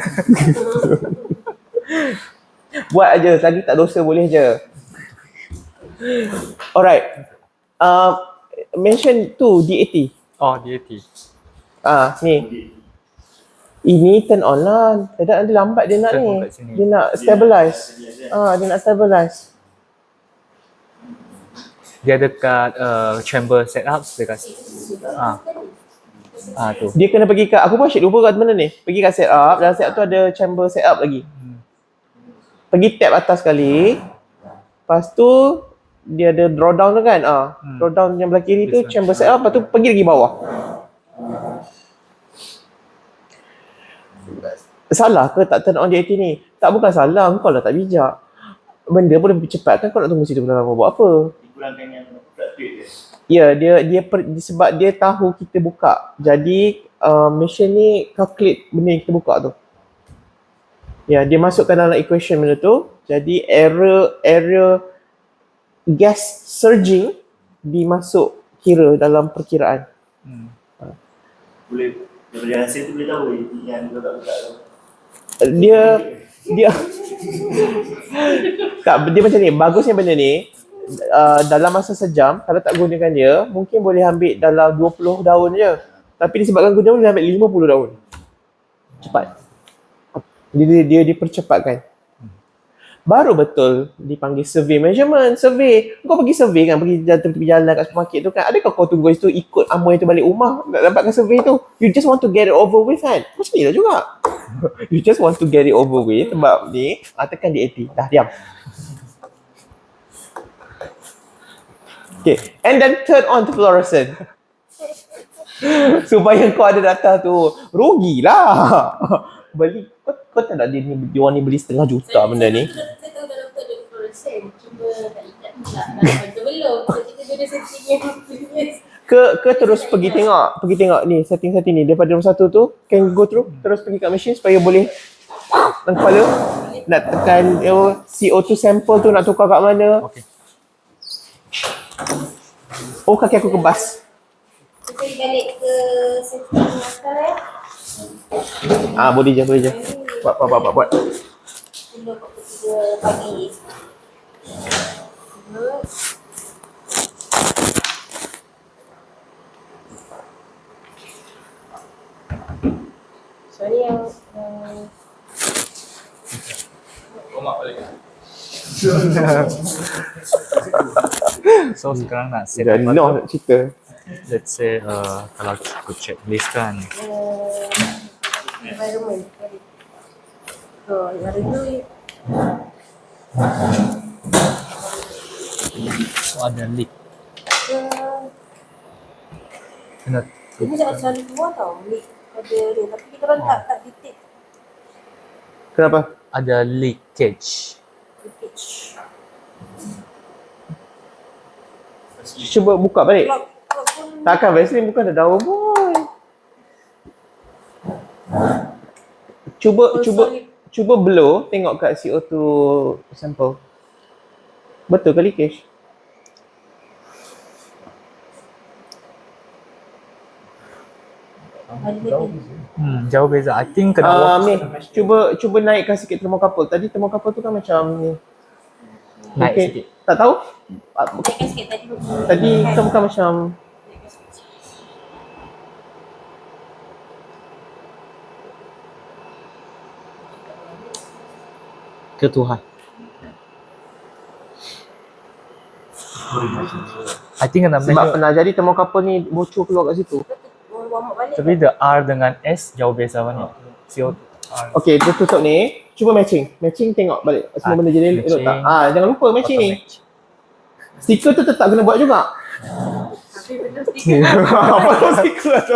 Buat aja, lagi tak dosa boleh je. Alright. Mention tu DAT. DAT. Ni. Ini turn on lah. Nanti lambat dia nak ni. Dia nak stabilize. Dia nak stabilize. Dia dekat chamber setup dekat tu. Dia kena pergi kat, aku pun asyik lupa kat mana ni. Pergi kat setup, dalam setup tu ada chamber setup lagi. Pergi tab atas sekali. Lepas tu dia ada drawdown tu kan. Drawdown yang belah kiri tu chamber setup, lepas tu pergi lagi bawah. Salah ke tak turn on DAT ni? Tak, bukan salah, kau lah tak bijak. Benda pun lebih cepat kan, kau nak tunggu situ lama buat apa? Dikurangkan yang fluctuate dia. Ya, dia sebab dia tahu kita buka. Jadi machine ni calculate benda yang kita buka tu. Ya, dia masukkan dalam equation benda tu. Jadi error gas surging dimasuk kira dalam perkiraan. Boleh Daripada hasil tu boleh tahu yang buka-buka tu. Dia tak, dia macam ni. Bagusnya benda ni dalam masa sejam, kalau tak gunakan dia, mungkin boleh ambil dalam 20 daun je. Tapi disebabkan guna boleh ambil 50 daun. Cepat. Dia dipercepatkan. Baru betul dipanggil survey measurement. Survey. Kau pergi survey kan, pergi tepi jalan kat supermarket tu kan. Adakah kau tunggu situ ikut amoy tu balik rumah nak dapatkan survey tu? You just want to get it over with kan? Macam ni lah juga. You just want to get it over with sebab ni, tekan di 80. Dah, diam. Okay. And then turn on to fluorescent. Supaya kau ada data tu. Rugilah. Beli, kau tak nak dia orang ni beli setengah juta benda ni. Saya tahu dalam tu ada fluorescent, cuma tak ingat pula dah belum. So kita guna setting yang previous. Ke terus pergi tengok ni setting ni daripada nombor 1 tu, can go through, terus pergi kat machine supaya boleh dalam kepala nak tekan CO2 sample tu nak tukar kat mana. Okay. Oh, kaki aku kebas. Kita balik ke setting atas Boleh je. Buat. Dulu pukul 3 pagi. So ni yang So sekarang nak set Dah apa nak cerita. Let's say kalau aku checklist kan, environment. So hari tu ada leak. Kena Ini jangan selalu keluar tau. Ni ada ni. Tapi kita orang tak detect Kenapa? ada leakage. leakage. Cuba buka balik. Clock pun Takkan Vaseline bukan ada daun pun. Cuba blow, tengok kat CO2 sample. Betul ke leakage? Jauh beza. I think kena Ni, cuba naikkan sikit thermocouple. Tadi thermocouple tu kan macam ni. naik Okay. sikit. Tak tahu? naikkan sikit tadi. Tadi kan bukan macam Naikkan sikit. Ke Tuhan. I think kena sebab measure. pernah jadi thermocouple ni bocor keluar kat situ. Warm up balik. Tapi the R dengan S jauh beza banyak. CO R. Okay, dia tutup ni. Cuba matching. Matching tengok balik. Semua benda jadi elok tak? Jangan lupa matching ni. Stiker tu tetap kena buat juga. Tapi betul stiker. Apa tu stiker tu?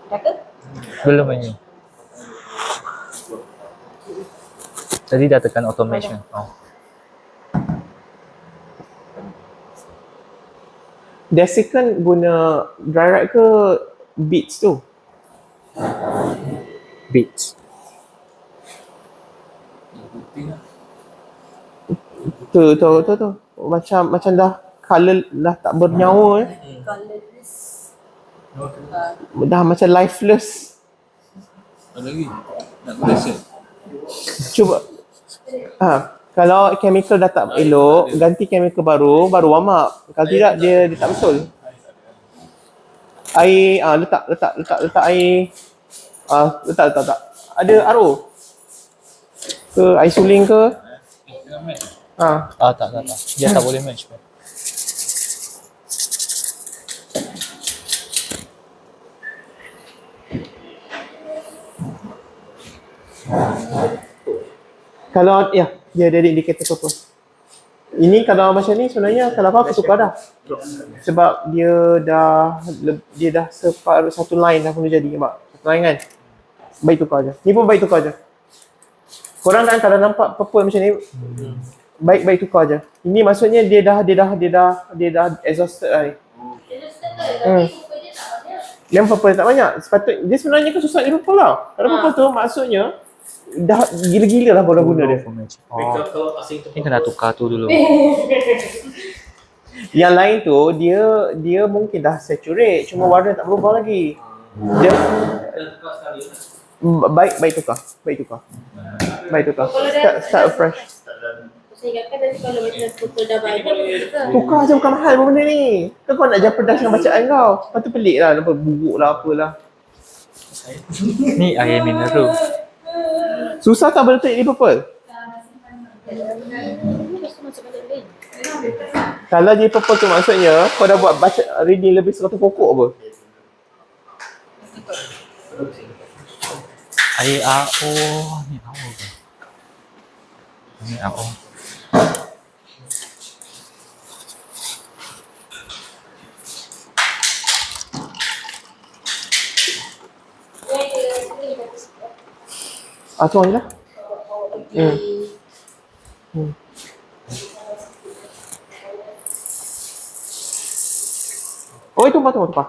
Dah ke? Belum lagi. Tadi dah tekan automation. Oh. Desiccant guna dry ride ke beads tu? Beats. Tu. Macam dah colour dah tak bernyawa Colorless. Dah macam lifeless. Ada lagi? Nak Malaysia? Cuba. Kalau chemical dah tak elok, ganti chemical baru warm up. Kalau tidak dia tak betul. Air letak air. Letak. Ada RO. Ke air suling ke? Tak. Dia tak boleh match. Kalau dia ada indikator apa. Ini kalau macam ni sebenarnya kalau aku tukar dah. Sebab dia dah separuh satu line dah boleh jadi. Nampak? Satu line kan? Baik tukar je. Ni pun baik tukar je. Korang kan kalau nampak purple macam ni, baik tukar je. Ini maksudnya dia dah exhausted lah ni. Yang purple tak banyak. Dia sebenarnya kan susah dia purple lah. Kalau purple tu maksudnya dah gila-gila lah orang guna dia. Oh. Ni kena tukar tu dulu. Yang lain tu dia mungkin dah saturate, cuma warna tak berubah lagi. Dia baik tukar. Start afresh. Saya ingatkan nanti kalau macam pukul dah banyak Tukar je, bukan mahal pun benda ni. Kan kau nak jeopardise dengan bacaan kau. Lepas tu pelik lah, nampak buruk lah apalah. Ni air mineral. Susah tak benda ni purple? Kalau jadi purple tu maksudnya kau dah buat baca reading lebih 100 pokok apa? Air AO. Ni AO ke? Ni AO. Tuang je lah. Oh, itu tumpah.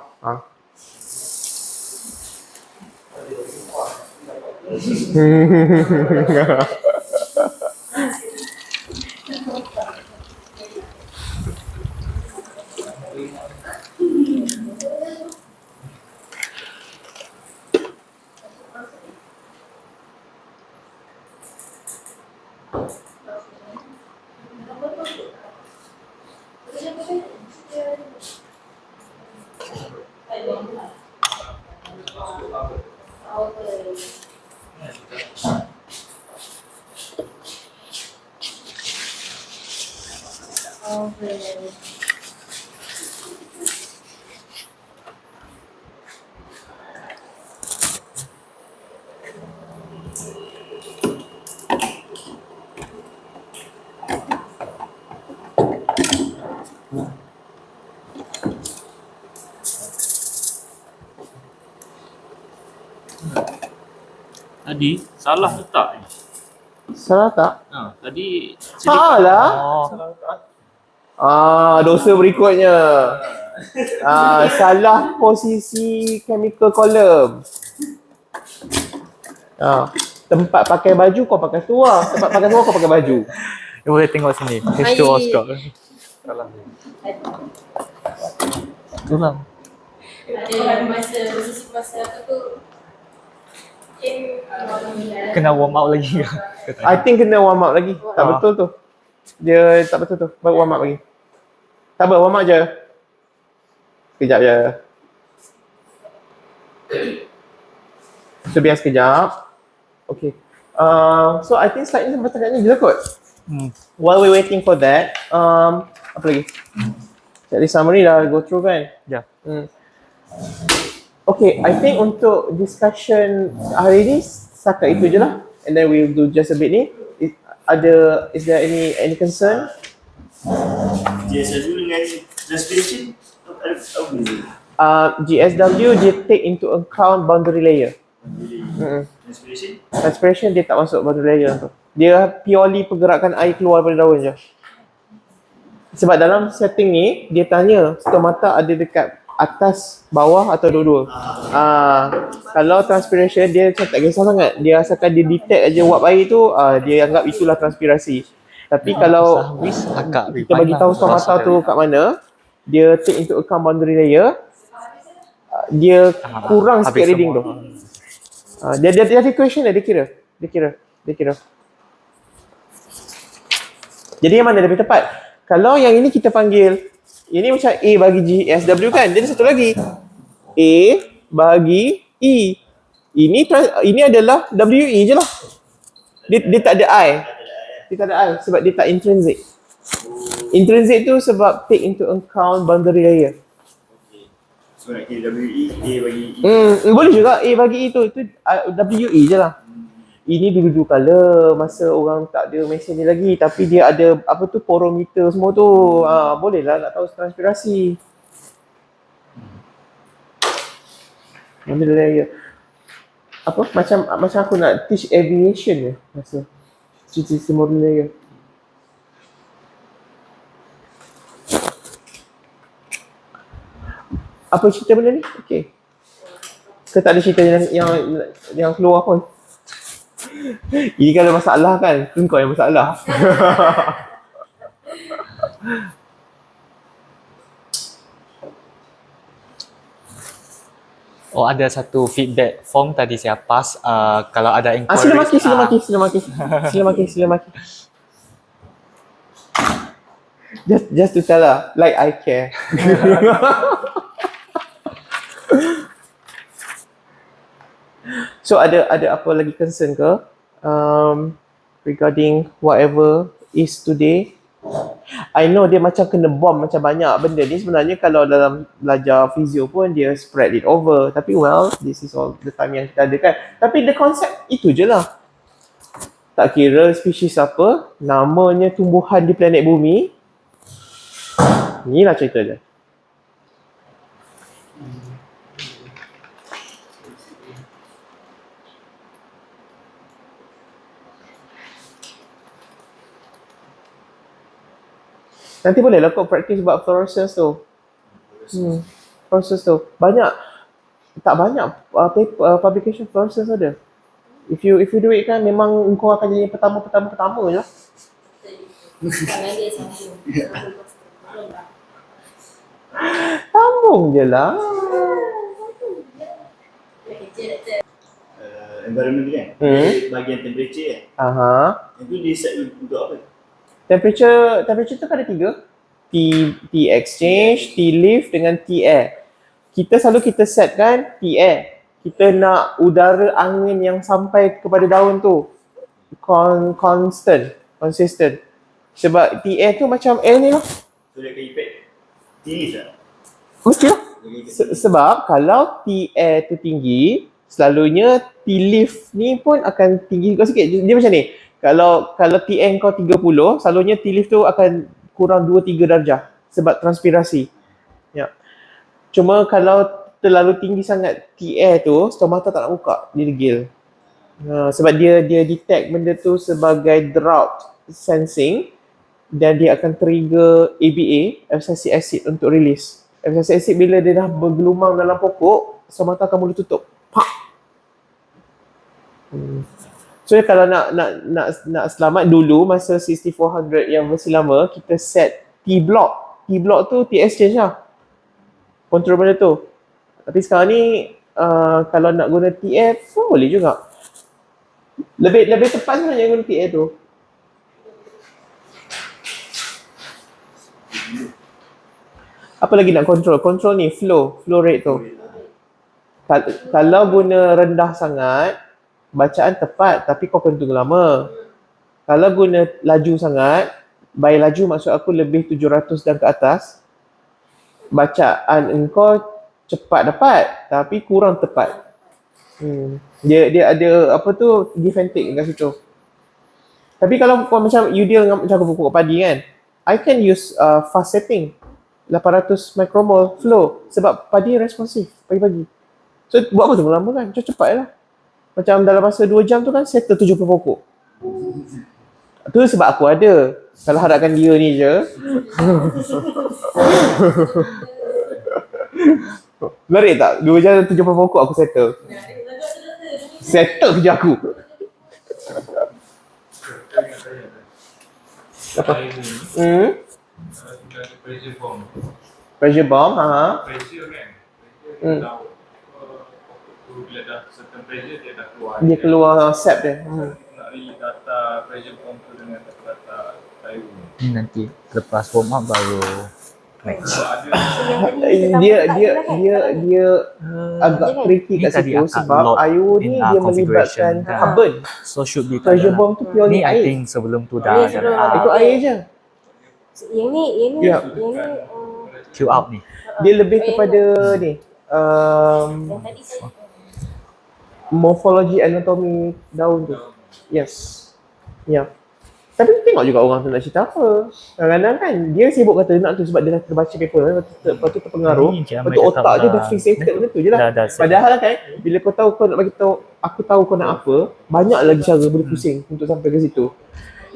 Tadi salah letak ni. Salah tak? Tadi Salah? Dosa berikutnya. Salah posisi chemical column. Tempat pakai baju kau pakai seluar, tempat pakai seluar kau pakai baju. You boleh tengok sini. H2O Scott. Salah. Ulang. Ada masa apa tu Kena warm up lagi ke? I think kena warm up lagi. Tak betul tu. Dia tak betul tu. Baru warm up lagi. Tak apa, warm up je. Sekejap je. So biar sekejap. Okay. So I think slide ni sampai takat ni je lah kot. While we waiting for that, apa lagi? Jadi summary dah go through kan? Ya. Okay, I think untuk discussion hari ni setakat itu je lah. And then we'll do just a bit ni. Is there any concern? GSW dengan transpiration apa ni? GSW dia take into account boundary layer. Transpiration? Transpiration dia tak masuk boundary layer tu. Dia purely pergerakan air keluar daripada daun je. Sebab dalam setting ni dia tanya stomata ada dekat atas, bawah atau dua-dua. Kalau transpiration dia macam tak kisah sangat. Dia asalkan dia detect aja wap air tu, dia anggap itulah transpirasi. Tapi kalau kita bagi tahu stomata tu kat mana, dia take into account boundary layer, dia kurang sikit reading tu. Dia ada question dia kira. Jadi yang mana lebih tepat? Kalau yang ini kita panggil, ini macam A bagi GSW kan? Jadi satu lagi, A bagi E. Ini adalah WE je lah. Dia tak ada I. Sebab dia tak intrinsic. Intrinsic tu sebab take into account boundary layer. So nak kira WE, A bagi E. Boleh juga A bagi E tu WE je lah. Ini dulu color masa orang tak ada mesin ni lagi, tapi dia ada apa tu porometer semua tu. Boleh lah nak tahu transpirasi. Boundary layer. Apa macam aku nak teach aviation je masa cerita boundary layer. Apa cerita benda ni? Okey. Ke tak ada cerita yang keluar pun? Ini kalau masalah kan, kau yang masalah. Oh, ada satu feedback form tadi saya pass. Kalau ada inquiries. Sila maki. Just to tell her, like I care. So ada apa lagi concern ke regarding whatever is today? I know dia macam kena bomb macam banyak benda ni. Sebenarnya kalau dalam belajar fizio pun dia spread it over. Tapi well, this is all the time yang kita ada kan. Tapi the concept itu je lah. Tak kira spesies apa, namanya tumbuhan di planet bumi. Inilah cerita dia. Nanti boleh lah kau practice buat fluorescence tu. Fluorescence tu. Tak banyak publication fluorescence ada. If you do it kan memang kau akan jadi pertama je. Tangan dia sambung. Sambung je lah. Environment kan? Bahagian temperature kan? Aha. Itu dia set untuk apa? Temperature tu ada 3. T exchange, T lift dengan T air. Kita set kan T air. Kita nak udara angin yang sampai kepada daun tu consistent. Sebab T air tu macam air ni lah. So dia akan effect T lift tak? Mesti lah. Sebab kalau T air tu tinggi, selalunya T lift ni pun akan tinggi juga sikit. Dia macam ni. Kalau TN kau 30, selalunya T lift tu akan kurang 2-3 darjah sebab transpirasi. Ya. Cuma kalau terlalu tinggi sangat T air tu, stomata tak nak buka, dia degil. Sebab dia detect benda tu sebagai drought sensing dan dia akan trigger ABA, abscisic acid untuk release. Abscisic acid bila dia dah bergelumang dalam pokok, stomata akan mula tutup. Pak. So kalau nak selamat dulu masa 6400 yang versi lama, kita set T block. T block tu T exchange lah. Control benda tu. Tapi sekarang ni kalau nak guna T air pun boleh juga. Lebih tepat sebenarnya guna T air tu. Apa lagi nak control? Control ni flow rate tu. Kalau guna rendah sangat, bacaan tepat tapi kau kena tunggu lama. Kalau guna laju sangat, by laju maksud aku lebih 700 dan ke atas, bacaan engkau cepat dapat tapi kurang tepat. Dia ada apa tu, give and take kat situ. Tapi kalau kau macam you deal dengan macam pokok padi kan, I can use fast setting 800 micromole flow sebab padi responsif pagi-pagi. So buat apa tunggu lama kan, cepat lah. Macam dalam masa 2 jam tu kan settle 70 pokok. Tu sebab aku ada. Kalau harapkan dia ni je. Menarik tak? 2 jam 70 pokok aku settle. Settle kerja aku. Apa? Pressure bomb, Pressure kan? Pressure tahu. Bila dah certain pressure dia dah keluar. Dia keluar sap dia. Nak relate data pressure pump tu dengan data air. Ni nanti lepas warm up baru next. Dia agak tricky kat situ sebab air ni dia melibatkan carbon. So should be pressure bomb tu purely ni I air. think sebelum tu dah Itu air je. Yang ni queue out ni. Dia lebih kepada ni. yang tadi saya Morphology anatomi daun tu. Yes. Ya. Tapi tengok juga orang tu nak cerita apa. Kadang-kadang kan dia sibuk kata nak tu sebab dia dah terbaca paper, lepas tu terpengaruh. Lepas tu otak dia dah fixated benda tu je lah. Padahal kan bila kau tahu kau nak bagi tahu, aku tahu kau nak apa, banyak lagi cara boleh pusing untuk sampai ke situ.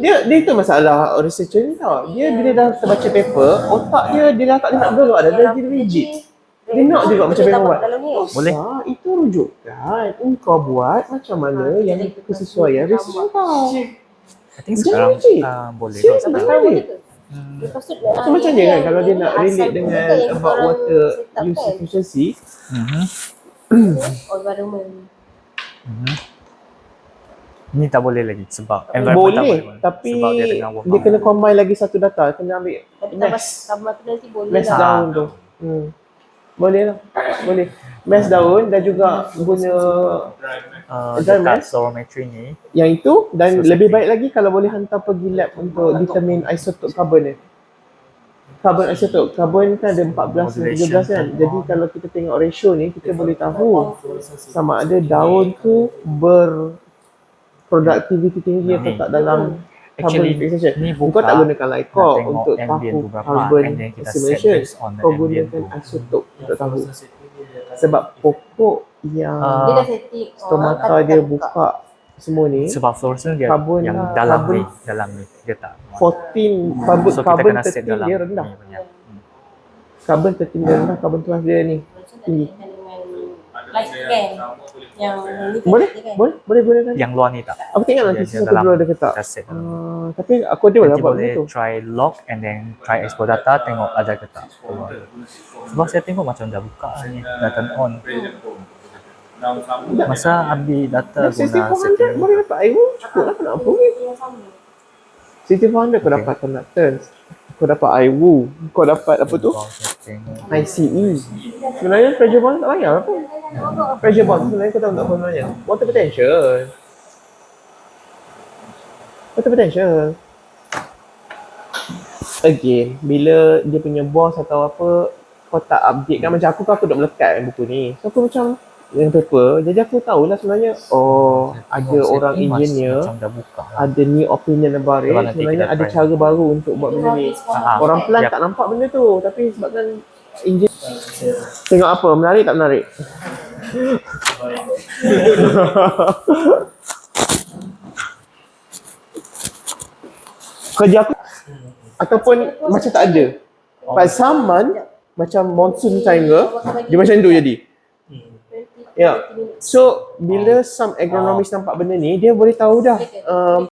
Dia itu masalah researcher ni tau. Dia bila dah terbaca paper, otak dia dah tak nak belok dah jadi rigid. Dia nak juga macam memang buat. Boleh. Itu rujukan. Engkau buat macam mana yang kesesuaian research kau. I think sekarang boleh kot. lepas tu Macam je kan kalau dia nak relate dengan about water use efficiency. environment. Ni tak boleh lagi sebab environment tak Boleh, boleh. tapi Sebab dia tengah work dia out. kena combine lagi satu data, kena ambil Tapi mass tambah tu nanti boleh mass lah. daun tu. Boleh lah, boleh. Mass daun dan juga guna dry Dekat mass fluorometry ni, yang itu, dan So, lebih setting. baik lagi kalau boleh hantar pergi lab untuk determine isotop carbon dia. Carbon isotop, carbon kan ada 14 dan 13 kan. Jadi kalau kita tengok ratio ni, kita boleh tahu sama ada daun tu berproduktiviti tinggi atau tak dalam carbon actually fixation. ni Kau buka tak gunakan nak LICOR tengok untuk ambient tahu tu berapa, carbon and then kita set assimilation. based on the Kau ambient gunakan tu. isotop untuk tahu. Sebab pokok yang Dia dah setting stomata dia buka semua ni, sebab fluorescence dia Carbon yang lah, dalam carbon. ni, dalam ni dia tak. 14 carbon, So kita carbon kena set 13 dalam dia rendah. ni punya. Carbon 13 dia rendah, carbon 12 dia ni tinggi. dengan light scan yang ni kan Boleh, dia kan. boleh gunakan. Yang luar ni tak. Aku tengok nanti Dia sesuatu dalam, dulu ada ke tak. kita set dalam. Tapi aku ada lah Nanti buat boleh benda tu. try log and then try export data, tengok ada ke tak keluar. Sebab saya tengok macam dah buka ni, dah turn on. Masa ambil data guna 6400 setting boleh dapat air cukup lah, kenapa ni? 6400 kau dapat conductance, kau dapat IWU, kau dapat apa tu? ICE. Sebenarnya pressure bond tak payah apa. Pressure bond sebenarnya kau tahu tak apa sebenarnya? Water potential. Water potential. Again, bila dia punya boss atau apa, kau tak update kan, macam aku dah melekat buku ni. So aku macam yang paper, jadi aku tahulah sebenarnya ada orang engineer, macam dah buka. ada new opinion about it. Kalau nanti Sebenarnya kita ada try. cara baru untuk buat benda ni. Orang plan Yep. tak nampak benda tu, tapi sebabkan engineer. Tengok apa, menarik tak menarik? Kerja aku ataupun macam tak ada. Pas saman macam monsoon time ke, dia macam tu jadi. Ya. So bila some agronomist nampak benda ni, dia boleh tahu dah